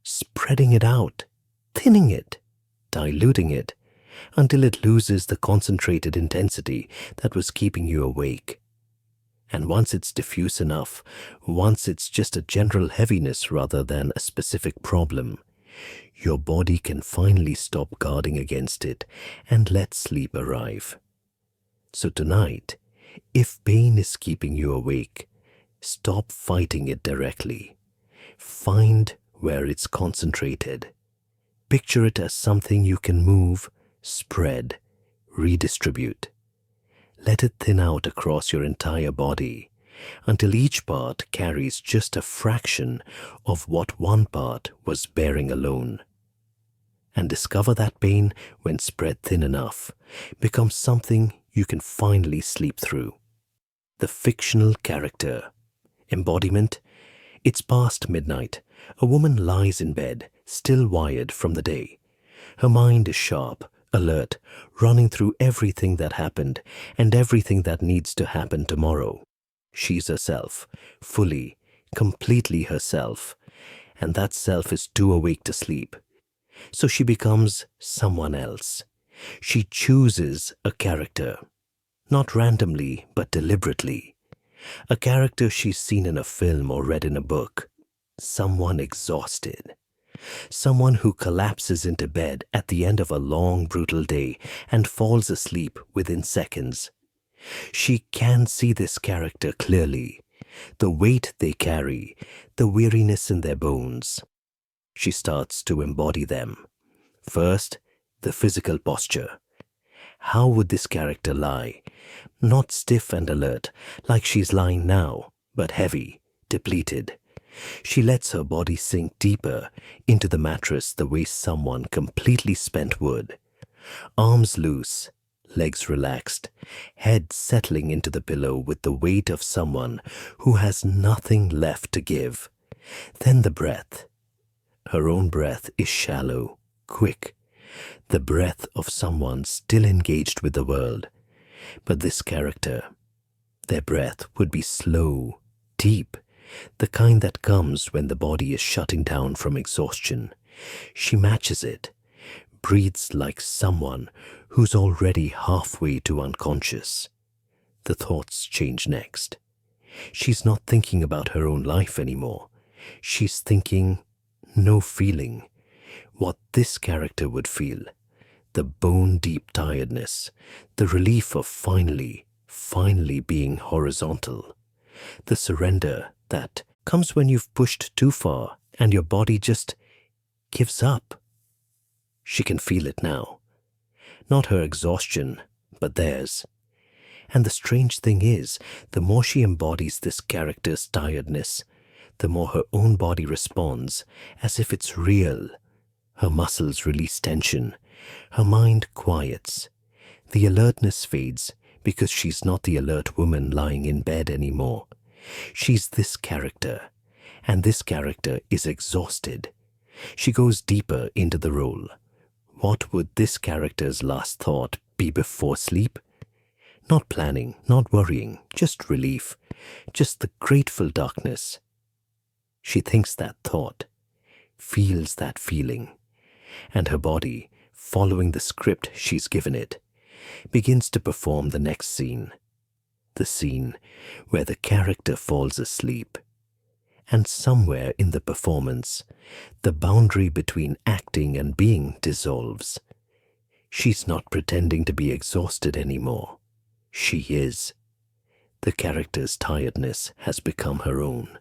spreading it out, thinning it, diluting it, until it loses the concentrated intensity that was keeping you awake. And once it's diffuse enough, once it's just a general heaviness rather than a specific problem, your body can finally stop guarding against it and let sleep arrive. So tonight, if pain is keeping you awake, stop fighting it directly. Find where it's concentrated. Picture it as something you can move, spread, redistribute. Let it thin out across your entire body until each part carries just a fraction of what one part was bearing alone. And discover that pain, when spread thin enough, becomes something you can finally sleep through. The fictional character. Embodiment. It's past midnight. A woman lies in bed, still wired from the day. Her mind is sharp, alert, running through everything that happened and everything that needs to happen tomorrow. She's herself, fully, completely herself, and that self is too awake to sleep. So she becomes someone else. She chooses a character, not randomly but deliberately. A character she's seen in a film or read in a book. Someone exhausted. Someone who collapses into bed at the end of a long, brutal day and falls asleep within seconds. She can see this character clearly, the weight they carry, the weariness in their bones. She starts to embody them. First, the physical posture. How would this character lie? Not stiff and alert, like she's lying now, but heavy, depleted. She lets her body sink deeper into the mattress the way someone completely spent would. Arms loose, legs relaxed, head settling into the pillow with the weight of someone who has nothing left to give. Then the breath. Her own breath is shallow, quick, the breath of someone still engaged with the world. But this character, their breath would be slow, deep, the kind that comes when the body is shutting down from exhaustion. She matches it, breathes like someone who's already halfway to unconscious. The thoughts change next. She's not thinking about her own life anymore. She's thinking, no feeling, what this character would feel. The bone-deep tiredness, the relief of finally being horizontal. The surrender that comes when you've pushed too far and your body just gives up. She can feel it now. Not her exhaustion, but theirs. And the strange thing is, the more she embodies this character's tiredness, the more her own body responds as if it's real. Her muscles release tension. Her mind quiets. The alertness fades because she's not the alert woman lying in bed anymore. She's this character, and this character is exhausted. She goes deeper into the role. What would this character's last thought be before sleep? Not planning, not worrying, just relief, just the grateful darkness. She thinks that thought, feels that feeling, and her body, following the script she's given it, begins to perform the next scene. The scene where the character falls asleep. And somewhere in the performance, the boundary between acting and being dissolves. She's not pretending to be exhausted anymore. She is. The character's tiredness has become her own.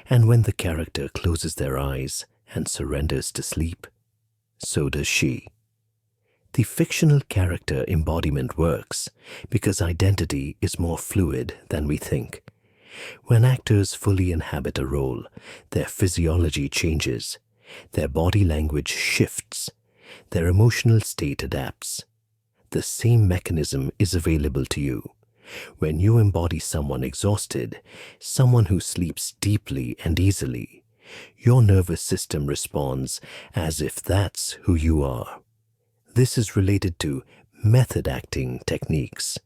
And when the character closes their eyes and surrenders to sleep, so does she. The fictional character embodiment works because identity is more fluid than we think. When actors fully inhabit a role, their physiology changes, their body language shifts, their emotional state adapts. The same mechanism is available to you. When you embody someone exhausted, someone who sleeps deeply and easily, your nervous system responds as if that's who you are. This is related to method acting techniques,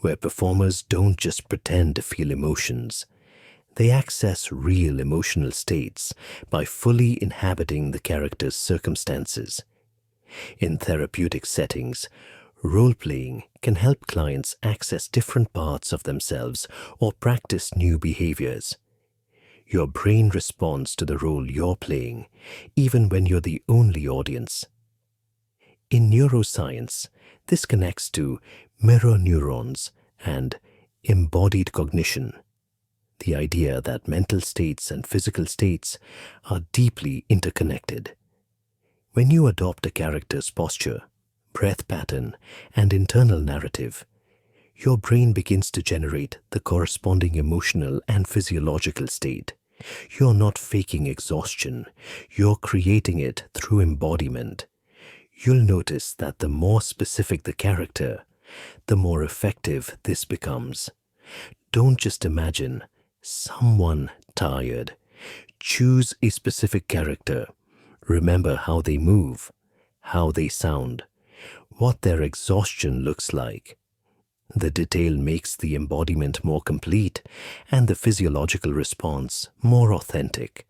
where performers don't just pretend to feel emotions. They access real emotional states by fully inhabiting the character's circumstances. In therapeutic settings, role-playing can help clients access different parts of themselves or practice new behaviors. Your brain responds to the role you're playing, even when you're the only audience. In neuroscience, this connects to mirror neurons and embodied cognition, the idea that mental states and physical states are deeply interconnected. When you adopt a character's posture, breath pattern, and internal narrative, your brain begins to generate the corresponding emotional and physiological state. You're not faking exhaustion, you're creating it through embodiment. You'll notice that the more specific the character, the more effective this becomes. Don't just imagine someone tired. Choose a specific character. Remember how they move, how they sound, what their exhaustion looks like. The detail makes the embodiment more complete and the physiological response more authentic.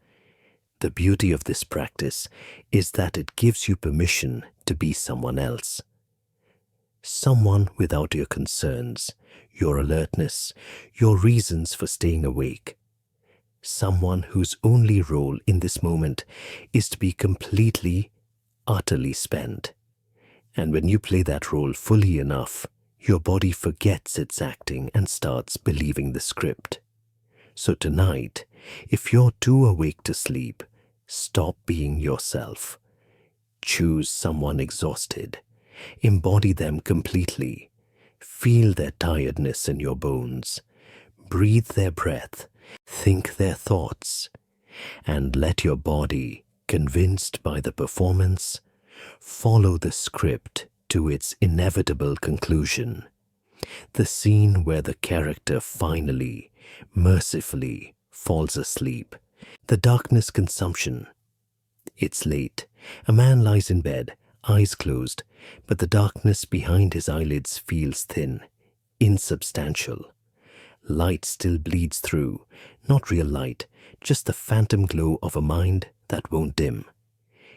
The beauty of this practice is that it gives you permission to be someone else. Someone without your concerns, your alertness, your reasons for staying awake. Someone whose only role in this moment is to be completely, utterly spent. And when you play that role fully enough, Your body forgets it's acting and starts believing the script. So tonight, if you're too awake to sleep, stop being yourself. Choose someone exhausted. Embody them completely. Feel their tiredness in your bones. Breathe their breath. Think their thoughts. And let your body, convinced by the performance, follow the script to its inevitable conclusion. The scene where the character finally, mercifully, falls asleep. The darkness consumption. It's late. A man lies in bed, eyes closed, but the darkness behind his eyelids feels thin, insubstantial. Light still bleeds through, not real light, just the phantom glow of a mind that won't dim.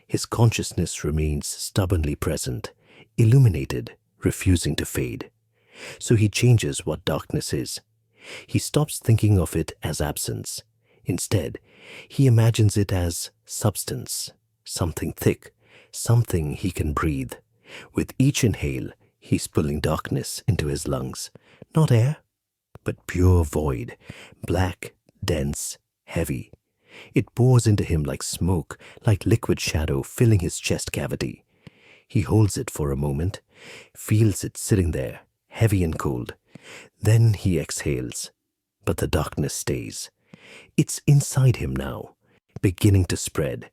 His consciousness remains stubbornly present, illuminated, refusing to fade. So he changes what darkness is. He stops thinking of it as absence. Instead, he imagines it as substance, something thick, something he can breathe. With each inhale, he's pulling darkness into his lungs. Not air, but pure void, black, dense, heavy. It pours into him like smoke, like liquid shadow filling his chest cavity. He holds it for a moment, feels it sitting there, heavy and cold. Then he exhales, but the darkness stays. It's inside him now, beginning to spread,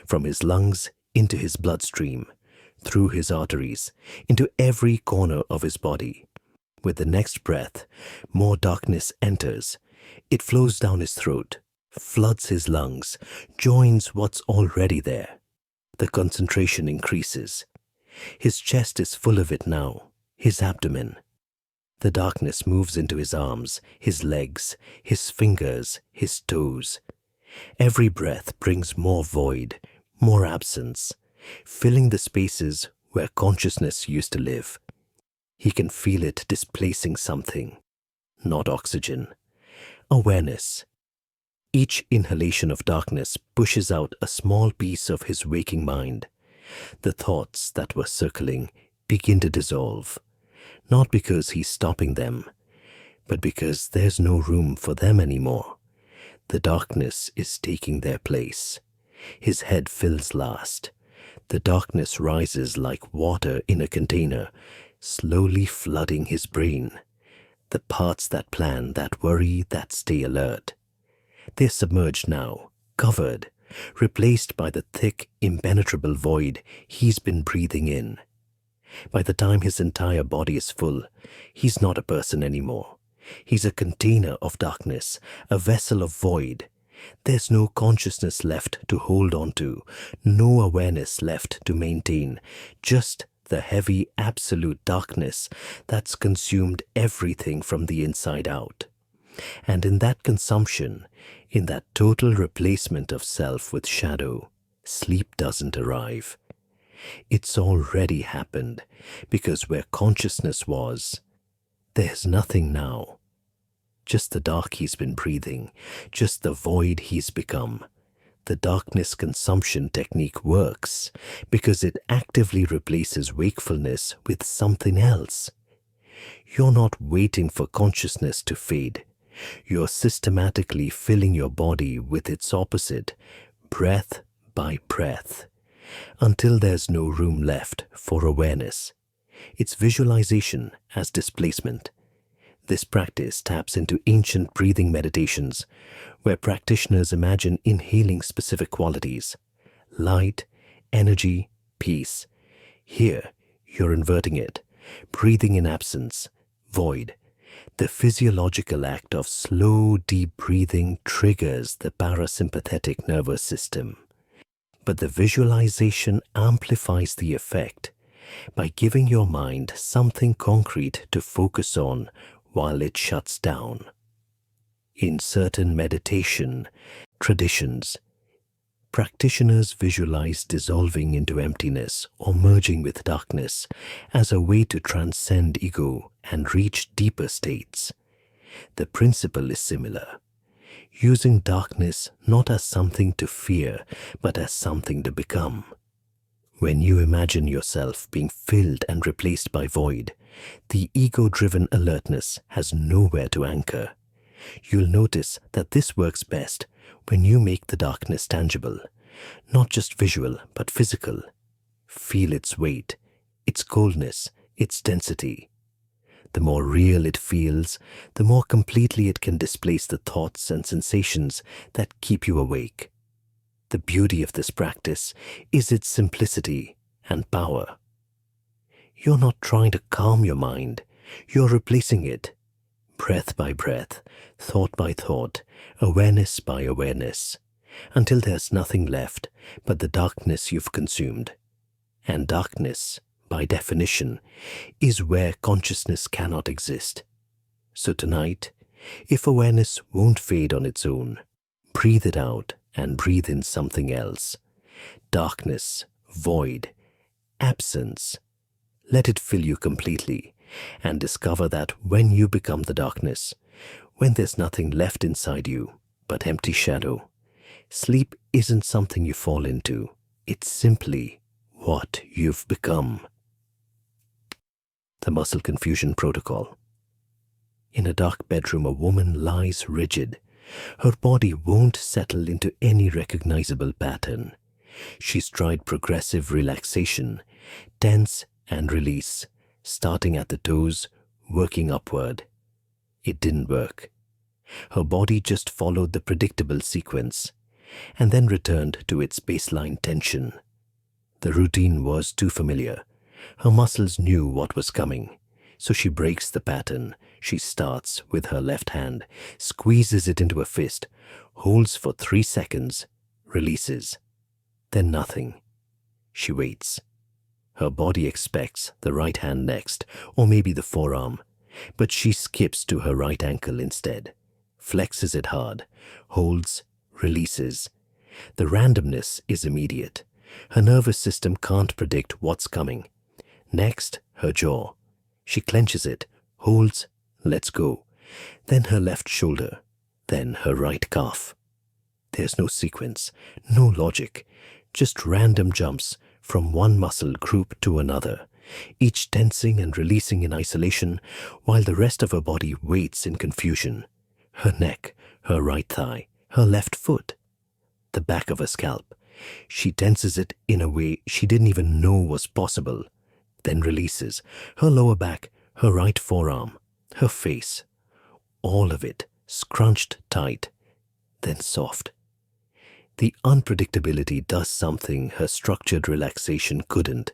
from his lungs into his bloodstream, through his arteries, into every corner of his body. With the next breath, more darkness enters. It flows down his throat, floods his lungs, joins what's already there. The concentration increases. His chest is full of it now, his abdomen. The darkness moves into his arms, his legs, his fingers, his toes. Every breath brings more void, more absence, filling the spaces where consciousness used to live. He can feel it displacing something, not oxygen. Awareness. Each inhalation of darkness pushes out a small piece of his waking mind. The thoughts that were circling begin to dissolve, not because he's stopping them, but because there's no room for them anymore. The darkness is taking their place. His head fills last. The darkness rises like water in a container, slowly flooding his brain. The parts that plan, that worry, that stay alert. They're submerged now, covered, replaced by the thick, impenetrable void he's been breathing in. By the time his entire body is full, he's not a person anymore. He's a container of darkness, a vessel of void. There's no consciousness left to hold on to, no awareness left to maintain, just the heavy absolute darkness that's consumed everything from the inside out. And in that consumption, in that total replacement of self with shadow, sleep doesn't arrive. It's already happened, because where consciousness was, there's nothing now. Just the dark he's been breathing, just the void he's become. The darkness consumption technique works because it actively replaces wakefulness with something else. You're not waiting for consciousness to fade. You're systematically filling your body with its opposite, breath by breath, until there's no room left for awareness. It's visualization as displacement. This practice taps into ancient breathing meditations, where practitioners imagine inhaling specific qualities: light, energy, peace. Here, you're inverting it, breathing in absence, void. The physiological act of slow, deep breathing triggers the parasympathetic nervous system. But the visualization amplifies the effect by giving your mind something concrete to focus on while it shuts down. In certain meditation traditions, practitioners visualize dissolving into emptiness or merging with darkness as a way to transcend ego and reach deeper states. The principle is similar, using darkness not as something to fear, but as something to become. When you imagine yourself being filled and replaced by void, The ego-driven alertness has nowhere to anchor. You'll notice that this works best when you make the darkness tangible, not just visual but physical. Feel its weight, its coldness, its density. The more real it feels, the more completely it can displace the thoughts and sensations that keep you awake. The beauty of this practice is its simplicity and power. You're not trying to calm your mind, you're replacing it, breath by breath, thought by thought, awareness by awareness, until there's nothing left but the darkness you've consumed. And darkness, by definition, is where consciousness cannot exist. So tonight, if awareness won't fade on its own, breathe it out and breathe in something else. Darkness, void, absence. Let it fill you completely, and discover that when you become the darkness, when there's nothing left inside you but empty shadow, sleep isn't something you fall into. It's simply what you've become. The Muscle Confusion Protocol. In a dark bedroom, a woman lies rigid. Her body won't settle into any recognizable pattern. She's tried progressive relaxation, tense and release, starting at the toes, working upward. It didn't work. Her body just followed the predictable sequence and then returned to its baseline tension. The routine was too familiar. Her muscles knew what was coming, so she breaks the pattern. She starts with her left hand, squeezes it into a fist, holds for 3 seconds, releases. Then nothing. She waits. Her body expects the right hand next, or maybe the forearm, but she skips to her right ankle instead, flexes it hard, holds, releases. The randomness is immediate. Her nervous system can't predict what's coming. Next, her jaw. She clenches it, holds, lets go. Then her left shoulder, then her right calf. There's no sequence, no logic, just random jumps from one muscle group to another, each tensing and releasing in isolation while the rest of her body waits in confusion. Her neck, her right thigh, her left foot, the back of her scalp. She tenses it in a way she didn't even know was possible, then releases. Her lower back, her right forearm, her face, all of it scrunched tight, then soft. The unpredictability does something her structured relaxation couldn't.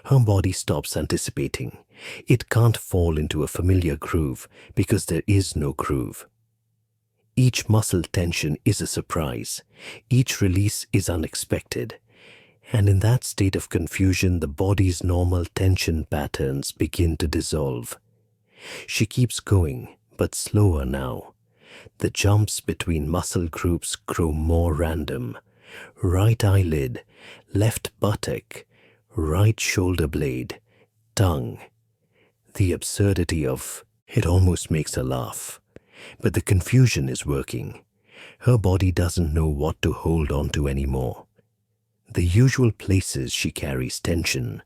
Her body stops anticipating. It can't fall into a familiar groove because there is no groove. Each muscle tension is a surprise. Each release is unexpected. And in that state of confusion, the body's normal tension patterns begin to dissolve. She keeps going, but slower now. The jumps between muscle groups grow more random. Right eyelid, left buttock, right shoulder blade, tongue. The absurdity of it almost makes her laugh. But the confusion is working. Her body doesn't know what to hold on to anymore. The usual places she carries tension,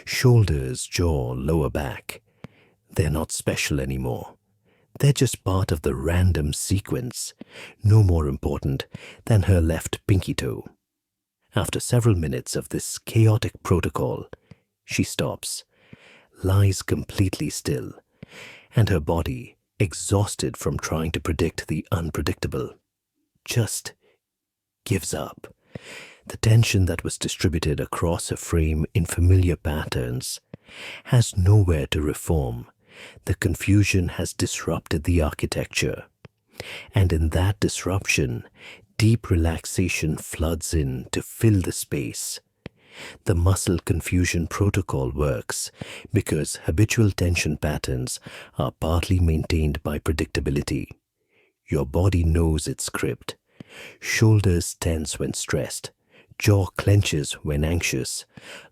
shoulders, jaw, lower back, they're not special anymore. They're just part of the random sequence, no more important than her left pinky toe. After several minutes of this chaotic protocol, she stops, lies completely still, and her body, exhausted from trying to predict the unpredictable, just gives up. The tension that was distributed across her frame in familiar patterns has nowhere to reform. The confusion has disrupted the architecture. And in that disruption, deep relaxation floods in to fill the space. The muscle confusion protocol works because habitual tension patterns are partly maintained by predictability. Your body knows its script. Shoulders tense when stressed. Jaw clenches when anxious.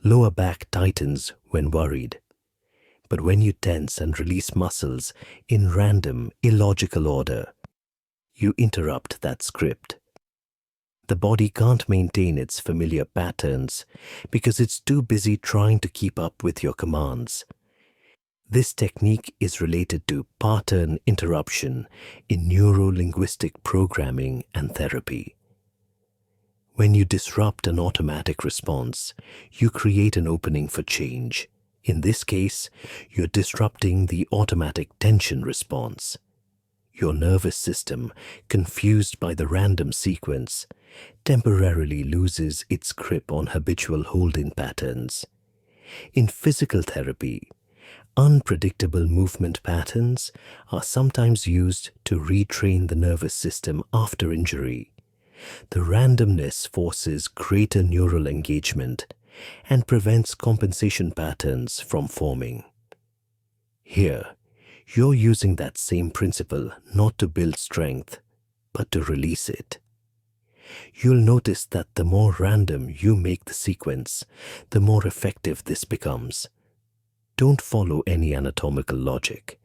Lower back tightens when worried. But when you tense and release muscles in random, illogical order, you interrupt that script. The body can't maintain its familiar patterns because it's too busy trying to keep up with your commands. This technique is related to pattern interruption in neuro-linguistic programming and therapy. When you disrupt an automatic response, you create an opening for change. In this case, you're disrupting the automatic tension response. Your nervous system, confused by the random sequence, temporarily loses its grip on habitual holding patterns. In physical therapy, unpredictable movement patterns are sometimes used to retrain the nervous system after injury. The randomness forces greater neural engagement and prevents compensation patterns from forming. Here, you're using that same principle not to build strength, but to release it. You'll notice that the more random you make the sequence, the more effective this becomes. Don't follow any anatomical logic.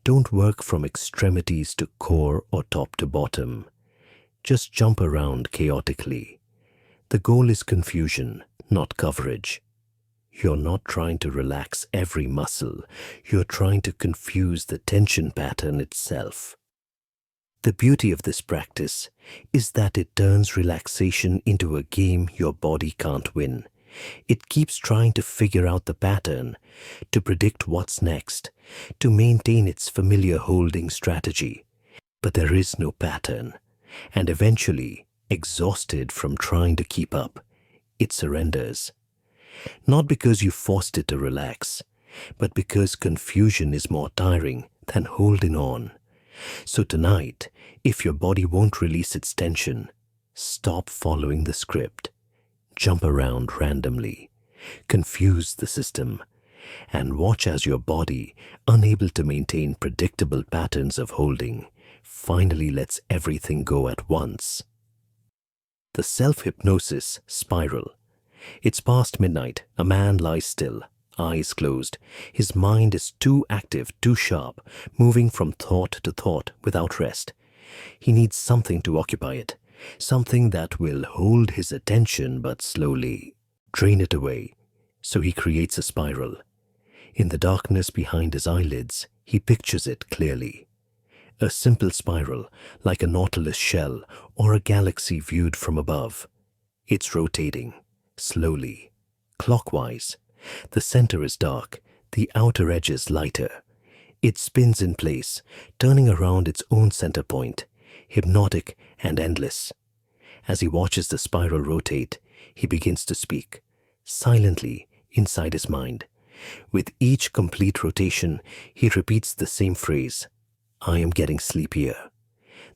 Don't work from extremities to core or top to bottom. Just jump around chaotically. The goal is confusion, not coverage. You're not trying to relax every muscle. You're trying to confuse the tension pattern itself. The beauty of this practice is that it turns relaxation into a game your body can't win. It keeps trying to figure out the pattern, to predict what's next, to maintain its familiar holding strategy. But there is no pattern, and eventually, exhausted from trying to keep up, it surrenders. Not because you forced it to relax, but because confusion is more tiring than holding on. So tonight, if your body won't release its tension, stop following the script. Jump around randomly, confuse the system, and watch as your body, unable to maintain predictable patterns of holding, finally lets everything go at once. The self-hypnosis spiral. It's past midnight. A man lies still, eyes closed. His mind is too active, too sharp, moving from thought to thought without rest. He needs something to occupy it, something that will hold his attention but slowly drain it away. So he creates a spiral. In the darkness behind his eyelids, he pictures it clearly. A simple spiral, like a nautilus shell or a galaxy viewed from above. It's rotating, slowly, clockwise. The center is dark, the outer edges lighter. It spins in place, turning around its own center point, hypnotic and endless. As he watches the spiral rotate, he begins to speak, silently inside his mind. With each complete rotation, he repeats the same phrase, "I am getting sleepier."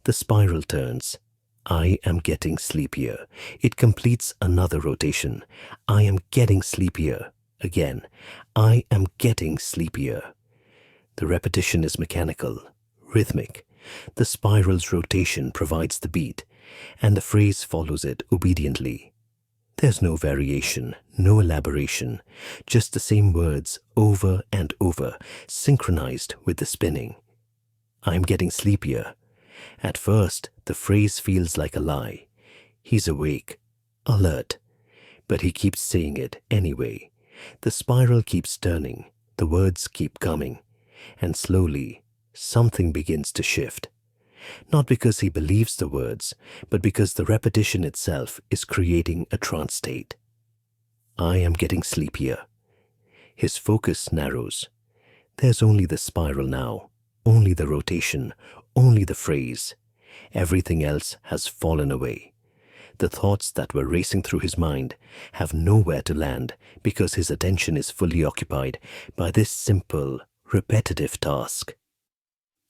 The spiral turns. "I am getting sleepier." It completes another rotation. "I am getting sleepier." Again, "I am getting sleepier." The repetition is mechanical, rhythmic. The spiral's rotation provides the beat, and the phrase follows it obediently. There's no variation, no elaboration, just the same words over and over, synchronized with the spinning. "I'm getting sleepier." At first, the phrase feels like a lie. He's awake, alert, but he keeps saying it anyway. The spiral keeps turning, the words keep coming, and slowly, something begins to shift. Not because he believes the words, but because the repetition itself is creating a trance state. "I am getting sleepier." His focus narrows. There's only the spiral now, only the rotation, only the phrase. Everything else has fallen away. The thoughts that were racing through his mind have nowhere to land because his attention is fully occupied by this simple, repetitive task.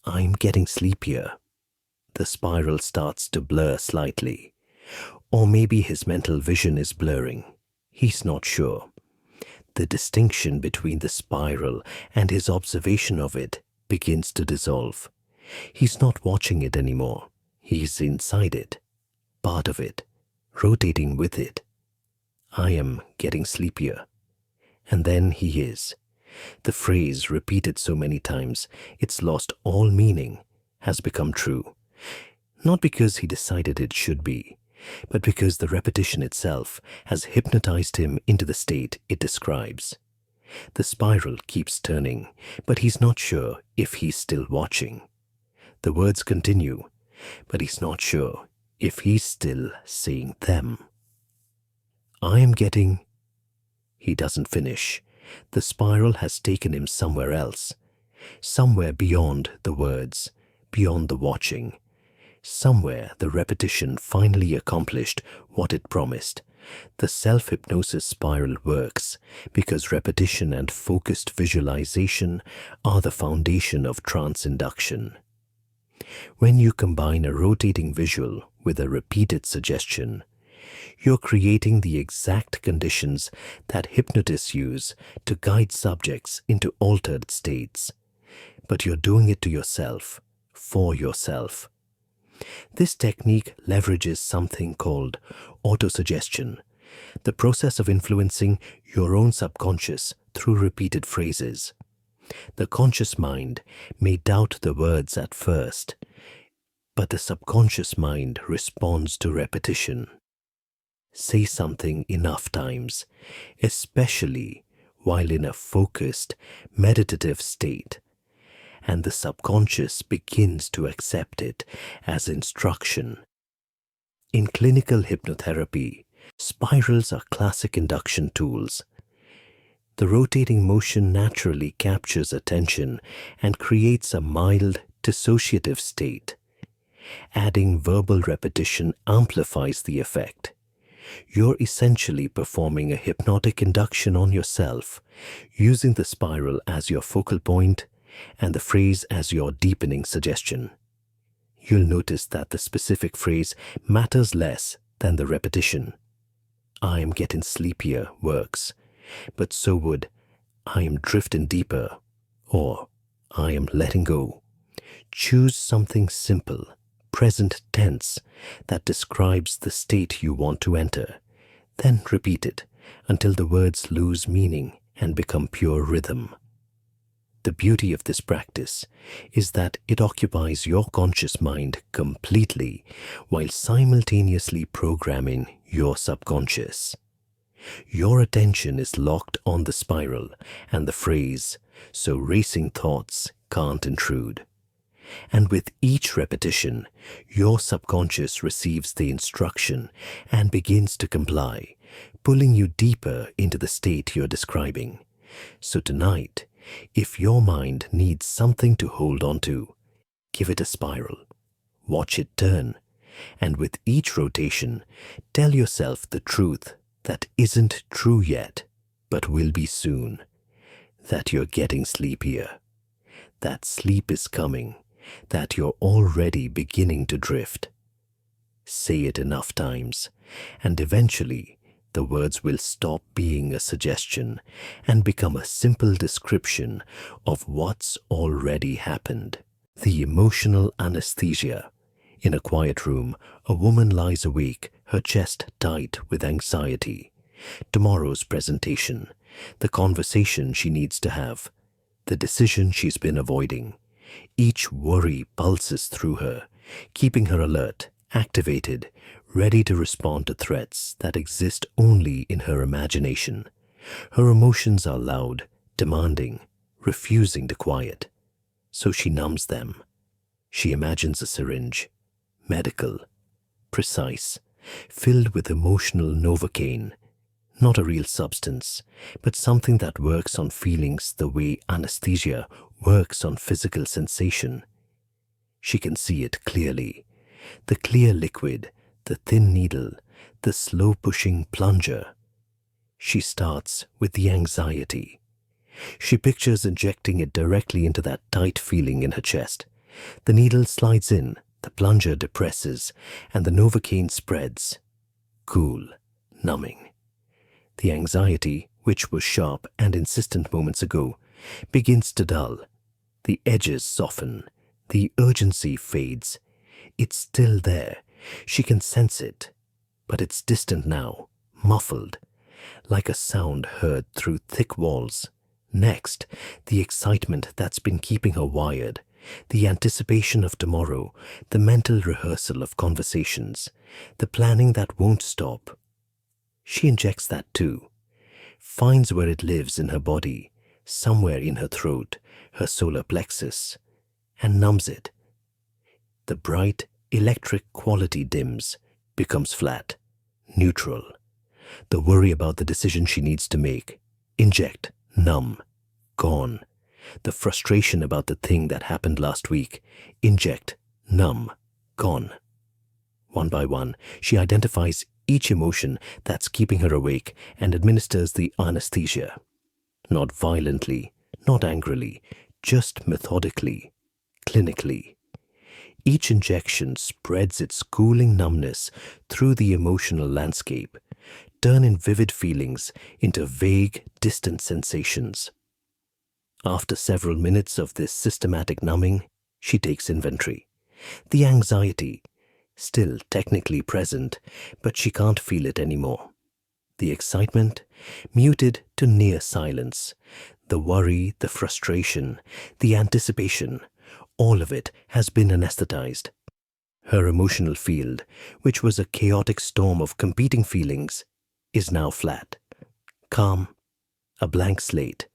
"I'm getting sleepier." The spiral starts to blur slightly. Or maybe his mental vision is blurring. He's not sure. The distinction between the spiral and his observation of it begins to dissolve. He's not watching it anymore. He's inside it, part of it, rotating with it. "I am getting sleepier." And then he is. The phrase, repeated so many times, it's lost all meaning, has become true. Not because he decided it should be, but because the repetition itself has hypnotized him into the state it describes. The spiral keeps turning, but he's not sure if he's still watching. The words continue, but he's not sure if he's still seeing them. I am getting... He doesn't finish. The spiral has taken him somewhere else, somewhere beyond the words, beyond the watching. Somewhere the repetition finally accomplished what it promised. The self-hypnosis spiral works because repetition and focused visualization are the foundation of trance induction. When you combine a rotating visual with a repeated suggestion, you're creating the exact conditions that hypnotists use to guide subjects into altered states. But you're doing it to yourself, for yourself. This technique leverages something called autosuggestion, the process of influencing your own subconscious through repeated phrases. The conscious mind may doubt the words at first, but the subconscious mind responds to repetition. Say something enough times, especially while in a focused, meditative state, and the subconscious begins to accept it as instruction. In clinical hypnotherapy, spirals are classic induction tools. The rotating motion naturally captures attention and creates a mild, dissociative state. Adding verbal repetition amplifies the effect. You're essentially performing a hypnotic induction on yourself, using the spiral as your focal point and the phrase as your deepening suggestion. You'll notice that the specific phrase matters less than the repetition. I am getting sleepier works, but so would I am drifting deeper or I am letting go. Choose something simple, present tense, that describes the state you want to enter. Then repeat it until the words lose meaning and become pure rhythm. The beauty of this practice is that it occupies your conscious mind completely while simultaneously programming your subconscious. Your attention is locked on the spiral and the phrase, so racing thoughts can't intrude. And with each repetition, your subconscious receives the instruction and begins to comply, pulling you deeper into the state you're describing. So tonight, if your mind needs something to hold on to, give it a spiral. Watch it turn. And with each rotation, tell yourself the truth that isn't true yet, but will be soon. That you're getting sleepier. That sleep is coming. That you're already beginning to drift. Say it enough times, and eventually the words will stop being a suggestion and become a simple description of what's already happened. The emotional anesthesia. In a quiet room, a woman lies awake, her chest tight with anxiety. Tomorrow's presentation, the conversation she needs to have, the decision she's been avoiding. Each worry pulses through her, keeping her alert, activated, ready to respond to threats that exist only in her imagination. Her emotions are loud, demanding, refusing to quiet. So she numbs them. She imagines a syringe, medical, precise, filled with emotional Novocaine, not a real substance, but something that works on feelings the way anesthesia works on physical sensation. She can see it clearly. The clear liquid, the thin needle, the slow-pushing plunger. She starts with the anxiety. She pictures injecting it directly into that tight feeling in her chest. The needle slides in, the plunger depresses, and the Novocaine spreads. Cool, numbing. The anxiety, which was sharp and insistent moments ago, begins to dull. The edges soften. The urgency fades. It's still there. She can sense it. But it's distant now, muffled, like a sound heard through thick walls. Next, the excitement that's been keeping her wired, the anticipation of tomorrow, the mental rehearsal of conversations, the planning that won't stop. She injects that too. finds where it lives in her body, somewhere in her throat, her solar plexus, and numbs it. The bright electric quality dims, becomes flat, neutral. The worry about the decision she needs to make, inject, numb, gone. The frustration about the thing that happened last week, inject, numb, gone. One by one, she identifies each emotion that's keeping her awake and administers the anesthesia. Not violently, not angrily, just methodically, clinically. Each injection spreads its cooling numbness through the emotional landscape, turning vivid feelings into vague, distant sensations. After several minutes of this systematic numbing, she takes inventory. The anxiety, still technically present, but she can't feel it anymore. The excitement, muted to near silence. The worry, the frustration, the anticipation, all of it has been anesthetized. Her emotional field, which was a chaotic storm of competing feelings, is now flat, calm, a blank slate.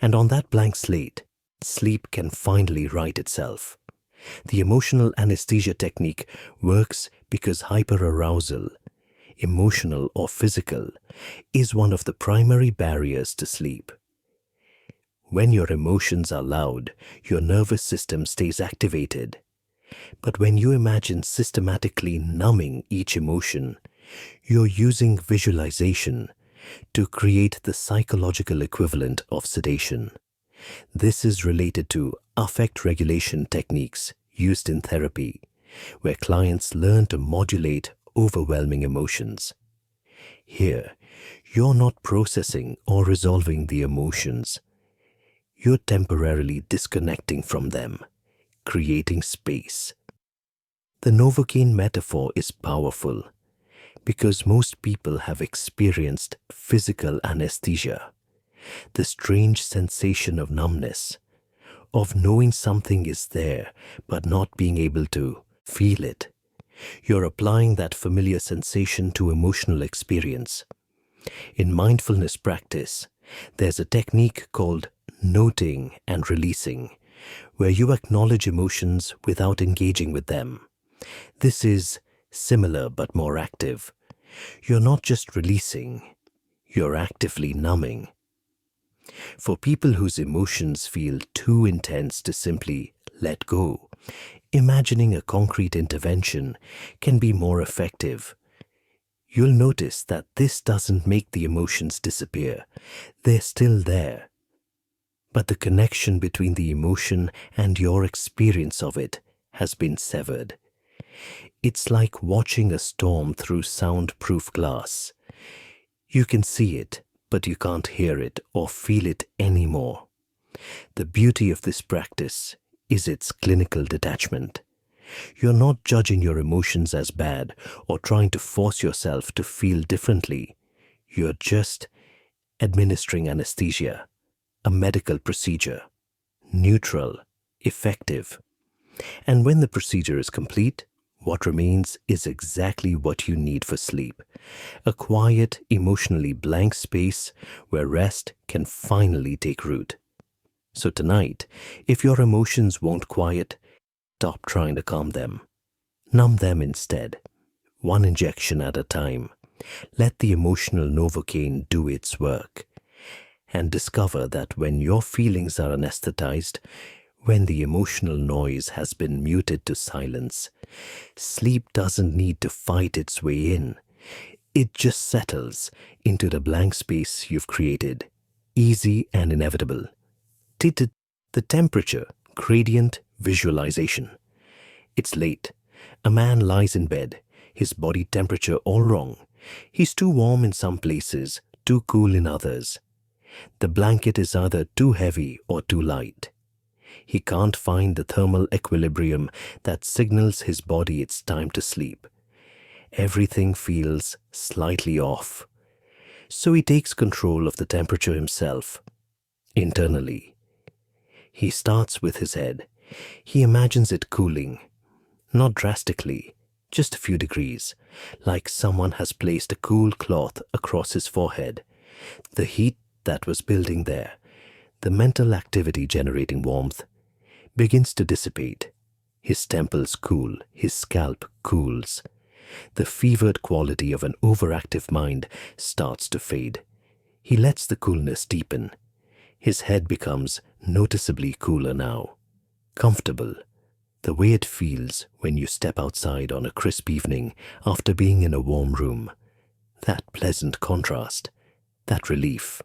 And on that blank slate, sleep can finally write itself. The emotional anesthesia technique works because hyperarousal, emotional or physical, is one of the primary barriers to sleep. When your emotions are loud, your nervous system stays activated. But when you imagine systematically numbing each emotion, you're using visualization to create the psychological equivalent of sedation. This is related to affect regulation techniques used in therapy, where clients learn to modulate overwhelming emotions. Here, you're not processing or resolving the emotions. You're temporarily disconnecting from them, creating space. The Novocaine metaphor is powerful because most people have experienced physical anesthesia, the strange sensation of numbness, of knowing something is there but not being able to feel it. You're applying that familiar sensation to emotional experience. In mindfulness practice, there's a technique called noting and releasing, where you acknowledge emotions without engaging with them. This is similar but more active. You're not just releasing, you're actively numbing. For people whose emotions feel too intense to simply let go, imagining a concrete intervention can be more effective. You'll notice that this doesn't make the emotions disappear. They're still there. But the connection between the emotion and your experience of it has been severed. It's like watching a storm through soundproof glass. You can see it, but you can't hear it or feel it anymore. The beauty of this practice is its clinical detachment. You're not judging your emotions as bad or trying to force yourself to feel differently. You're just administering anesthesia, a medical procedure, neutral, effective. And when the procedure is complete, what remains is exactly what you need for sleep. A quiet, emotionally blank space where rest can finally take root. So tonight, if your emotions won't quiet, stop trying to calm them. Numb them instead, one injection at a time. Let the emotional Novocaine do its work. And discover that when your feelings are anesthetized, when the emotional noise has been muted to silence, sleep doesn't need to fight its way in. It just settles into the blank space you've created, easy and inevitable. The temperature gradient visualization. It's late. A man lies in bed, his body temperature all wrong. He's too warm in some places, too cool in others. The blanket is either too heavy or too light. He can't find the thermal equilibrium that signals his body it's time to sleep. Everything feels slightly off. So he takes control of the temperature himself, internally. He starts with his head. He imagines it cooling, not drastically, just a few degrees, like someone has placed a cool cloth across his forehead. The heat that was building there, the mental activity generating warmth, begins to dissipate. His temples cool, his scalp cools. The fevered quality of an overactive mind starts to fade. He lets the coolness deepen. His head becomes noticeably cooler now, comfortable, the way it feels when you step outside on a crisp evening after being in a warm room. That pleasant contrast, that relief.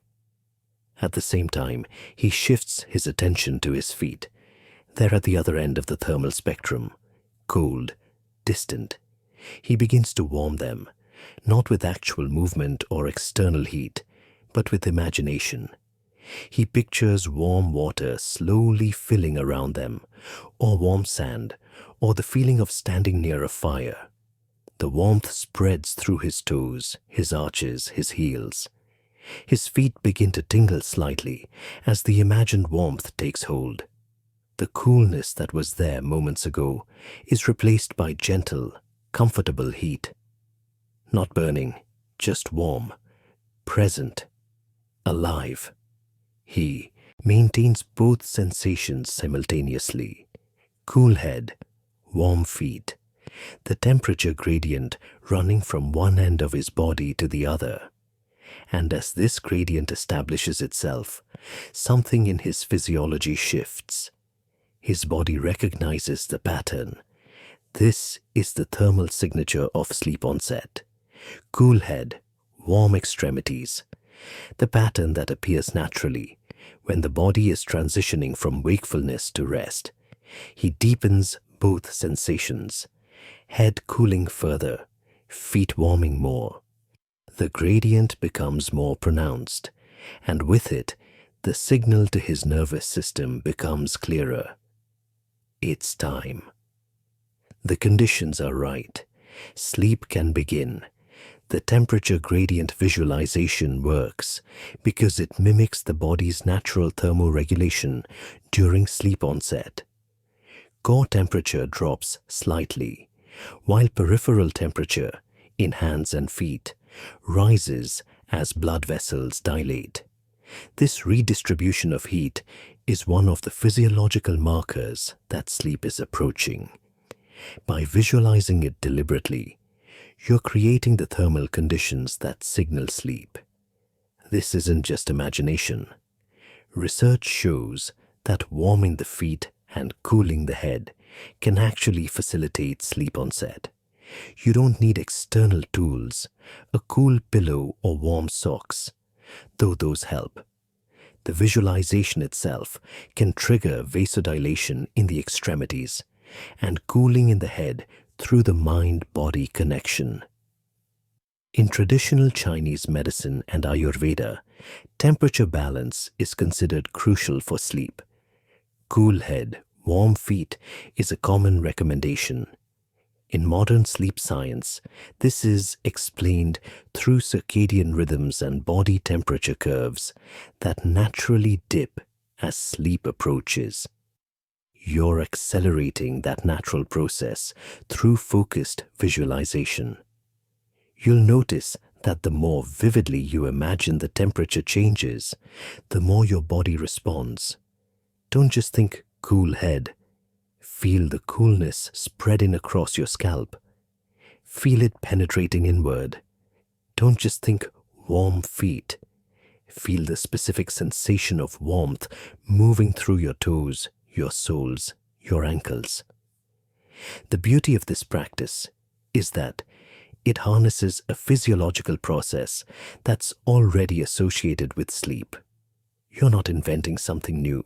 At the same time, he shifts his attention to his feet. They're at the other end of the thermal spectrum, cold, distant. He begins to warm them, not with actual movement or external heat, but with imagination. He pictures warm water slowly filling around them, or warm sand, or the feeling of standing near a fire. The warmth spreads through his toes, his arches, his heels. His feet begin to tingle slightly as the imagined warmth takes hold. The coolness that was there moments ago is replaced by gentle, comfortable heat. Not burning, just warm, present, alive. He maintains both sensations simultaneously. Cool head, warm feet, the temperature gradient running from one end of his body to the other. And as this gradient establishes itself, something in his physiology shifts. His body recognizes the pattern. This is the thermal signature of sleep onset. Cool head, warm extremities. The pattern that appears naturally when the body is transitioning from wakefulness to rest. He deepens both sensations. Head cooling further, feet warming more. The gradient becomes more pronounced, and with it, the signal to his nervous system becomes clearer. It's time. The conditions are right. Sleep can begin. The temperature gradient visualization works because it mimics the body's natural thermoregulation during sleep onset. Core temperature drops slightly, while peripheral temperature, in hands and feet, rises as blood vessels dilate. This redistribution of heat is one of the physiological markers that sleep is approaching. By visualizing it deliberately, you're creating the thermal conditions that signal sleep. This isn't just imagination. Research shows that warming the feet and cooling the head can actually facilitate sleep onset. You don't need external tools, a cool pillow or warm socks, though those help. The visualization itself can trigger vasodilation in the extremities and cooling in the head through the mind-body connection. In traditional Chinese medicine and Ayurveda, temperature balance is considered crucial for sleep. Cool head, warm feet is a common recommendation. In modern sleep science, this is explained through circadian rhythms and body temperature curves that naturally dip as sleep approaches. You're accelerating that natural process through focused visualization. You'll notice that the more vividly you imagine the temperature changes, the more your body responds. Don't just think cool head. Feel the coolness spreading across your scalp. Feel it penetrating inward. Don't just think warm feet. Feel the specific sensation of warmth moving through your toes, your soles, your ankles. The beauty of this practice is that it harnesses a physiological process that's already associated with sleep. You're not inventing something new.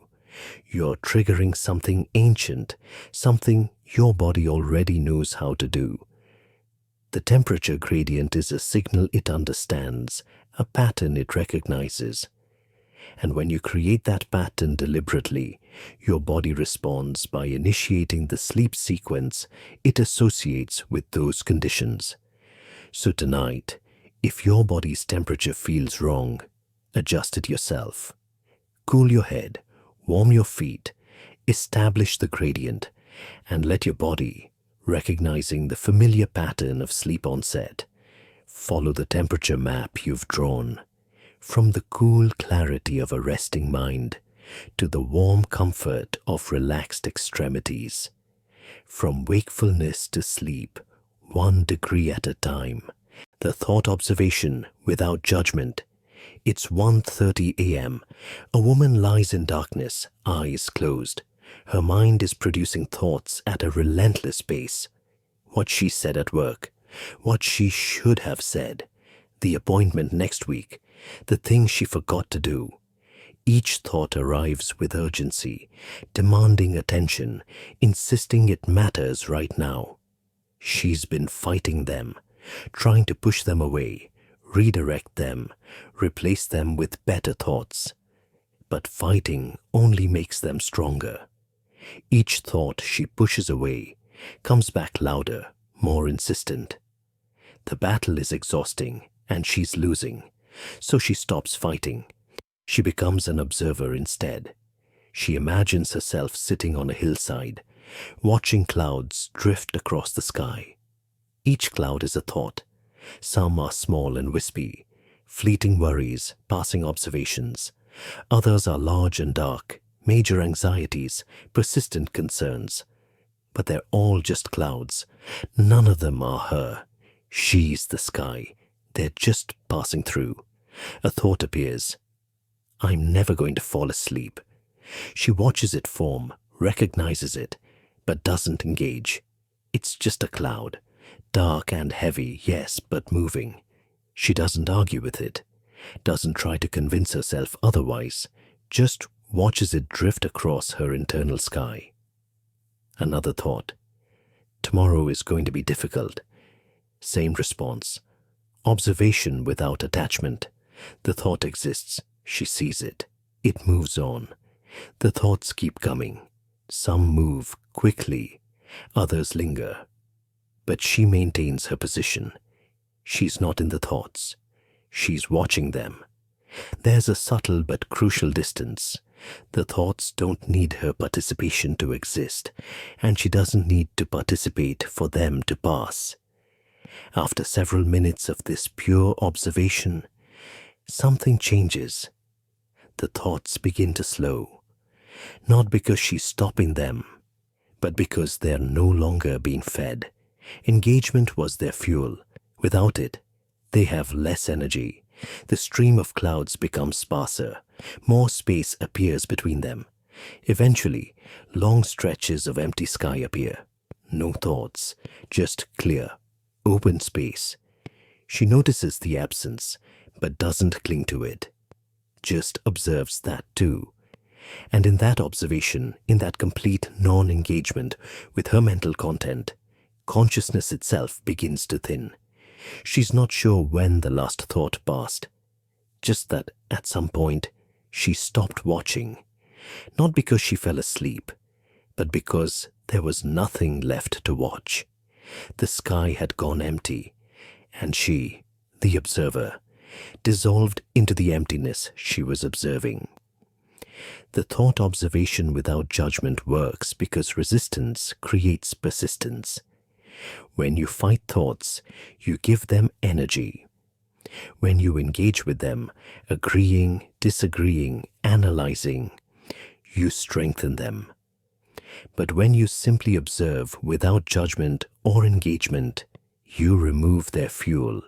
You're triggering something ancient, something your body already knows how to do. The temperature gradient is a signal it understands, a pattern it recognizes. And when you create that pattern deliberately, your body responds by initiating the sleep sequence it associates with those conditions. So tonight, if your body's temperature feels wrong, adjust it yourself. Cool your head, warm your feet, establish the gradient, and let your body, recognizing the familiar pattern of sleep onset, follow the temperature map you've drawn. From the cool clarity of a resting mind to the warm comfort of relaxed extremities, from wakefulness to sleep, 1 degree at a time. The thought observation without judgment. It's 1:30 a.m. A woman lies in darkness, eyes closed. Her mind is producing thoughts at a relentless pace. What she said at work, what she should have said, the appointment next week, the thing she forgot to do. Each thought arrives with urgency, demanding attention, insisting it matters right now. She's been fighting them, trying to push them away, redirect them, replace them with better thoughts. But fighting only makes them stronger. Each thought she pushes away comes back louder, more insistent. The battle is exhausting and she's losing, so she stops fighting. She becomes an observer instead. She imagines herself sitting on a hillside, watching clouds drift across the sky. Each cloud is a thought. Some are small and wispy, fleeting worries, passing observations. Others are large and dark, major anxieties, persistent concerns. But they're all just clouds. None of them are her. She's the sky. They're just passing through. A thought appears. I'm never going to fall asleep. She watches it form, recognizes it, but doesn't engage. It's just a cloud. Dark and heavy, yes, but moving. She doesn't argue with it, doesn't try to convince herself otherwise, just watches it drift across her internal sky. Another thought. Tomorrow is going to be difficult. Same response. Observation without attachment. The thought exists. She sees it. It moves on. The thoughts keep coming. Some move quickly. Others linger. But she maintains her position. She's not in the thoughts. She's watching them. There's a subtle but crucial distance. The thoughts don't need her participation to exist, and she doesn't need to participate for them to pass. After several minutes of this pure observation, something changes. The thoughts begin to slow, not because she's stopping them, but because they're no longer being fed. Engagement was their fuel. Without it, they have less energy. The stream of clouds becomes sparser. More space appears between them. Eventually, long stretches of empty sky appear. No thoughts, just clear, open space. She notices the absence, but doesn't cling to it. Just observes that too. And in that observation, in that complete non-engagement with her mental content, consciousness itself begins to thin. She's not sure when the last thought passed, just that at some point she stopped watching, not because she fell asleep, but because there was nothing left to watch. The sky had gone empty, and she, the observer, dissolved into the emptiness she was observing. The thought observation without judgment works because resistance creates persistence. When you fight thoughts, you give them energy. When you engage with them, agreeing, disagreeing, analyzing, you strengthen them. But when you simply observe without judgment or engagement, you remove their fuel,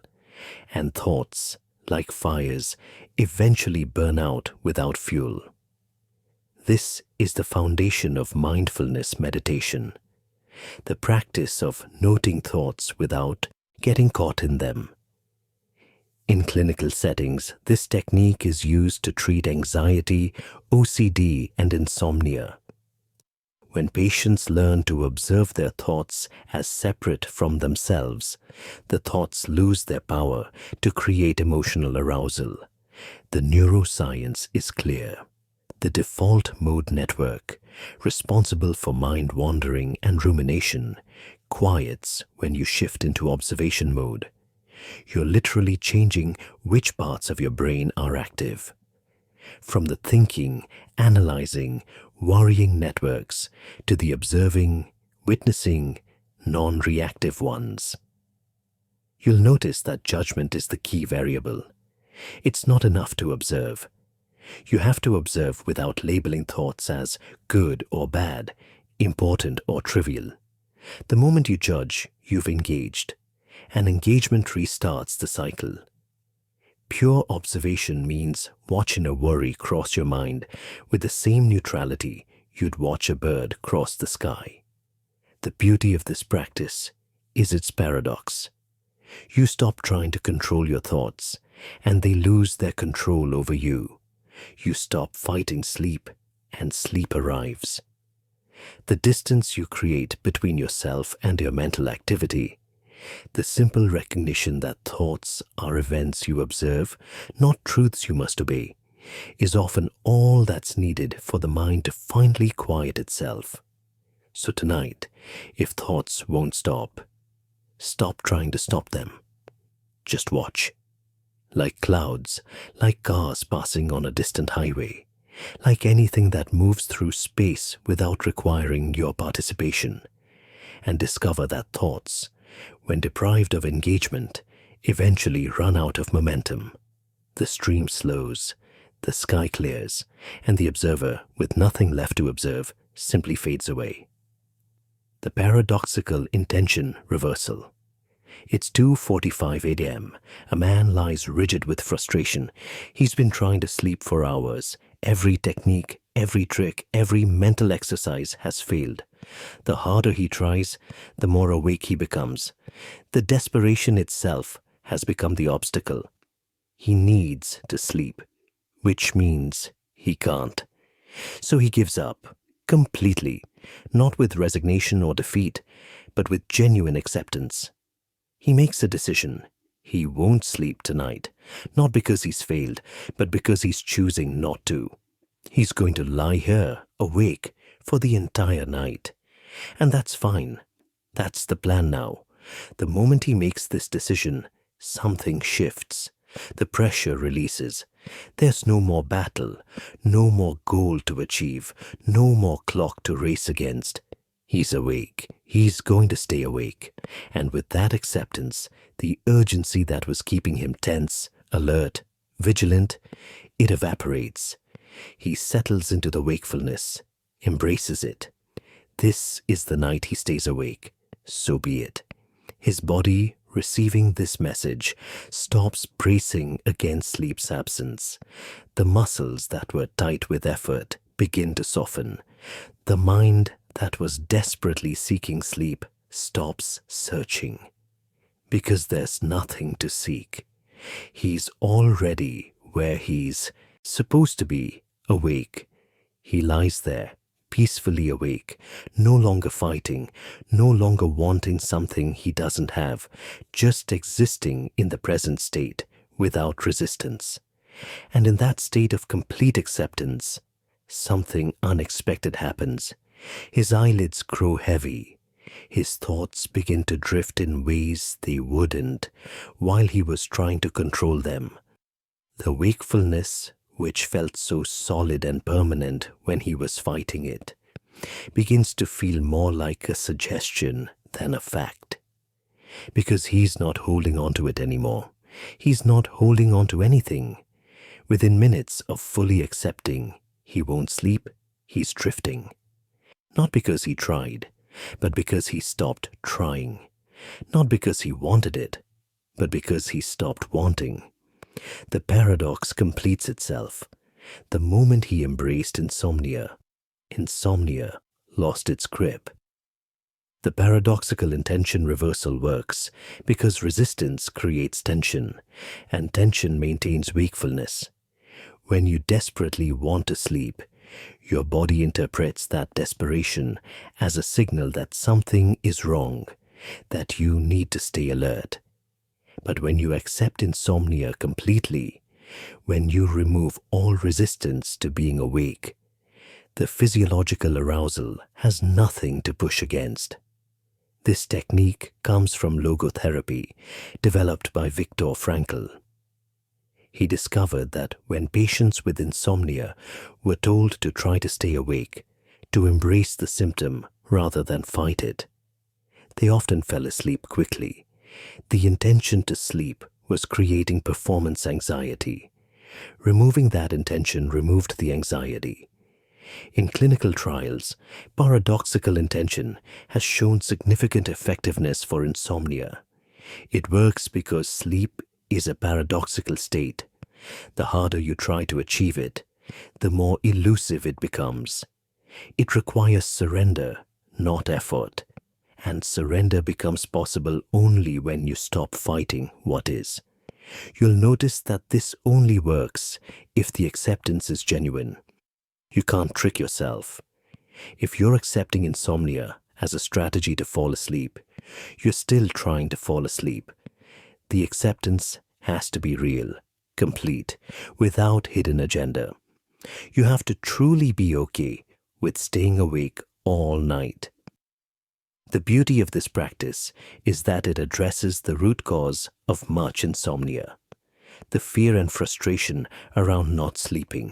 and thoughts, like fires, eventually burn out without fuel. This is the foundation of mindfulness meditation. The practice of noting thoughts without getting caught in them. In clinical settings, this technique is used to treat anxiety, OCD, and insomnia. When patients learn to observe their thoughts as separate from themselves, the thoughts lose their power to create emotional arousal. The neuroscience is clear. The default mode network, responsible for mind wandering and rumination, quiets when you shift into observation mode. You're literally changing which parts of your brain are active. From the thinking, analyzing, worrying networks to the observing, witnessing, non-reactive ones. You'll notice that judgment is the key variable. It's not enough to observe. You have to observe without labeling thoughts as good or bad, important or trivial. The moment you judge, you've engaged, and engagement restarts the cycle. Pure observation means watching a worry cross your mind with the same neutrality you'd watch a bird cross the sky. The beauty of this practice is its paradox. You stop trying to control your thoughts, and they lose their control over you. You stop fighting sleep, and sleep arrives. The distance you create between yourself and your mental activity, the simple recognition that thoughts are events you observe, not truths you must obey, is often all that's needed for the mind to finally quiet itself. So tonight, if thoughts won't stop trying to stop them. Just watch. Like clouds, like cars passing on a distant highway, like anything that moves through space without requiring your participation, and discover that thoughts, when deprived of engagement, eventually run out of momentum. The stream slows, the sky clears, and the observer, with nothing left to observe, simply fades away. The paradoxical intention reversal. It's 2:45 a.m. A man lies rigid with frustration. He's been trying to sleep for hours. Every technique, every trick, every mental exercise has failed. The harder he tries, the more awake he becomes. The desperation itself has become the obstacle. He needs to sleep, which means he can't. So he gives up, completely, not with resignation or defeat, but with genuine acceptance. He makes a decision. He won't sleep tonight, not because he's failed, but because he's choosing not to. He's going to lie here, awake, for the entire night. And that's fine. That's the plan now. The moment he makes this decision, something shifts. The pressure releases. There's no more battle, no more goal to achieve, no more clock to race against. He's awake. He's going to stay awake. And with that acceptance, the urgency that was keeping him tense, alert, vigilant, it evaporates. He settles into the wakefulness, embraces it. This is the night he stays awake. So be it. His body, receiving this message, stops bracing against sleep's absence. The muscles that were tight with effort begin to soften. The mind that was desperately seeking sleep stops searching. Because there's nothing to seek. He's already where he's supposed to be, awake. He lies there, peacefully awake, no longer fighting, no longer wanting something he doesn't have, just existing in the present state without resistance. And in that state of complete acceptance, something unexpected happens. His eyelids grow heavy. His thoughts begin to drift in ways they wouldn't while he was trying to control them. The wakefulness, which felt so solid and permanent when he was fighting it, begins to feel more like a suggestion than a fact. Because he's not holding on to it anymore. He's not holding on to anything. Within minutes of fully accepting he won't sleep, he's drifting. Not because he tried, but because he stopped trying. Not because he wanted it, but because he stopped wanting. The paradox completes itself. The moment he embraced insomnia, insomnia lost its grip. The paradoxical intention reversal works because resistance creates tension, and tension maintains wakefulness. When you desperately want to sleep, your body interprets that desperation as a signal that something is wrong, that you need to stay alert. But when you accept insomnia completely, when you remove all resistance to being awake, the physiological arousal has nothing to push against. This technique comes from logotherapy, developed by Viktor Frankl. He discovered that when patients with insomnia were told to try to stay awake, to embrace the symptom rather than fight it, they often fell asleep quickly. The intention to sleep was creating performance anxiety. Removing that intention removed the anxiety. In clinical trials, paradoxical intention has shown significant effectiveness for insomnia. It works because sleep is a paradoxical state. The harder you try to achieve it, the more elusive it becomes. It requires surrender, not effort. And surrender becomes possible only when you stop fighting what is. You'll notice that this only works if the acceptance is genuine. You can't trick yourself. If you're accepting insomnia as a strategy to fall asleep, you're still trying to fall asleep. The acceptance has to be real, complete, without hidden agenda. You have to truly be okay with staying awake all night. The beauty of this practice is that it addresses the root cause of much insomnia, the fear and frustration around not sleeping.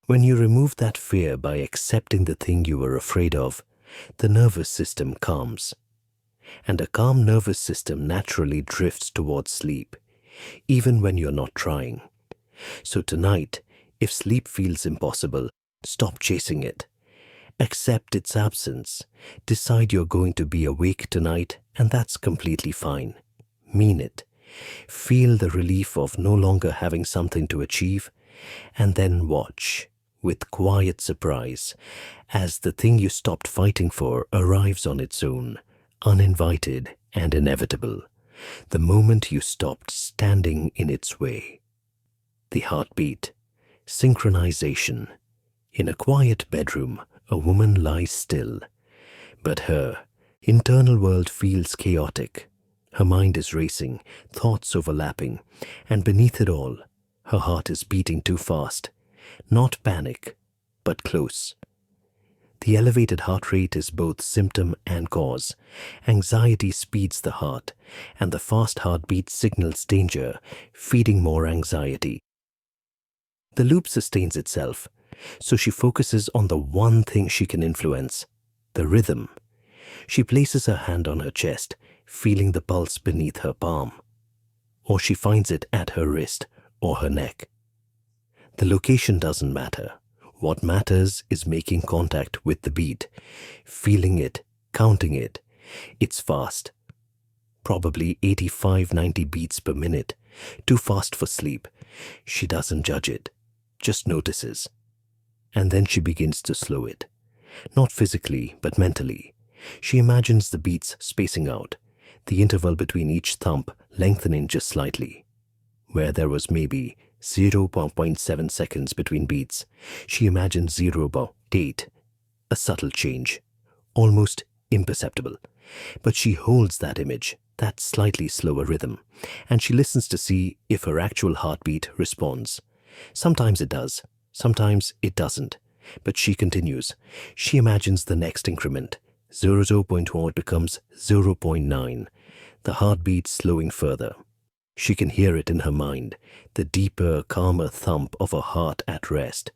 When you remove that fear by accepting the thing you were afraid of, the nervous system calms. And a calm nervous system naturally drifts towards sleep, even when you're not trying. So tonight, if sleep feels impossible, stop chasing it. Accept its absence. Decide you're going to be awake tonight, and that's completely fine. Mean it. Feel the relief of no longer having something to achieve, and then watch, with quiet surprise, as the thing you stopped fighting for arrives on its own, uninvited and inevitable, the moment you stopped standing in its way. The heartbeat. Synchronization. In a quiet bedroom, a woman lies still, but her internal world feels chaotic. Her mind is racing, thoughts overlapping, and beneath it all, her heart is beating too fast. Not panic, but close. The elevated heart rate is both symptom and cause. Anxiety speeds the heart, and the fast heartbeat signals danger, feeding more anxiety. The loop sustains itself, so she focuses on the one thing she can influence, the rhythm. She places her hand on her chest, feeling the pulse beneath her palm. Or she finds it at her wrist or her neck. The location doesn't matter. What matters is making contact with the beat, feeling it, counting it. It's fast. Probably 85-90 beats per minute. Too fast for sleep. She doesn't judge it, just notices. And then she begins to slow it. Not physically, but mentally. She imagines the beats spacing out, the interval between each thump lengthening just slightly. Where there was maybe 0.7 seconds between beats, she imagines 0.8, a subtle change, almost imperceptible. But she holds that image, that slightly slower rhythm, and she listens to see if her actual heartbeat responds. Sometimes it does, sometimes it doesn't, but she continues. She imagines the next increment. 0.1 becomes 0.9, the heartbeat slowing further. She can hear it in her mind, the deeper, calmer thump of her heart at rest.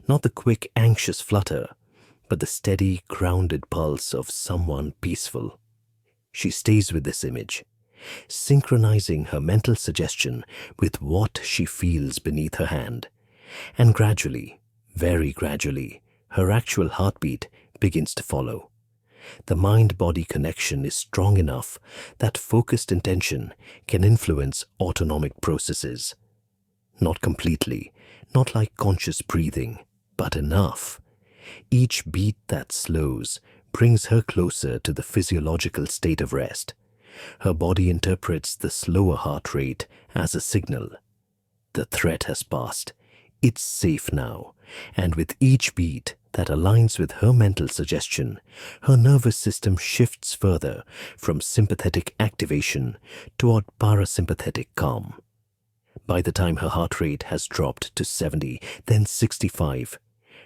Not the quick, anxious flutter, but the steady, grounded pulse of someone peaceful. She stays with this image, synchronizing her mental suggestion with what she feels beneath her hand. And gradually, very gradually, her actual heartbeat begins to follow. The mind-body connection is strong enough that focused intention can influence autonomic processes. Not completely, not like conscious breathing, but enough. Each beat that slows brings her closer to the physiological state of rest. Her body interprets the slower heart rate as a signal. The threat has passed. It's safe now, and with each beat that aligns with her mental suggestion, her nervous system shifts further from sympathetic activation toward parasympathetic calm. By the time her heart rate has dropped to 70, then 65,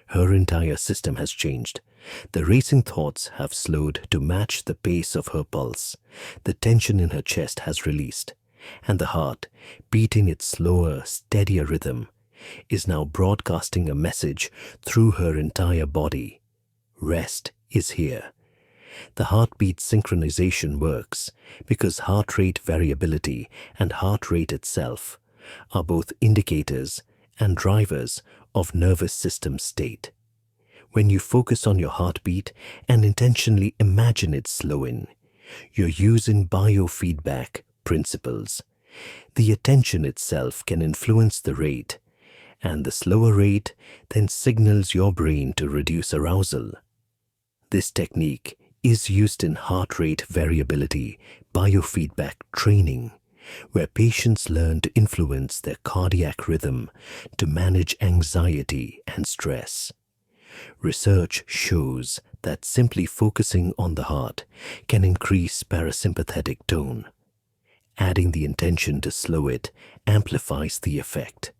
her entire system has changed. The racing thoughts have slowed to match the pace of her pulse. The tension in her chest has released, and the heart, beating its slower, steadier rhythm, is now broadcasting a message through her entire body. Rest is here. The heartbeat synchronization works because heart rate variability and heart rate itself are both indicators and drivers of nervous system state. When you focus on your heartbeat and intentionally imagine it slowing, you're using biofeedback principles. The attention itself can influence the rate, and the slower rate then signals your brain to reduce arousal. This technique is used in heart rate variability biofeedback training, where patients learn to influence their cardiac rhythm to manage anxiety and stress. Research shows that simply focusing on the heart can increase parasympathetic tone. Adding the intention to slow it amplifies the effect.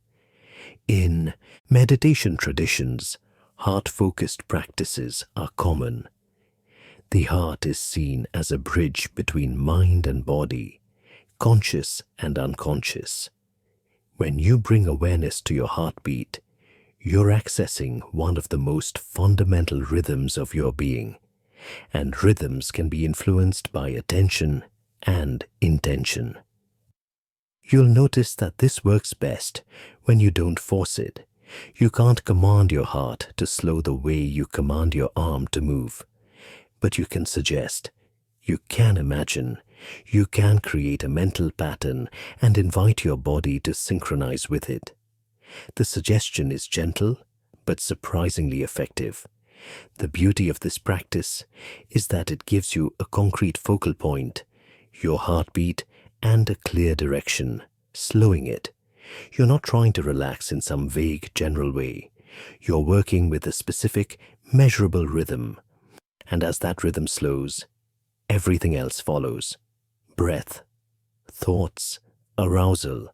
In meditation traditions, heart-focused practices are common. The heart is seen as a bridge between mind and body, conscious and unconscious. When you bring awareness to your heartbeat, you're accessing one of the most fundamental rhythms of your being, and rhythms can be influenced by attention and intention. You'll notice that this works best when you don't force it. You can't command your heart to slow the way you command your arm to move, but you can suggest, you can imagine, you can create a mental pattern and invite your body to synchronize with it. The suggestion is gentle but surprisingly effective. The beauty of this practice is that it gives you a concrete focal point, your heartbeat, and a clear direction, slowing it. You're not trying to relax in some vague general way. You're working with a specific, measurable rhythm. And as that rhythm slows, everything else follows. Breath, thoughts, arousal,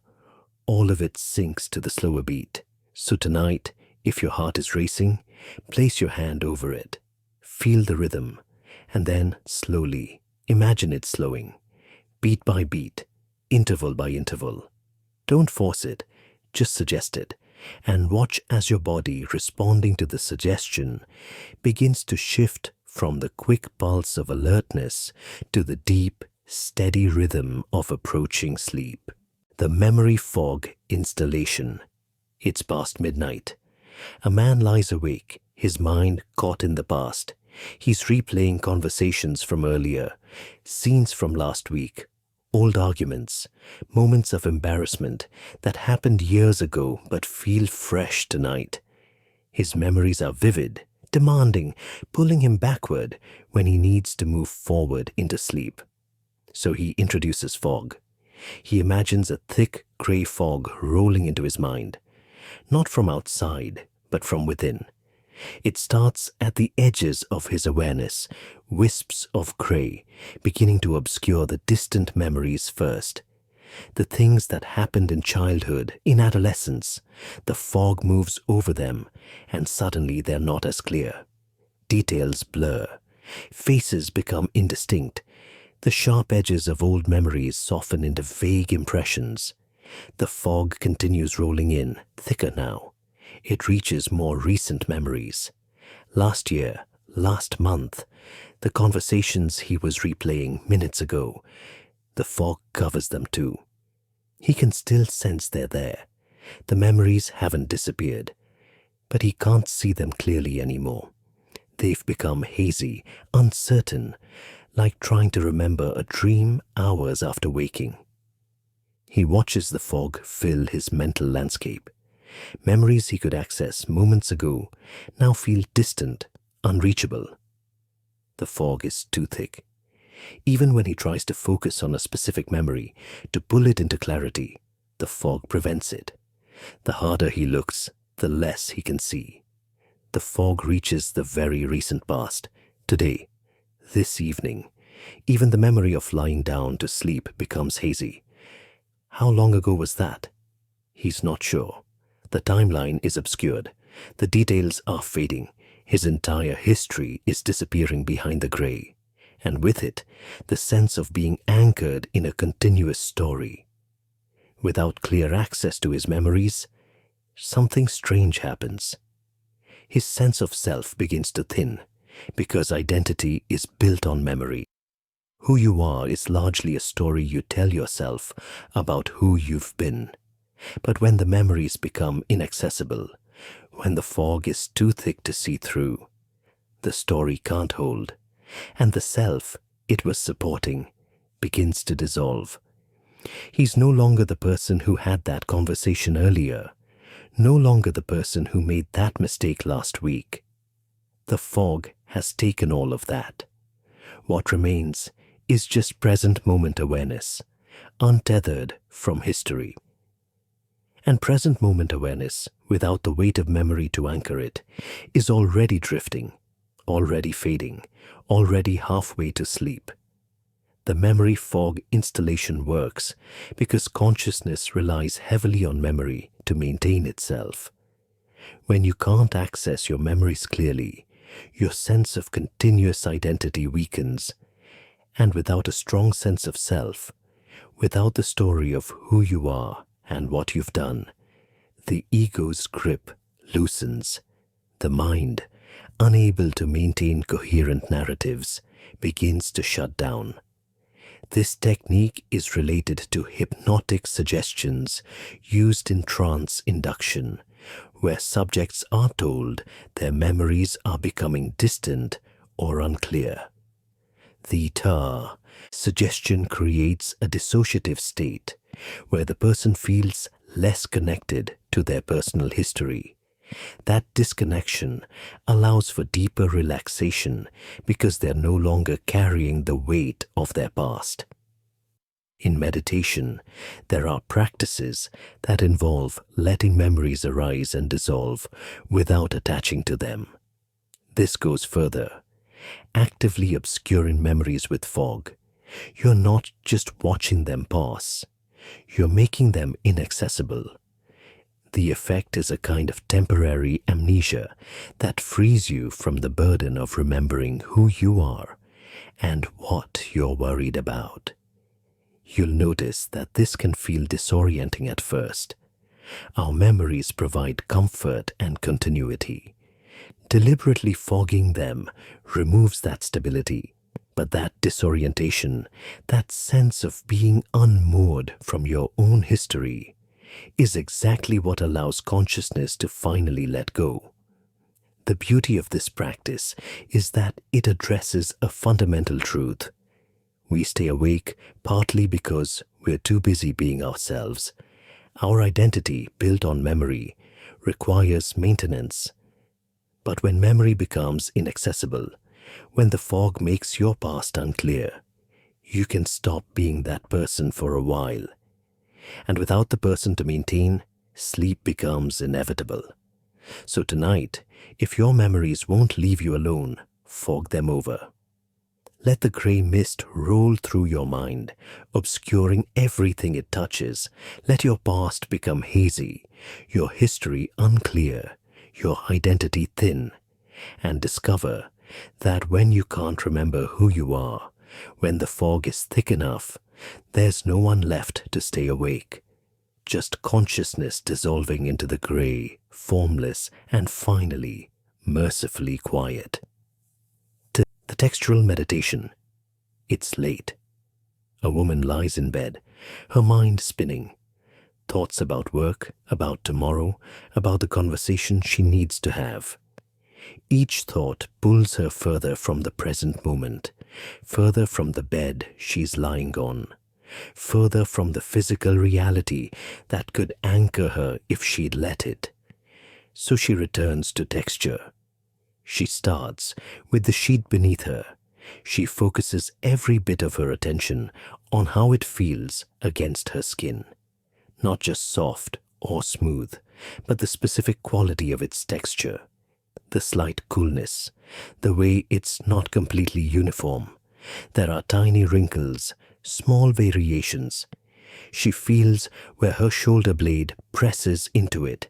all of it sinks to the slower beat. So tonight, if your heart is racing, place your hand over it. Feel the rhythm, and then slowly imagine it slowing, beat by beat, interval by interval. Don't force it, just suggest it, and watch as your body, responding to the suggestion, begins to shift from the quick pulse of alertness to the deep, steady rhythm of approaching sleep. The memory fog installation. It's past midnight. A man lies awake, his mind caught in the past. He's replaying conversations from earlier, scenes from last week, old arguments, moments of embarrassment that happened years ago but feel fresh tonight. His memories are vivid, demanding, pulling him backward when he needs to move forward into sleep. So he introduces fog. He imagines a thick gray fog rolling into his mind, not from outside, but from within. It starts at the edges of his awareness, wisps of gray, beginning to obscure the distant memories first. The things that happened in childhood, in adolescence, the fog moves over them, and suddenly they're not as clear. Details blur. Faces become indistinct. The sharp edges of old memories soften into vague impressions. The fog continues rolling in, thicker now. It reaches more recent memories. Last year, last month, the conversations he was replaying minutes ago. The fog covers them too. He can still sense they're there. The memories haven't disappeared, but he can't see them clearly anymore. They've become hazy, uncertain, like trying to remember a dream hours after waking. He watches the fog fill his mental landscape. Memories he could access moments ago now feel distant, unreachable. The fog is too thick. Even when he tries to focus on a specific memory, to pull it into clarity, the fog prevents it. The harder he looks, the less he can see. The fog reaches the very recent past, today, this evening. Even the memory of lying down to sleep becomes hazy. How long ago was that? He's not sure. The timeline is obscured. The details are fading. His entire history is disappearing behind the gray, and with it, the sense of being anchored in a continuous story. Without clear access to his memories, something strange happens. His sense of self begins to thin. because identity is built on memory. Who you are is largely a story you tell yourself about who you've been. But when the memories become inaccessible, when the fog is too thick to see through, the story can't hold, and the self it was supporting begins to dissolve. He's no longer the person who had that conversation earlier, no longer the person who made that mistake last week. The fog has taken all of that. What remains is just present moment awareness, untethered from history. And present moment awareness, without the weight of memory to anchor it, is already drifting, already fading, already halfway to sleep. The memory fog installation works because consciousness relies heavily on memory to maintain itself. When you can't access your memories clearly, your sense of continuous identity weakens, and without a strong sense of self, without the story of who you are and what you've done, the ego's grip loosens. The mind, unable to maintain coherent narratives, begins to shut down. This technique is related to hypnotic suggestions used in trance induction, where subjects are told their memories are becoming distant or unclear. The suggestion creates a dissociative state where the person feels less connected to their personal history. That disconnection allows for deeper relaxation because they're no longer carrying the weight of their past. In meditation, there are practices that involve letting memories arise and dissolve without attaching to them. This goes further. Actively obscuring memories with fog, you're not just watching them pass, you're making them inaccessible. The effect is a kind of temporary amnesia that frees you from the burden of remembering who you are and what you're worried about. You'll notice that this can feel disorienting at first. Our memories provide comfort and continuity. Deliberately fogging them removes that stability, but that disorientation, that sense of being unmoored from your own history, is exactly what allows consciousness to finally let go. The beauty of this practice is that it addresses a fundamental truth. We stay awake partly because we're too busy being ourselves. Our identity, built on memory, requires maintenance. But when memory becomes inaccessible, when the fog makes your past unclear, you can stop being that person for a while. And without the person to maintain, sleep becomes inevitable. So tonight, if your memories won't leave you alone, fog them over. Let the gray mist roll through your mind, obscuring everything it touches. Let your past become hazy, your history unclear, your identity thin, and discover that when you can't remember who you are, when the fog is thick enough, there's no one left to stay awake. Just consciousness dissolving into the gray, formless, and finally, mercifully quiet. The textural meditation. It's late. A woman lies in bed, her mind spinning. Thoughts about work, about tomorrow, about the conversation she needs to have. Each thought pulls her further from the present moment, further from the bed she's lying on, further from the physical reality that could anchor her if she'd let it. So she returns to texture. She starts with the sheet beneath her. She focuses every bit of her attention on how it feels against her skin. Not just soft or smooth, but the specific quality of its texture, the slight coolness, the way it's not completely uniform. There are tiny wrinkles, small variations. She feels where her shoulder blade presses into it,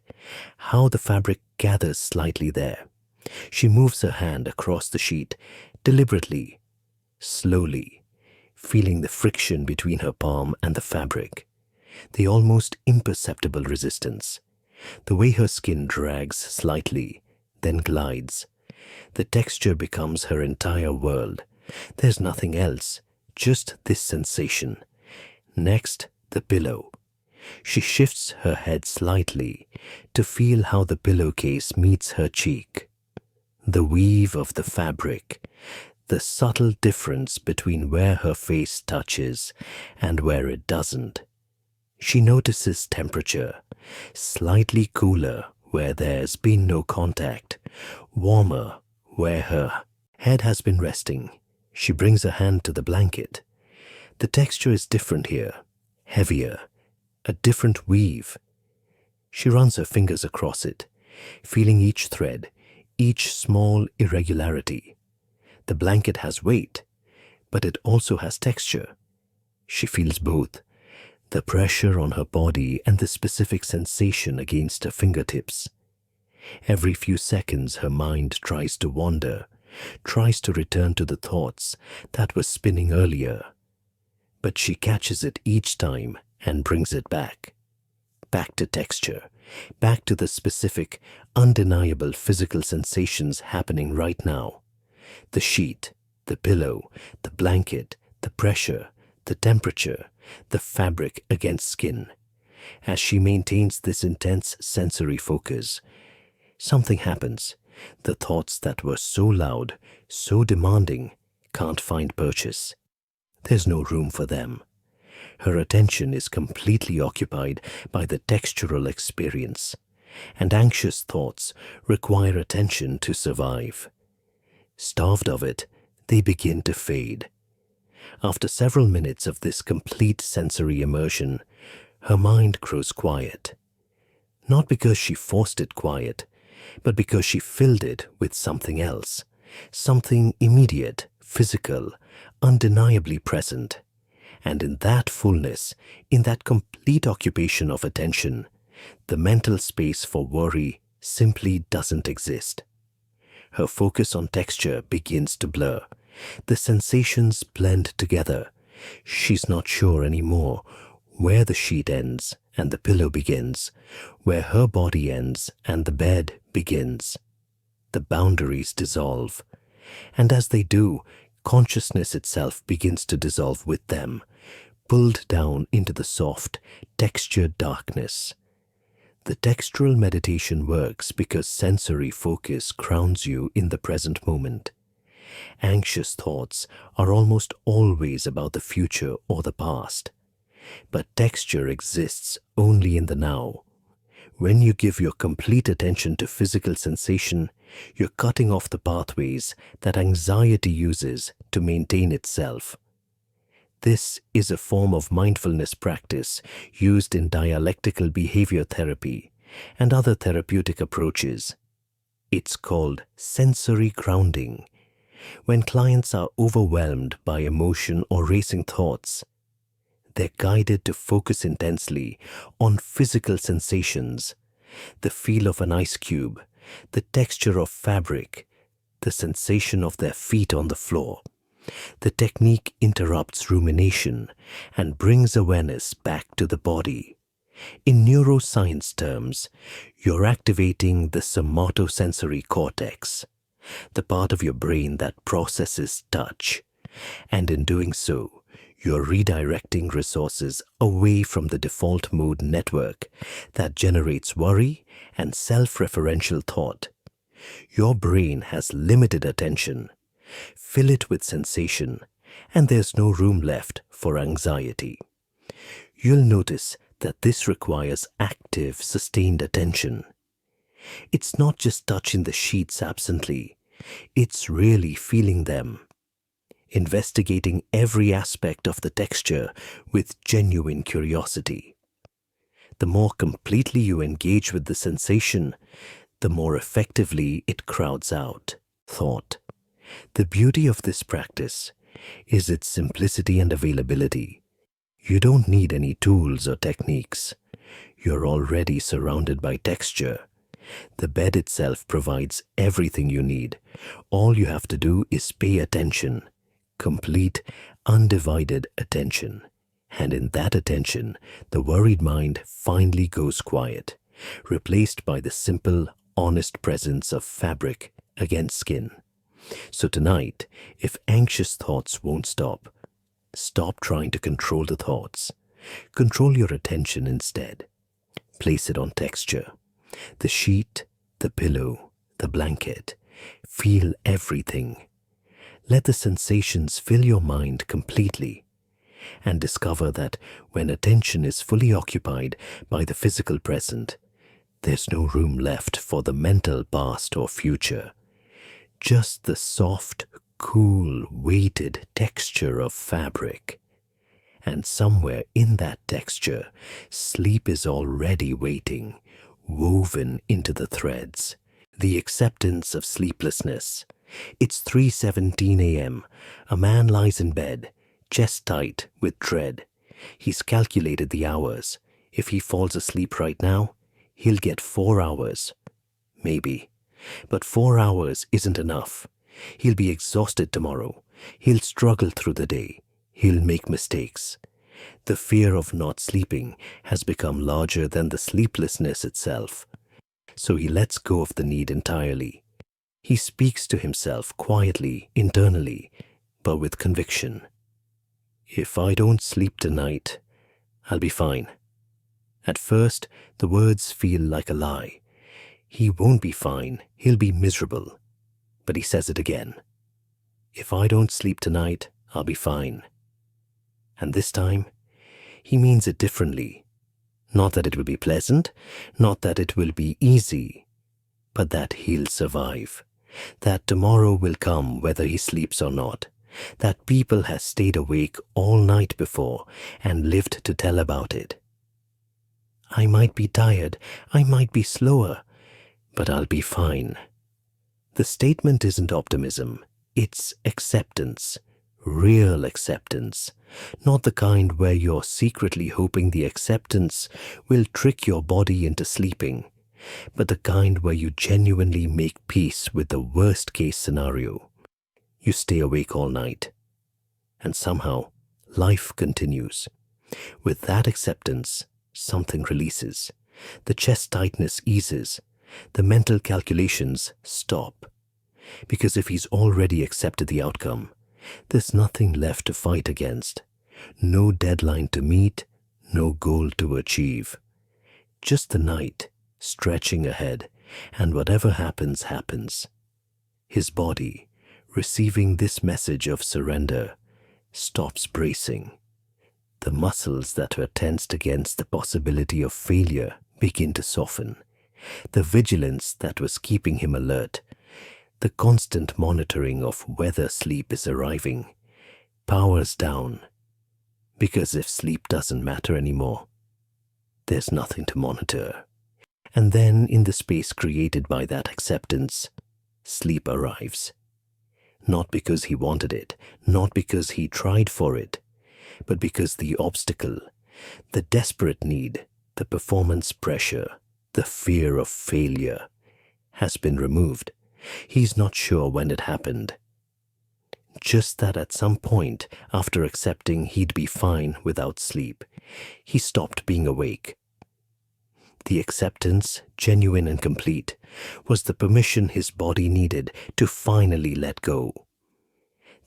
how the fabric gathers slightly there. She moves her hand across the sheet, deliberately, slowly, feeling the friction between her palm and the fabric, the almost imperceptible resistance, the way her skin drags slightly, then glides, The texture becomes her entire world. There's nothing else, just this sensation. Next, the pillow. She shifts her head slightly to feel how the pillowcase meets her cheek. The weave of the fabric, the subtle difference between where her face touches and where it doesn't. She notices temperature, slightly cooler where there's been no contact, warmer where her head has been resting. She brings a hand to the blanket. The texture is different here, heavier, a different weave. She runs her fingers across it, feeling each thread, each small irregularity. The blanket has weight, but it also has texture. She feels both, the pressure on her body and the specific sensation against her fingertips. Every few seconds her mind tries to wander, tries to return to the thoughts that were spinning earlier. But she catches it each time and brings it back. Back to texture, back to the specific, undeniable physical sensations happening right now. The sheet, the pillow, the blanket, the pressure, the temperature, the fabric against skin. As she maintains this intense sensory focus, something happens. The thoughts that were so loud, so demanding, can't find purchase. There's no room for them. Her attention is completely occupied by the textural experience, and anxious thoughts require attention to survive. Starved of it, they begin to fade. After several minutes of this complete sensory immersion, her mind grows quiet. Not because she forced it quiet, but because she filled it with something else, something immediate, physical, undeniably present. And in that fullness, in that complete occupation of attention, the mental space for worry simply doesn't exist. Her focus on texture begins to blur. The sensations blend together. She's not sure anymore where the sheet ends and the pillow begins, where her body ends and the bed begins. The boundaries dissolve. And as they do, consciousness itself begins to dissolve with them, pulled down into the soft, textured darkness. The textural meditation works because sensory focus grounds you in the present moment. Anxious thoughts are almost always about the future or the past, but texture exists only in the now. When you give your complete attention to physical sensation, you're cutting off the pathways that anxiety uses to maintain itself. This is a form of mindfulness practice used in dialectical behavior therapy and other therapeutic approaches. It's called sensory grounding. When clients are overwhelmed by emotion or racing thoughts, they're guided to focus intensely on physical sensations, the feel of an ice cube, the texture of fabric, the sensation of their feet on the floor. The technique interrupts rumination and brings awareness back to the body. In neuroscience terms, you're activating the somatosensory cortex, the part of your brain that processes touch, and in doing so, you're redirecting resources away from the default mode network that generates worry and self-referential thought. Your brain has limited attention. Fill it with sensation, and there's no room left for anxiety. You'll notice that this requires active, sustained attention. It's not just touching the sheets absently, it's really feeling them. Investigating every aspect of the texture with genuine curiosity. The more completely you engage with the sensation, the more effectively it crowds out thought. The beauty of this practice is its simplicity and availability. You don't need any tools or techniques. You're already surrounded by texture. The bed itself provides everything you need. All you have to do is pay attention. Complete, undivided attention. And in that attention, the worried mind finally goes quiet, replaced by the simple, honest presence of fabric against skin. So tonight, if anxious thoughts won't stop, stop trying to control the thoughts. Control your attention instead. Place it on texture. The sheet, the pillow, the blanket. Feel everything. Let the sensations fill your mind completely, and discover that when attention is fully occupied by the physical present, there's no room left for the mental past or future. Just the soft, cool, weighted texture of fabric. And somewhere in that texture, sleep is already waiting, woven into the threads. The acceptance of sleeplessness. It's 3:17 a.m. A man lies in bed, chest tight with dread. He's calculated the hours. If he falls asleep right now, he'll get 4 hours. Maybe. But 4 hours isn't enough. He'll be exhausted tomorrow. He'll struggle through the day. He'll make mistakes. The fear of not sleeping has become larger than the sleeplessness itself. So he lets go of the need entirely. He speaks to himself quietly, internally, but with conviction. If I don't sleep tonight, I'll be fine. At first, the words feel like a lie. He won't be fine, he'll be miserable. But he says it again. If I don't sleep tonight, I'll be fine. And this time, he means it differently. Not that it will be pleasant, not that it will be easy, but that he'll survive. That tomorrow will come whether he sleeps or not. That people has stayed awake all night before and lived to tell about it. I might be tired, I might be slower, but I'll be fine. The statement isn't optimism, it's acceptance. Real acceptance. Not the kind where you're secretly hoping the acceptance will trick your body into sleeping, but the kind where you genuinely make peace with the worst case scenario. You stay awake all night, and somehow life continues. With that acceptance, something releases. The chest tightness eases. The mental calculations stop. Because if he's already accepted the outcome, there's nothing left to fight against. No deadline to meet, no goal to achieve. Just the night, stretching ahead, and whatever happens, happens. His body, receiving this message of surrender, stops bracing. The muscles that were tensed against the possibility of failure begin to soften. The vigilance that was keeping him alert, the constant monitoring of whether sleep is arriving, powers down. Because if sleep doesn't matter anymore, there's nothing to monitor. And then in the space created by that acceptance, sleep arrives. Not because he wanted it, not because he tried for it, but because the obstacle, the desperate need, the performance pressure, the fear of failure has been removed. He's not sure when it happened. Just that at some point, after accepting he'd be fine without sleep, he stopped being awake. The acceptance, genuine and complete, was the permission his body needed to finally let go.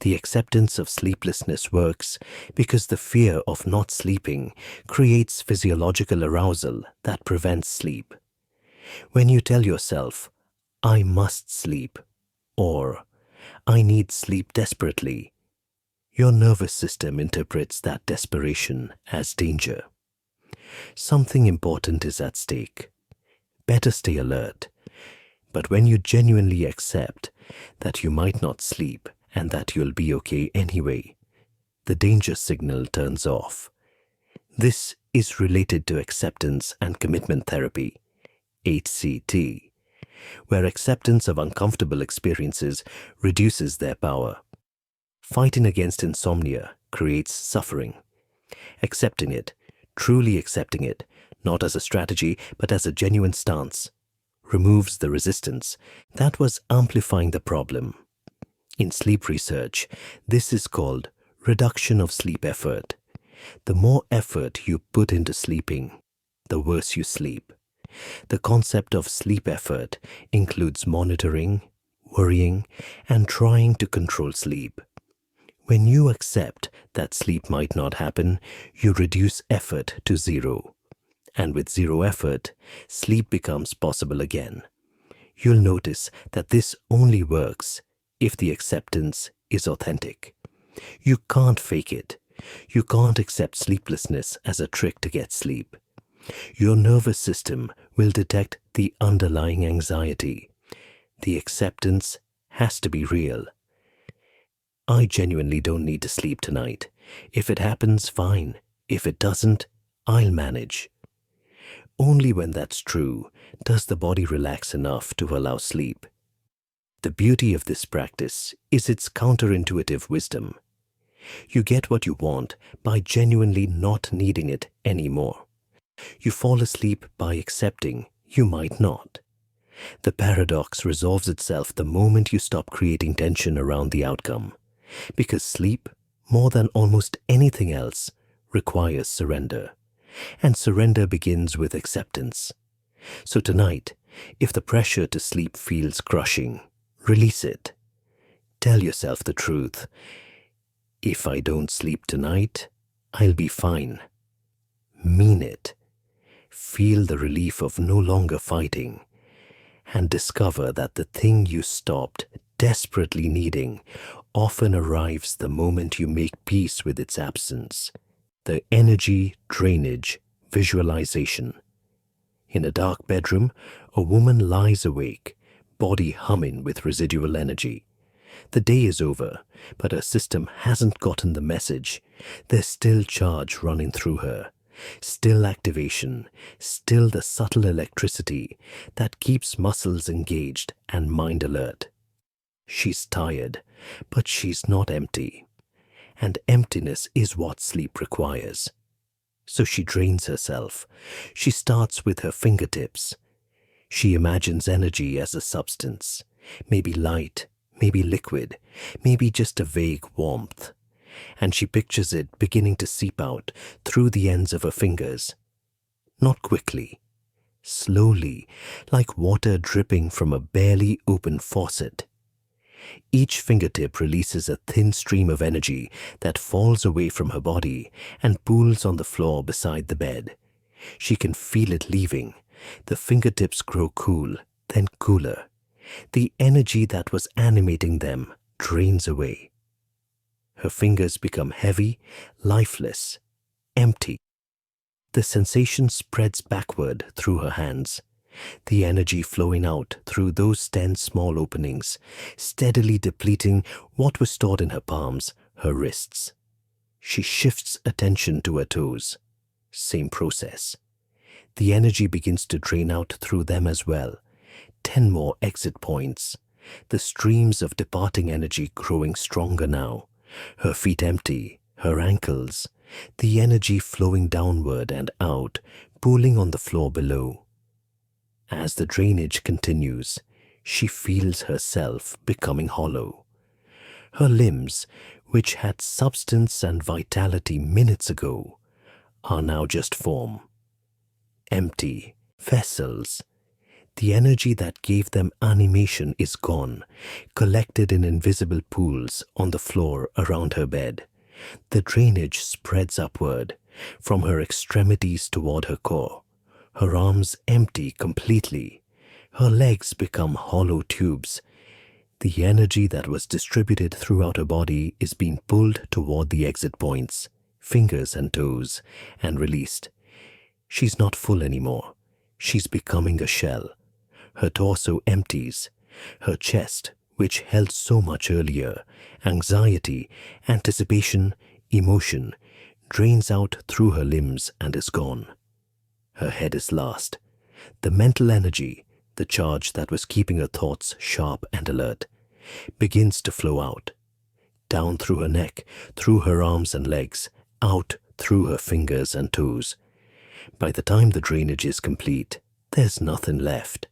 The acceptance of sleeplessness works because the fear of not sleeping creates physiological arousal that prevents sleep. When you tell yourself, I must sleep, or I need sleep desperately, your nervous system interprets that desperation as danger. Something important is at stake. Better stay alert. But when you genuinely accept that you might not sleep and that you'll be okay anyway, the danger signal turns off. This is related to acceptance and commitment therapy, HCT, where acceptance of uncomfortable experiences reduces their power. Fighting against insomnia creates suffering. Accepting it, truly accepting it, not as a strategy but as a genuine stance, removes the resistance that was amplifying the problem. In sleep research, this is called reduction of sleep effort. The more effort you put into sleeping, the worse you sleep. The concept of sleep effort includes monitoring, worrying, and trying to control sleep. When you accept that sleep might not happen, you reduce effort to zero. And with zero effort, sleep becomes possible again. You'll notice that this only works if the acceptance is authentic. You can't fake it. You can't accept sleeplessness as a trick to get sleep. Your nervous system will detect the underlying anxiety. The acceptance has to be real. I genuinely don't need to sleep tonight. If it happens, fine. If it doesn't, I'll manage. Only when that's true does the body relax enough to allow sleep. The beauty of this practice is its counterintuitive wisdom. You get what you want by genuinely not needing it anymore. You fall asleep by accepting you might not. The paradox resolves itself the moment you stop creating tension around the outcome, because sleep, more than almost anything else, requires surrender, and surrender begins with acceptance. So tonight, if the pressure to sleep feels crushing, release it. Tell yourself the truth. If I don't sleep tonight, I'll be fine. Mean it. Feel the relief of no longer fighting, and discover that the thing you stopped desperately needing often arrives the moment you make peace with its absence. The energy drainage visualization. In a dark bedroom, a woman lies awake, body humming with residual energy. The day is over, but her system hasn't gotten the message. There's still charge running through her, still activation, still the subtle electricity that keeps muscles engaged and mind alert. She's tired, but she's not empty. And emptiness is what sleep requires. So she drains herself. She starts with her fingertips. She imagines energy as a substance, maybe light, maybe liquid, maybe just a vague warmth. And she pictures it beginning to seep out through the ends of her fingers. Not quickly, slowly, like water dripping from a barely open faucet. Each fingertip releases a thin stream of energy that falls away from her body and pools on the floor beside the bed. She can feel it leaving. The fingertips grow cool, then cooler. The energy that was animating them drains away. Her fingers become heavy, lifeless, empty. The sensation spreads backward through her hands, the energy flowing out through those 10 small openings, steadily depleting what was stored in her palms, her wrists. She shifts attention to her toes. Same process. The energy begins to drain out through them as well. 10 more exit points. The streams of departing energy growing stronger now. Her feet empty, her ankles. The energy flowing downward and out, pooling on the floor below. As the drainage continues, she feels herself becoming hollow. Her limbs, which had substance and vitality minutes ago, are now just form. Empty vessels. The energy that gave them animation is gone, collected in invisible pools on the floor around her bed. The drainage spreads upward, from her extremities toward her core. Her arms empty completely. Her legs become hollow tubes. The energy that was distributed throughout her body is being pulled toward the exit points, fingers and toes, and released. She's not full anymore. She's becoming a shell. Her torso empties. Her chest, which held so much earlier, anxiety, anticipation, emotion, drains out through her limbs and is gone. Her head is last. The mental energy, the charge that was keeping her thoughts sharp and alert, begins to flow out. Down through her neck, through her arms and legs, out through her fingers and toes. By the time the drainage is complete, there's nothing left.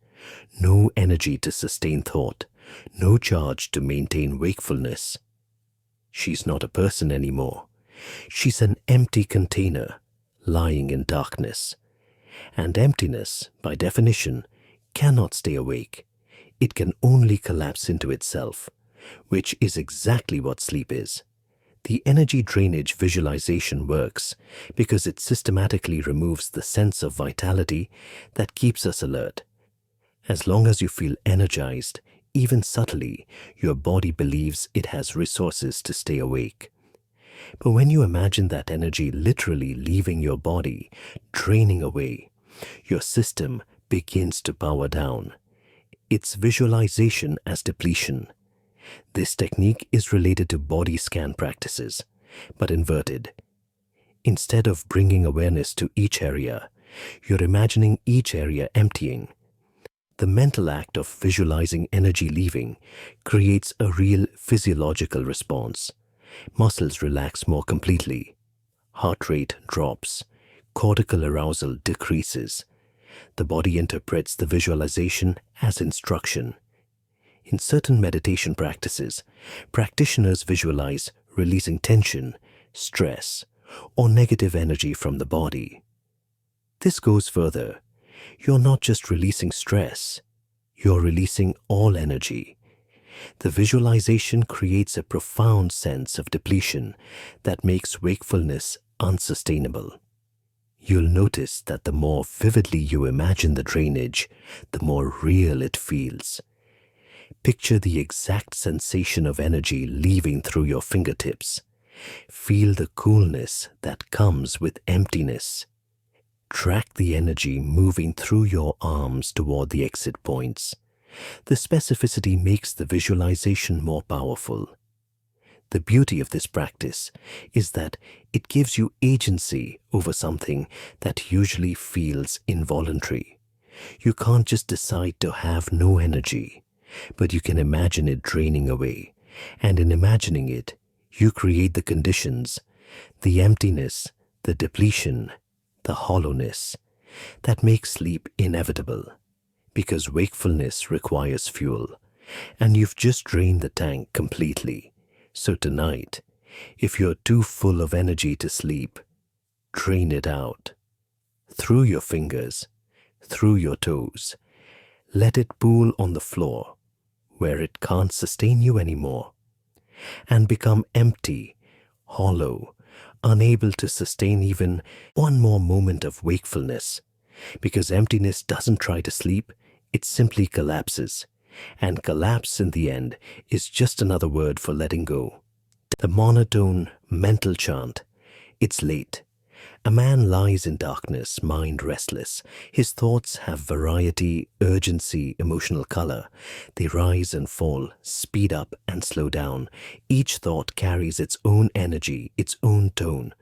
No energy to sustain thought, no charge to maintain wakefulness. She's not a person anymore. She's an empty container, lying in darkness. And emptiness, by definition, cannot stay awake. it can only collapse into itself, which is exactly what sleep is. The energy drainage visualization works because it systematically removes the sense of vitality that keeps us alert. As long as you feel energized, even subtly, your body believes it has resources to stay awake. But when you imagine that energy literally leaving your body, draining away, your system begins to power down. It's visualization as depletion. This technique is related to body scan practices, but inverted. Instead of bringing awareness to each area, you're imagining each area emptying. The mental act of visualizing energy leaving creates a real physiological response. Muscles relax more completely. Heart rate drops. Cortical arousal decreases. The body interprets the visualization as instruction. In certain meditation practices, practitioners visualize releasing tension, stress, or negative energy from the body. This goes further. You're not just releasing stress, you're releasing all energy. The visualization creates a profound sense of depletion that makes wakefulness unsustainable. You'll notice that the more vividly you imagine the drainage, the more real it feels. Picture the exact sensation of energy leaving through your fingertips. Feel the coolness that comes with emptiness. Track the energy moving through your arms toward the exit points. The specificity makes the visualization more powerful. The beauty of this practice is that it gives you agency over something that usually feels involuntary. You can't just decide to have no energy, but you can imagine it draining away, and in imagining it, you create the conditions, the emptiness, the depletion, the hollowness, that makes sleep inevitable, because wakefulness requires fuel, and you've just drained the tank completely. So tonight, if you're too full of energy to sleep, drain it out. Through your fingers, through your toes. Let it pool on the floor, where it can't sustain you anymore, and become empty, hollow, unable to sustain even one more moment of wakefulness. Because emptiness doesn't try to sleep, it simply collapses. And collapse in the end is just another word for letting go. The monotone mental chant, it's late. A man lies in darkness, mind restless. His thoughts have variety, urgency, emotional color. They rise and fall, speed up and slow down. Each thought carries its own energy, its own tone.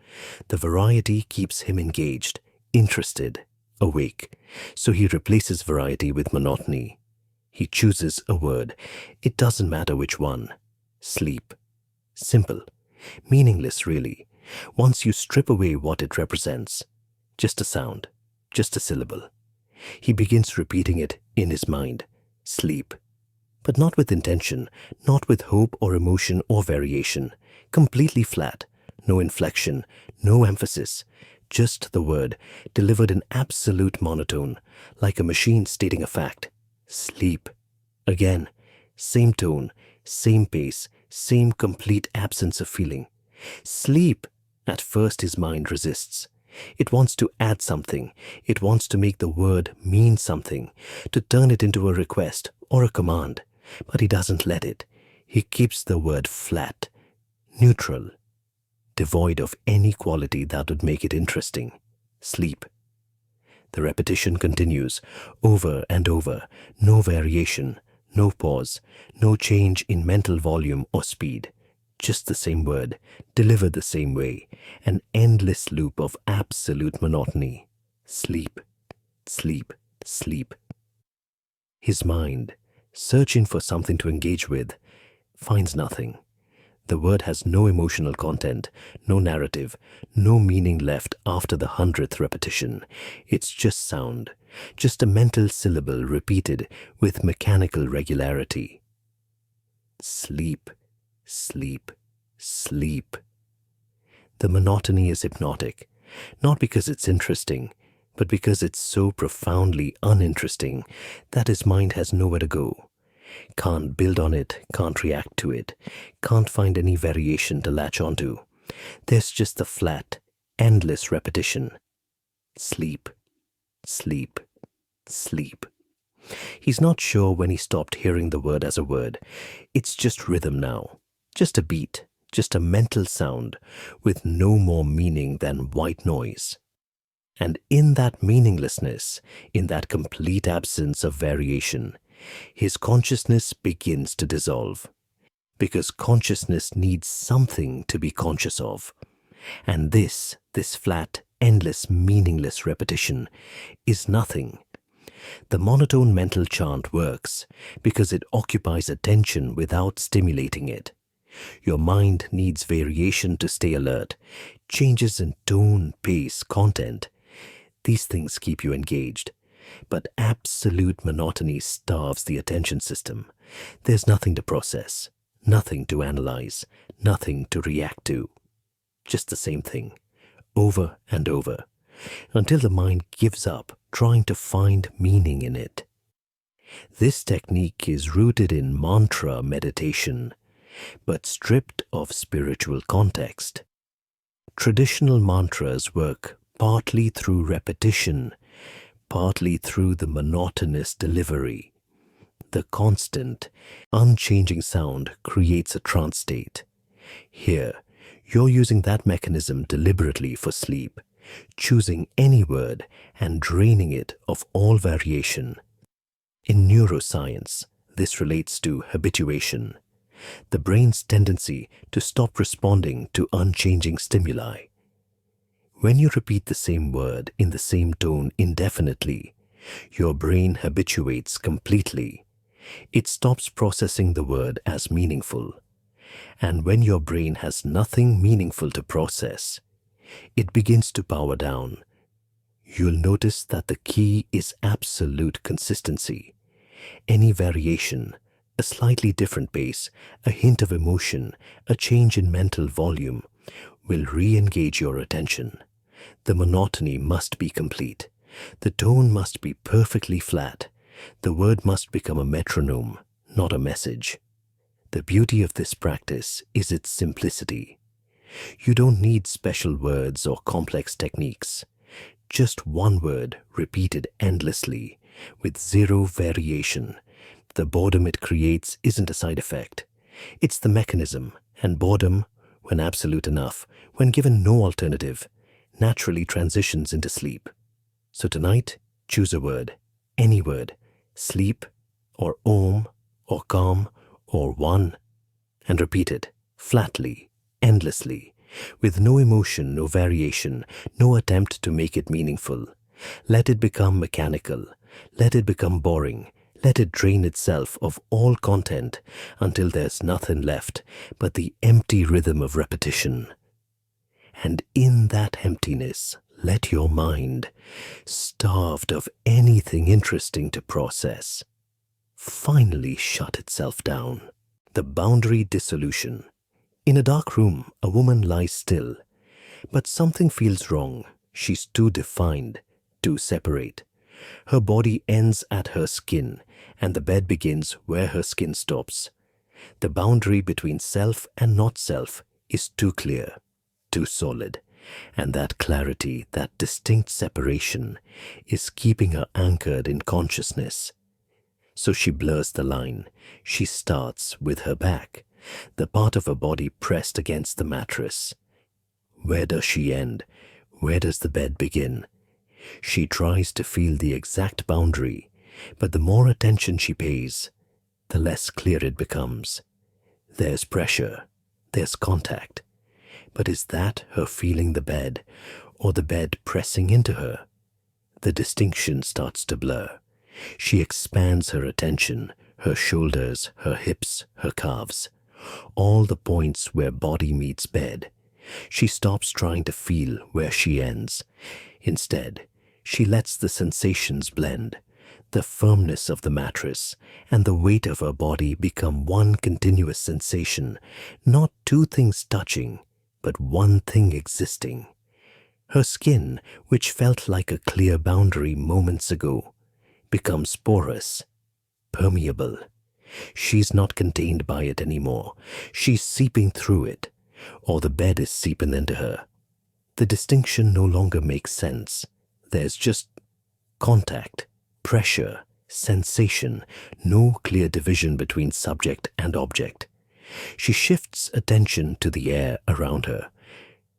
The variety keeps him engaged, interested, awake. So he replaces variety with monotony. He chooses a word. It doesn't matter which one. Sleep. Simple. Meaningless, really. Once you strip away what it represents, just a sound, just a syllable. He begins repeating it in his mind. Sleep. But not with intention, not with hope or emotion or variation. Completely flat. No inflection, no emphasis. Just the word, delivered in absolute monotone, like a machine stating a fact. Sleep. Again, same tone, same pace, same complete absence of feeling. Sleep. At first his mind resists. It wants to add something. It wants to make the word mean something, to turn it into a request or a command. But he doesn't let it. He keeps the word flat, neutral, devoid of any quality that would make it interesting. Sleep. The repetition continues, over and over, no variation, no pause, no change in mental volume or speed. Just the same word, delivered the same way, an endless loop of absolute monotony. Sleep, sleep, sleep. His mind, searching for something to engage with, finds nothing. The word has no emotional content, no narrative, no meaning left after the 100th repetition. It's just sound, just a mental syllable repeated with mechanical regularity. Sleep, sleep, sleep. The monotony is hypnotic, not because it's interesting, but because it's so profoundly uninteresting that his mind has nowhere to go. Can't build on it, can't react to it, can't find any variation to latch onto. There's just the flat, endless repetition. Sleep, sleep, sleep. He's not sure when he stopped hearing the word as a word. It's just rhythm now, just a beat, just a mental sound with no more meaning than white noise. And in that meaninglessness, in that complete absence of variation, his consciousness begins to dissolve. Because consciousness needs something to be conscious of. And this flat, endless, meaningless repetition is nothing. The monotone mental chant works because it occupies attention without stimulating it. Your mind needs variation to stay alert, changes in tone, pace, content. These things keep you engaged. But absolute monotony starves the attention system. There's nothing to process, nothing to analyze, nothing to react to. Just the same thing, over and over, until the mind gives up trying to find meaning in it. This technique is rooted in mantra meditation, but stripped of spiritual context. Traditional mantras work partly through repetition, partly through the monotonous delivery. The constant, unchanging sound creates a trance state. Here, you're using that mechanism deliberately for sleep, choosing any word and draining it of all variation. In neuroscience, this relates to habituation, the brain's tendency to stop responding to unchanging stimuli. When you repeat the same word in the same tone indefinitely, your brain habituates completely. It stops processing the word as meaningful. And when your brain has nothing meaningful to process, it begins to power down. You'll notice that the key is absolute consistency. Any variation, a slightly different pace, a hint of emotion, a change in mental volume, will re-engage your attention. The monotony must be complete. The tone must be perfectly flat. The word must become a metronome, not a message. The beauty of this practice is its simplicity. You don't need special words or complex techniques. Just one word repeated endlessly, with zero variation. The boredom it creates isn't a side effect. It's the mechanism, and boredom, when absolute enough, when given no alternative, naturally transitions into sleep. So tonight, choose a word, any word, sleep, or om, or calm, or one, and repeat it, flatly, endlessly, with no emotion, no variation, no attempt to make it meaningful. Let it become mechanical. Let it become boring. Let it drain itself of all content until there's nothing left but the empty rhythm of repetition. And in that emptiness, let your mind, starved of anything interesting to process, finally shut itself down. The boundary dissolution. In a dark room, a woman lies still, but something feels wrong. She's too defined, too separate. Her body ends at her skin, and the bed begins where her skin stops. The boundary between self and not self is too clear, too solid, and that clarity, that distinct separation, is keeping her anchored in consciousness. So she blurs the line. She starts with her back, the part of her body pressed against the mattress. Where does she end? Where does the bed begin? She tries to feel the exact boundary, but the more attention she pays, the less clear it becomes. There's pressure, there's contact, but is that her feeling the bed, or the bed pressing into her? The distinction starts to blur. She expands her attention, her shoulders, her hips, her calves, all the points where body meets bed. She stops trying to feel where she ends. Instead, she lets the sensations blend. The firmness of the mattress and the weight of her body become one continuous sensation, not two things touching, but one thing existing. Her skin, which felt like a clear boundary moments ago, becomes porous, permeable. She's not contained by it anymore. She's seeping through it, or the bed is seeping into her. The distinction no longer makes sense. There's just contact, pressure, sensation, no clear division between subject and object. She shifts attention to the air around her.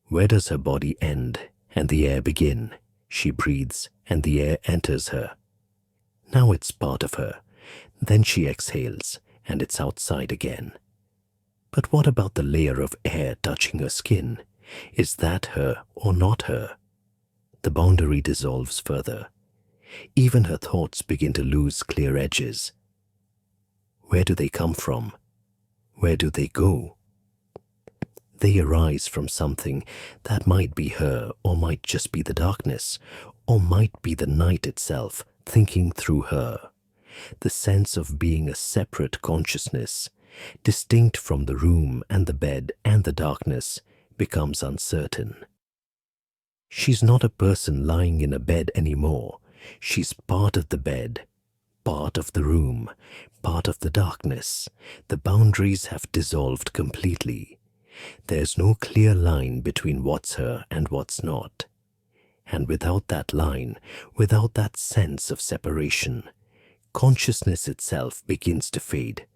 Where does her body end and the air begin? She breathes and the air enters her. Now it's part of her. Then she exhales and it's outside again. But what about the layer of air touching her skin? Is that her or not her? The boundary dissolves further. Even her thoughts begin to lose clear edges. Where do they come from? Where do they go? They arise from something that might be her, or might just be the darkness, or might be the night itself thinking through her. The sense of being a separate consciousness, distinct from the room and the bed and the darkness, becomes uncertain. She's not a person lying in a bed anymore. She's part of the bed, part of the room, part of the darkness. The boundaries have dissolved completely. There's no clear line between what's her and what's not. And without that line, without that sense of separation, consciousness itself begins to fade,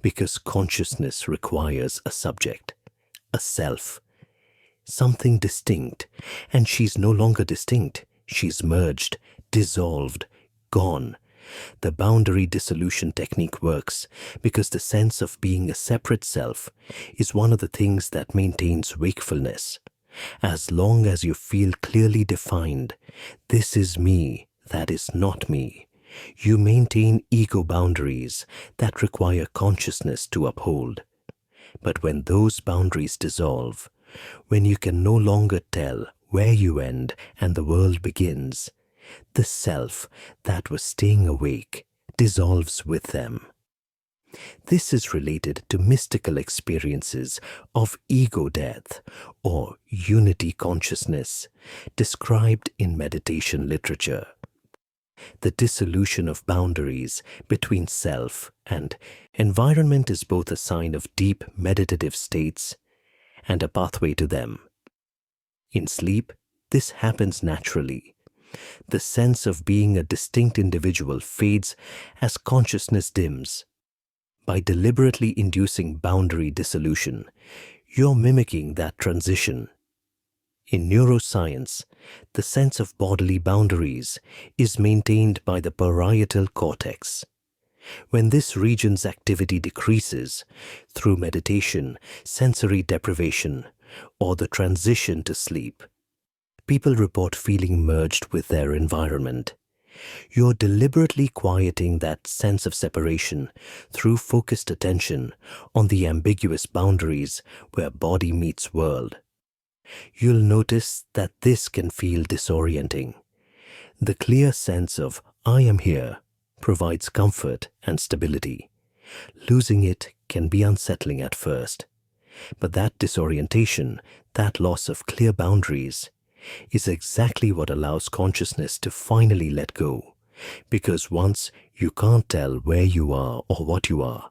because consciousness requires a subject, a self, something distinct, and she's no longer distinct. She's merged, dissolved, gone. The boundary dissolution technique works because the sense of being a separate self is one of the things that maintains wakefulness. As long as you feel clearly defined, this is me, that is not me, you maintain ego boundaries that require consciousness to uphold. But when those boundaries dissolve, when you can no longer tell where you end and the world begins, the self that was staying awake dissolves with them. This is related to mystical experiences of ego death or unity consciousness, described in meditation literature. The dissolution of boundaries between self and environment is both a sign of deep meditative states and a pathway to them. In sleep, this happens naturally. The sense of being a distinct individual fades as consciousness dims. By deliberately inducing boundary dissolution, you're mimicking that transition. In neuroscience, the sense of bodily boundaries is maintained by the parietal cortex. When this region's activity decreases through meditation, sensory deprivation, or the transition to sleep, people report feeling merged with their environment. You're deliberately quieting that sense of separation through focused attention on the ambiguous boundaries where body meets world. You'll notice that this can feel disorienting. The clear sense of I am here provides comfort and stability. Losing it can be unsettling at first, but that disorientation, that loss of clear boundaries, is exactly what allows consciousness to finally let go, because once you can't tell where you are or what you are,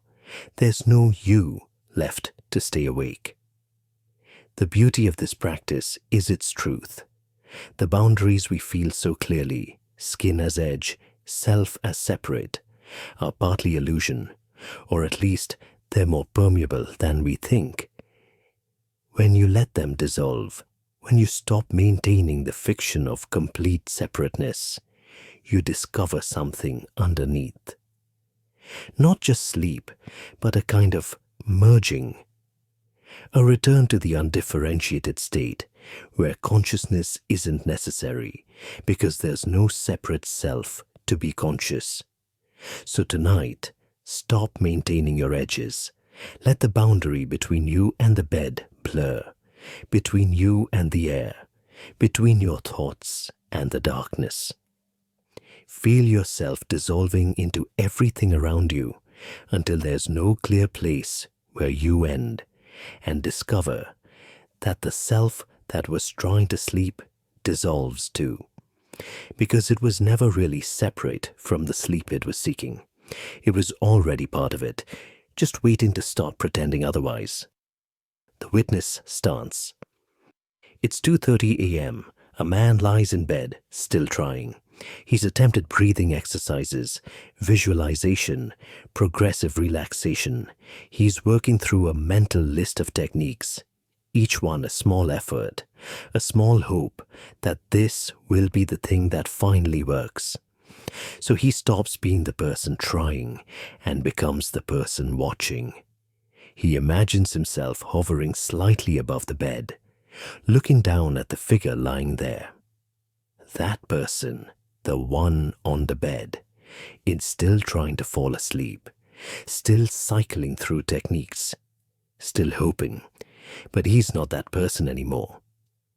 there's no you left to stay awake. The beauty of this practice is its truth. The boundaries we feel so clearly, skin as edge, self as separate, are partly illusion, or at least they're more permeable than we think. When you let them dissolve, when you stop maintaining the fiction of complete separateness, you discover something underneath. Not just sleep, but a kind of merging. A return to the undifferentiated state where consciousness isn't necessary because there's no separate self to be conscious. So tonight, stop maintaining your edges. Let the boundary between you and the bed blur, between you and the air, between your thoughts and the darkness. Feel yourself dissolving into everything around you until there's no clear place where you end, and discover that the self that was trying to sleep dissolves too, because it was never really separate from the sleep it was seeking. It was already part of it, just waiting to start pretending otherwise. The witness stance. It's 2:30 a.m. A man lies in bed, still trying. He's attempted breathing exercises, visualization, progressive relaxation. He's working through a mental list of techniques, each one a small effort, a small hope that this will be the thing that finally works. So he stops being the person trying and becomes the person watching. He imagines himself hovering slightly above the bed, looking down at the figure lying there. That person, the one on the bed, is still trying to fall asleep, still cycling through techniques, still hoping. But he's not that person anymore.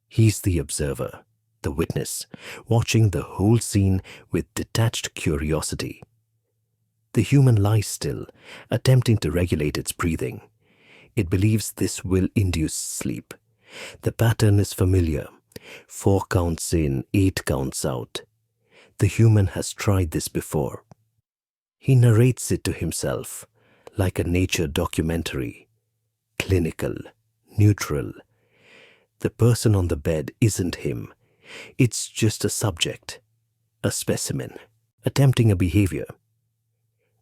He's the observer, the witness, watching the whole scene with detached curiosity. The human lies still, attempting to regulate its breathing. It believes this will induce sleep. The pattern is familiar. 4 counts in, 8 counts out. The human has tried this before. He narrates it to himself, like a nature documentary. Clinical, neutral. The person on the bed isn't him. It's just a subject, a specimen, attempting a behavior.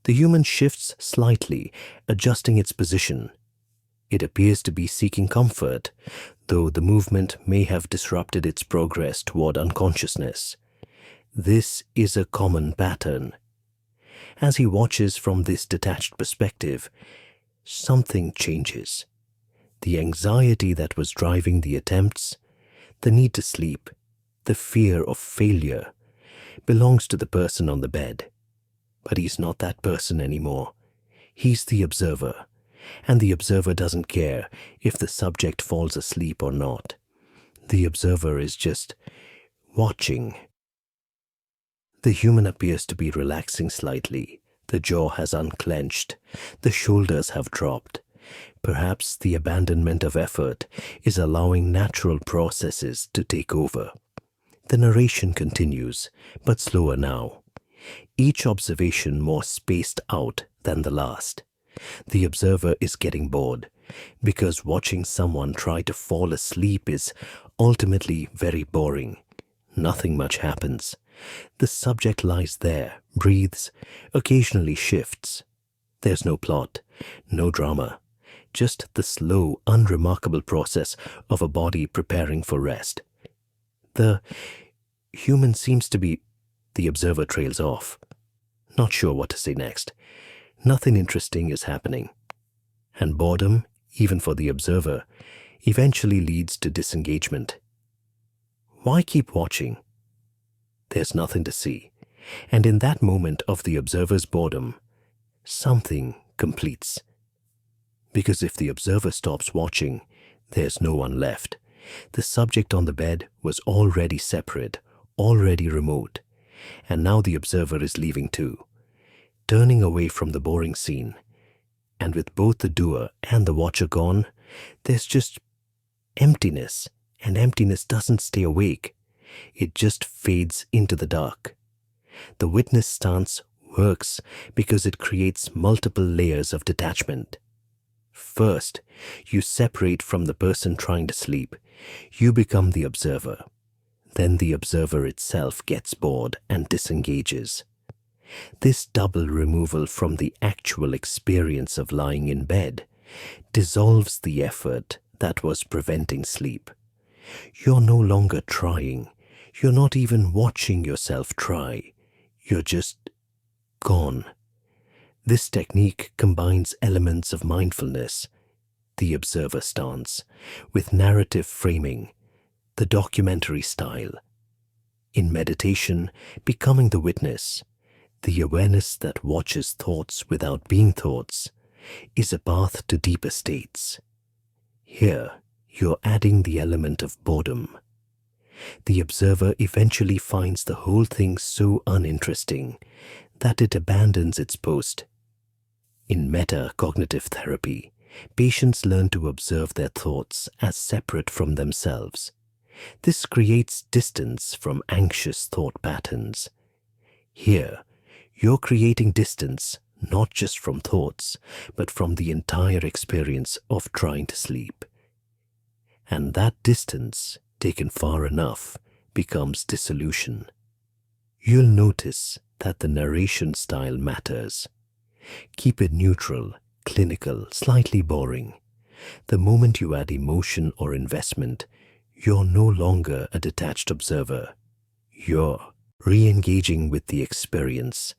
The human shifts slightly, adjusting its position. It appears to be seeking comfort, though the movement may have disrupted its progress toward unconsciousness. This is a common pattern. As he watches from this detached perspective, something changes. The anxiety that was driving the attempts, the need to sleep, the fear of failure, belongs to the person on the bed. But he's not that person anymore. He's the observer. And the observer doesn't care if the subject falls asleep or not. The observer is just watching. The human appears to be relaxing slightly. The jaw has unclenched. The shoulders have dropped. Perhaps the abandonment of effort is allowing natural processes to take over. The narration continues, but slower now. Each observation more spaced out than the last. The observer is getting bored, because watching someone try to fall asleep is ultimately very boring. Nothing much happens. The subject lies there, breathes, occasionally shifts. There's no plot, no drama, just the slow, unremarkable process of a body preparing for rest. The human seems to be... The observer trails off. Not sure what to say next. Nothing interesting is happening. And boredom, even for the observer, eventually leads to disengagement. Why keep watching? There's nothing to see. And in that moment of the observer's boredom, something completes. Because if the observer stops watching, there's no one left. The subject on the bed was already separate, already remote. And now the observer is leaving too, turning away from the boring scene. And with both the doer and the watcher gone, there's just emptiness. And emptiness doesn't stay awake. It just fades into the dark. The witness stance works because it creates multiple layers of detachment. First, you separate from the person trying to sleep. You become the observer. Then the observer itself gets bored and disengages. This double removal from the actual experience of lying in bed dissolves the effort that was preventing sleep. You're no longer trying. You're not even watching yourself try. You're just gone. This technique combines elements of mindfulness, the observer stance, with narrative framing, the documentary style. In meditation, becoming the witness, the awareness that watches thoughts without being thoughts, is a path to deeper states. Here, you're adding the element of boredom. The observer eventually finds the whole thing so uninteresting that it abandons its post. In meta-cognitive therapy, patients learn to observe their thoughts as separate from themselves. This creates distance from anxious thought patterns. Here, You're creating distance, not just from thoughts, but from the entire experience of trying to sleep. And that distance, taken far enough, becomes dissolution. You'll notice that the narration style matters. Keep it neutral, clinical, slightly boring. The moment you add emotion or investment, you're no longer a detached observer. You're re-engaging with the experience.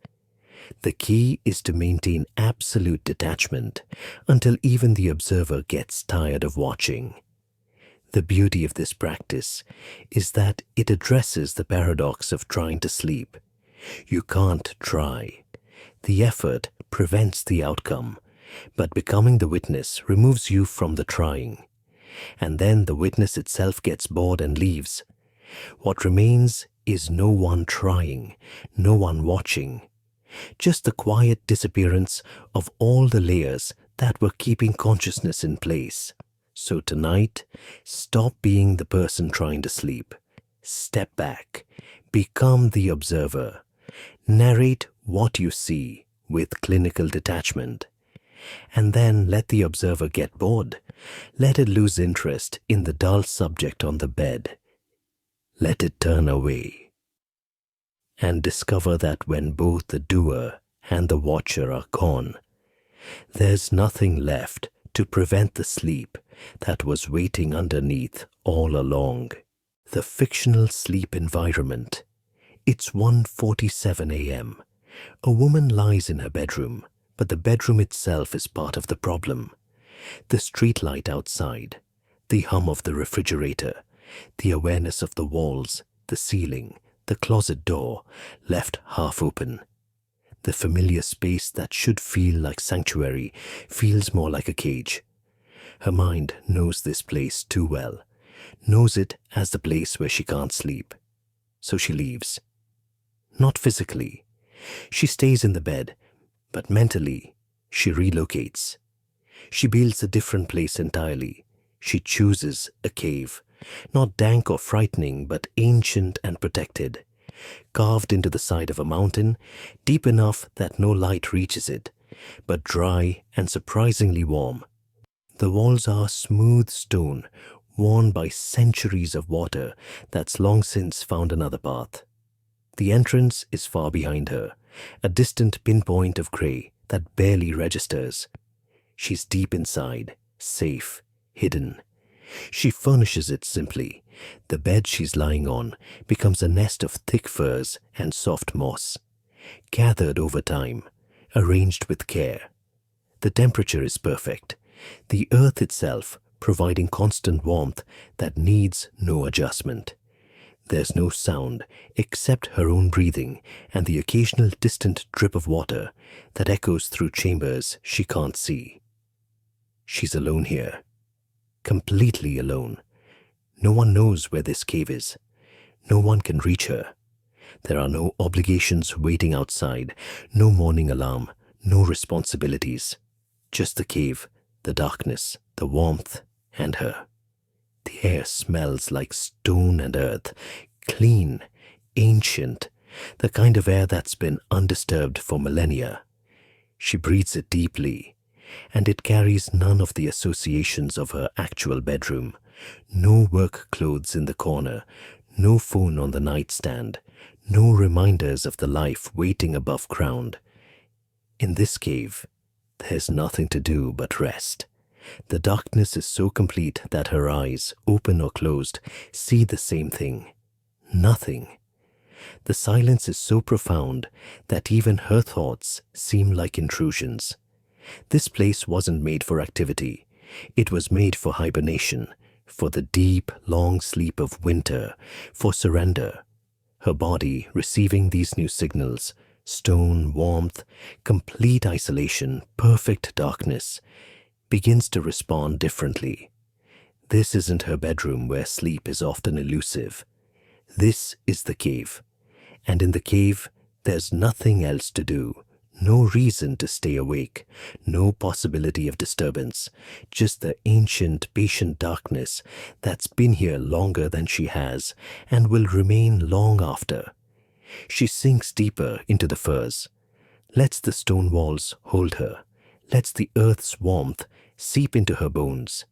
The key is to maintain absolute detachment until even the observer gets tired of watching. The beauty of this practice is that it addresses the paradox of trying to sleep. You can't try. The effort prevents the outcome, but becoming the witness removes you from the trying. And then the witness itself gets bored and leaves. What remains is no one trying, no one watching. Just the quiet disappearance of all the layers that were keeping consciousness in place. So tonight, stop being the person trying to sleep. Step back. Become the observer. Narrate what you see with clinical detachment. And then let the observer get bored. Let it lose interest in the dull subject on the bed. Let it turn away. And discover that when both the doer and the watcher are gone, there's nothing left to prevent the sleep that was waiting underneath all along. The fictional sleep environment. It's 1:47 a.m. A woman lies in her bedroom, but the bedroom itself is part of the problem. The streetlight outside, the hum of the refrigerator, the awareness of the walls, the ceiling, the closet door left half open. The familiar space that should feel like sanctuary feels more like a cage. Her mind knows this place too well, knows it as the place where she can't sleep. So she leaves. Not physically. She stays in the bed, but mentally, she relocates. She builds a different place entirely. She chooses a cave, not dank or frightening, but ancient and protected, carved into the side of a mountain, deep enough that no light reaches it, but dry and surprisingly warm. The walls are smooth stone, worn by centuries of water that's long since found another path. The entrance is far behind her, a distant pinpoint of grey that barely registers. She's deep inside, safe, hidden. She furnishes it simply. The bed she's lying on becomes a nest of thick furs and soft moss, gathered over time, arranged with care. The temperature is perfect, the earth itself providing constant warmth that needs no adjustment. There's no sound except her own breathing and the occasional distant drip of water that echoes through chambers she can't see. She's alone here, completely alone. No one knows where this cave is. No one can reach her. There are no obligations waiting outside, no morning alarm, no responsibilities. Just the cave, the darkness, the warmth, and her. The air smells like stone and earth, clean, ancient, the kind of air that's been undisturbed for millennia. She breathes it deeply, and it carries none of the associations of her actual bedroom. No work clothes in the corner, no phone on the nightstand, no reminders of the life waiting above ground. In this cave, there's nothing to do but rest. The darkness is so complete that her eyes, open or closed, see the same thing. Nothing. The silence is so profound that even her thoughts seem like intrusions. This place wasn't made for activity. It was made for hibernation, for the deep, long sleep of winter, for surrender. Her body receiving these new signals, stone, warmth, complete isolation, perfect darkness, begins to respond differently. This isn't her bedroom where sleep is often elusive. This is the cave. And in the cave, there's nothing else to do. No reason to stay awake, no possibility of disturbance, just the ancient, patient darkness that's been here longer than she has and will remain long after. She sinks deeper into the furs. lets the stone walls hold her, lets the earth's warmth seep into her bones.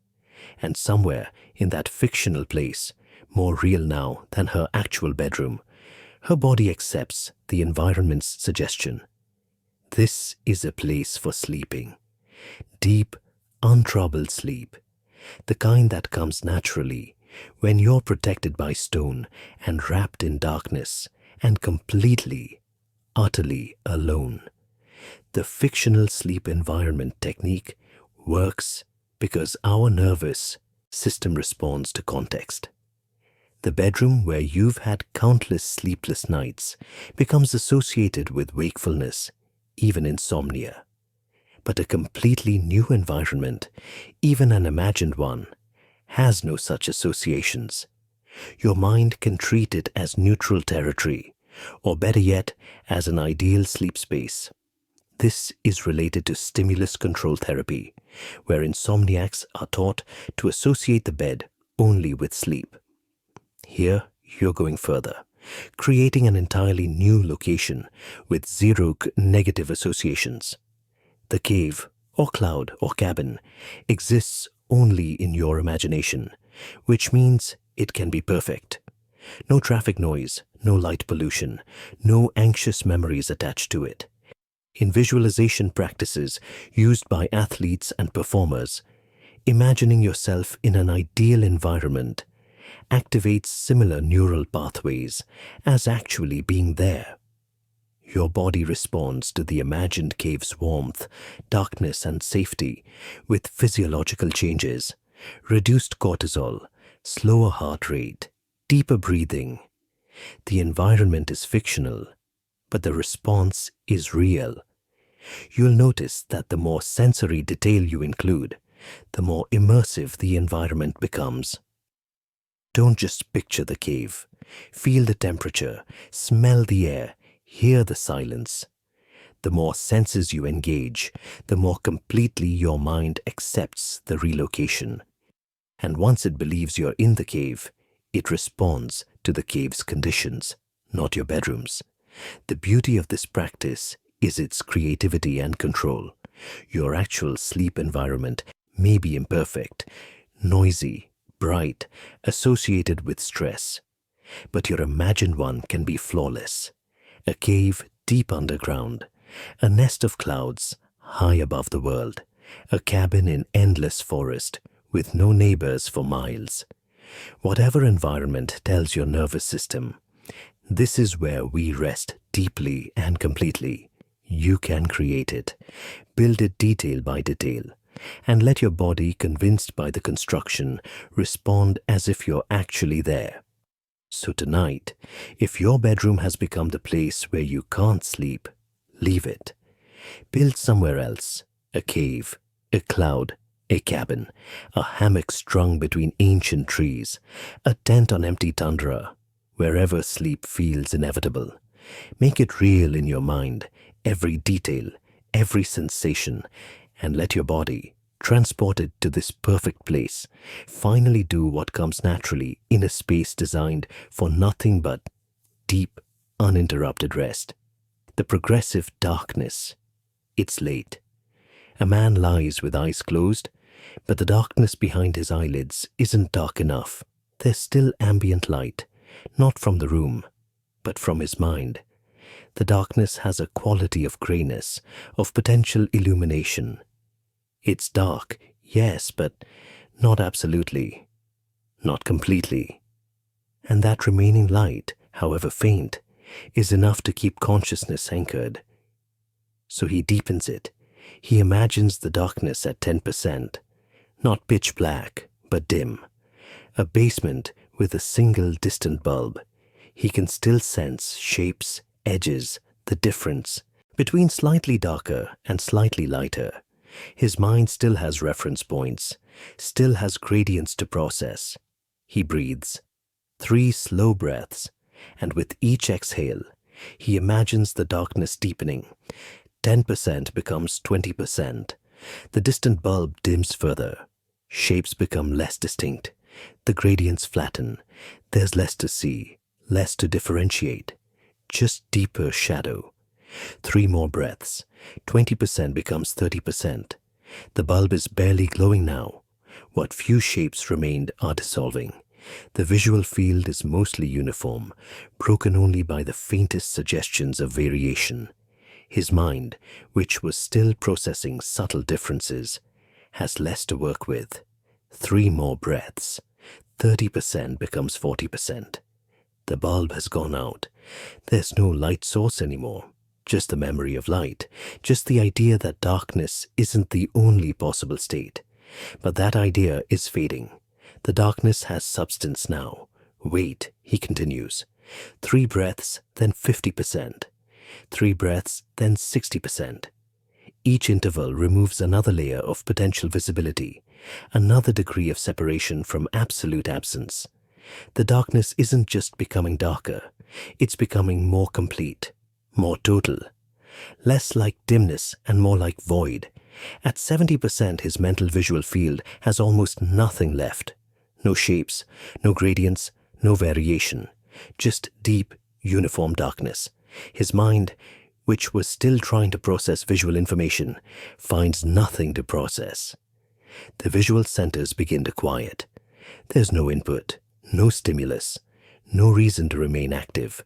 And somewhere in that fictional place, more real now than her actual bedroom, her body accepts the environment's suggestion. This is a place for sleeping. Deep, untroubled sleep. The kind that comes naturally when you're protected by stone and wrapped in darkness and completely, utterly alone. The fictional sleep environment technique works because our nervous system responds to context. The bedroom where you've had countless sleepless nights becomes associated with wakefulness, even insomnia. But a completely new environment, even an imagined one, has no such associations. Your mind can treat it as neutral territory, or better yet, as an ideal sleep space. This is related to stimulus control therapy, where insomniacs are taught to associate the bed only with sleep. Here, you're going further, creating an entirely new location with zero negative associations. The cave, or cloud, or cabin exists only in your imagination, which means it can be perfect. No traffic noise, no light pollution, no anxious memories attached to it. In visualization practices used by athletes and performers, imagining yourself in an ideal environment activates similar neural pathways as actually being there. Your body responds to the imagined cave's warmth, darkness, and safety with physiological changes, reduced cortisol, slower heart rate, deeper breathing. The environment is fictional, but the response is real. You'll notice that the more sensory detail you include, the more immersive the environment becomes. Don't just picture the cave. Feel the temperature, smell the air, hear the silence. The more senses you engage, the more completely your mind accepts the relocation. And once it believes you're in the cave, it responds to the cave's conditions, not your bedrooms. The beauty of this practice is its creativity and control. Your actual sleep environment may be imperfect, noisy, bright, associated with stress, but your imagined one can be flawless. A cave deep underground, a nest of clouds high above the world, a cabin in endless forest with no neighbors for miles. Whatever environment tells your nervous system, this is where we rest deeply and completely. You can create it, build it detail by detail, and let your body, convinced by the construction, respond as if you're actually there. So tonight, if your bedroom has become the place where you can't sleep, leave it. Build somewhere else, a cave, a cloud, a cabin, a hammock strung between ancient trees, a tent on empty tundra, wherever sleep feels inevitable. Make it real in your mind, every detail, every sensation, and let your body, transported to this perfect place, finally do what comes naturally in a space designed for nothing but deep, uninterrupted rest. The progressive darkness. It's late. A man lies with eyes closed, but the darkness behind his eyelids isn't dark enough. There's still ambient light, not from the room, but from his mind. The darkness has a quality of grayness, of potential illumination. It's dark, yes, but not absolutely, not completely. And that remaining light, however faint, is enough to keep consciousness anchored. So he deepens it. He imagines the darkness at 10%, not pitch black, but dim. A basement with a single distant bulb. He can still sense shapes, edges, the difference between slightly darker and slightly lighter. His mind still has reference points, still has gradients to process. He breathes 3 slow breaths, and with each exhale, he imagines the darkness deepening. 10% becomes 20%. The distant bulb dims further. Shapes become less distinct. The gradients flatten. There's less to see, less to differentiate. Just deeper shadow. 3 more breaths. 20% becomes 30%. The bulb is barely glowing now. What few shapes remained are dissolving. The visual field is mostly uniform, broken only by the faintest suggestions of variation. His mind, which was still processing subtle differences, has less to work with. 3 more breaths. 30% becomes 40%. The bulb has gone out. There's no light source anymore. Just the memory of light. Just the idea that darkness isn't the only possible state. But that idea is fading. The darkness has substance now. Wait, he continues. 3 breaths, then 50%. 3 breaths, then 60%. Each interval removes another layer of potential visibility, another degree of separation from absolute absence. The darkness isn't just becoming darker, it's becoming more complete, more total. Less like dimness and more like void. At 70%, his mental visual field has almost nothing left. No shapes, no gradients, no variation. Just deep, uniform darkness. His mind, which was still trying to process visual information, finds nothing to process. The visual centers begin to quiet. There's no input, no stimulus, no reason to remain active.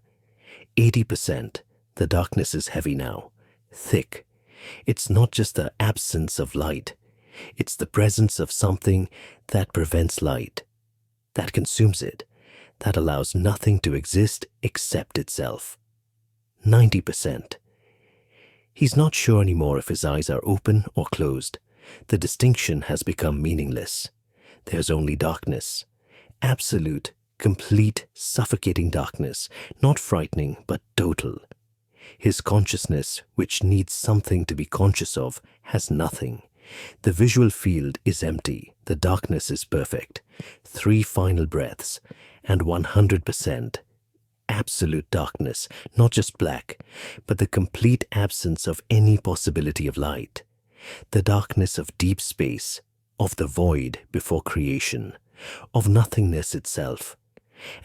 80%, the darkness is heavy now, thick. It's not just the absence of light. It's the presence of something that prevents light, that consumes it, that allows nothing to exist except itself. 90%. He's not sure anymore if his eyes are open or closed. The distinction has become meaningless. There's only darkness. Absolute, complete, suffocating darkness, not frightening but total. His consciousness, which needs something to be conscious of, has nothing. The visual field is empty. The darkness is perfect. 3 final breaths, and 100%. Absolute darkness, not just black, but the complete absence of any possibility of light. The darkness of deep space, of the void before creation, of nothingness itself.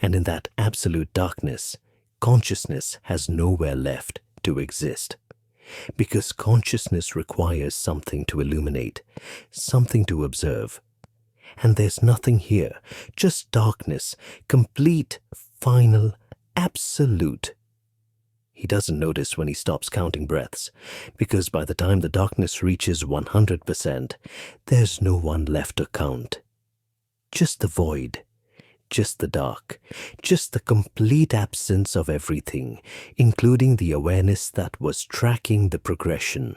And in that absolute darkness, consciousness has nowhere left to exist. Because consciousness requires something to illuminate, something to observe. And there's nothing here, just darkness, complete, final, absolute. He doesn't notice when he stops counting breaths, because by the time the darkness reaches 100%, there's no one left to count. Just the void, just the dark, just the complete absence of everything, including the awareness that was tracking the progression.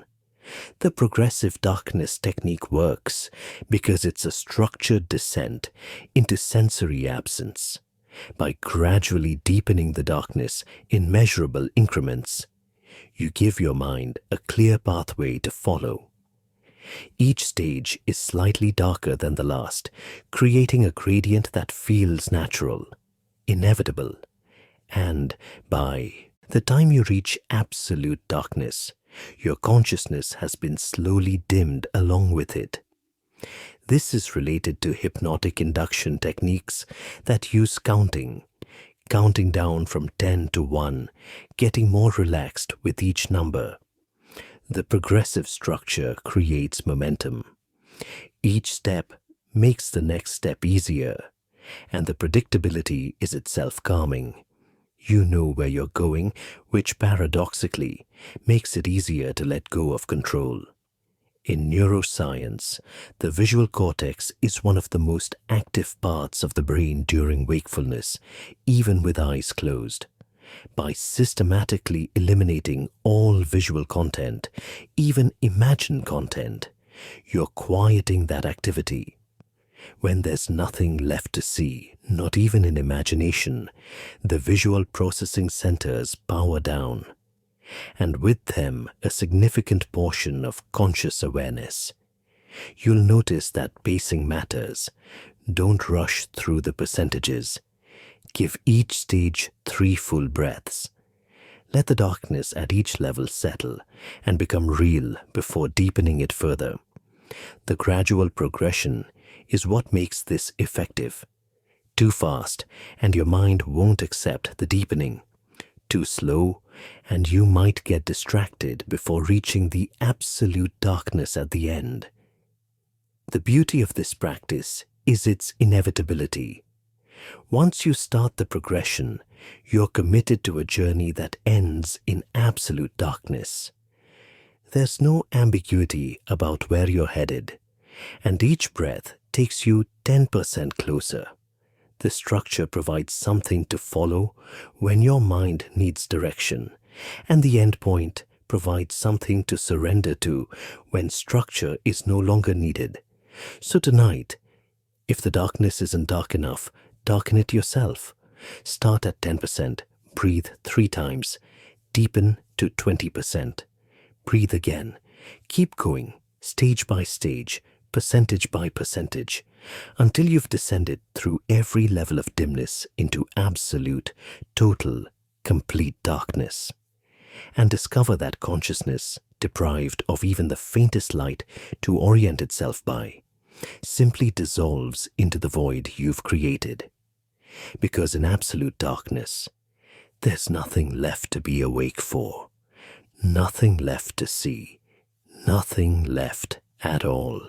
The progressive darkness technique works because it's a structured descent into sensory absence. By gradually deepening the darkness in measurable increments, you give your mind a clear pathway to follow. Each stage is slightly darker than the last, creating a gradient that feels natural, inevitable. And by the time you reach absolute darkness, your consciousness has been slowly dimmed along with it. This is related to hypnotic induction techniques that use counting down from 10 to 1, getting more relaxed with each number. The progressive structure creates momentum. Each step makes the next step easier, and the predictability is itself calming. You know where you're going, which paradoxically makes it easier to let go of control. In neuroscience, the visual cortex is one of the most active parts of the brain during wakefulness, even with eyes closed. By systematically eliminating all visual content, even imagined content, you're quieting that activity. When there's nothing left to see, not even in imagination, the visual processing centers power down, and with them a significant portion of conscious awareness. You'll notice that pacing matters. Don't rush through the percentages. Give each stage 3 full breaths. Let the darkness at each level settle and become real before deepening it further. The gradual progression is what makes this effective. Too fast, and your mind won't accept the deepening. too slow, and you might get distracted before reaching the absolute darkness at the end. The beauty of this practice is its inevitability. Once you start the progression, you're committed to a journey that ends in absolute darkness. There's no ambiguity about where you're headed, and each breath takes you 10% closer. The structure provides something to follow when your mind needs direction, and the endpoint provides something to surrender to when structure is no longer needed. So tonight, if the darkness isn't dark enough, darken it yourself. Start at 10%, breathe 3 times, deepen to 20%. Breathe again. Keep going, stage by stage, percentage by percentage, until you've descended through every level of dimness into absolute, total, complete darkness. And discover that consciousness, deprived of even the faintest light to orient itself by, simply dissolves into the void you've created. Because in absolute darkness, there's nothing left to be awake for, nothing left to see, nothing left at all.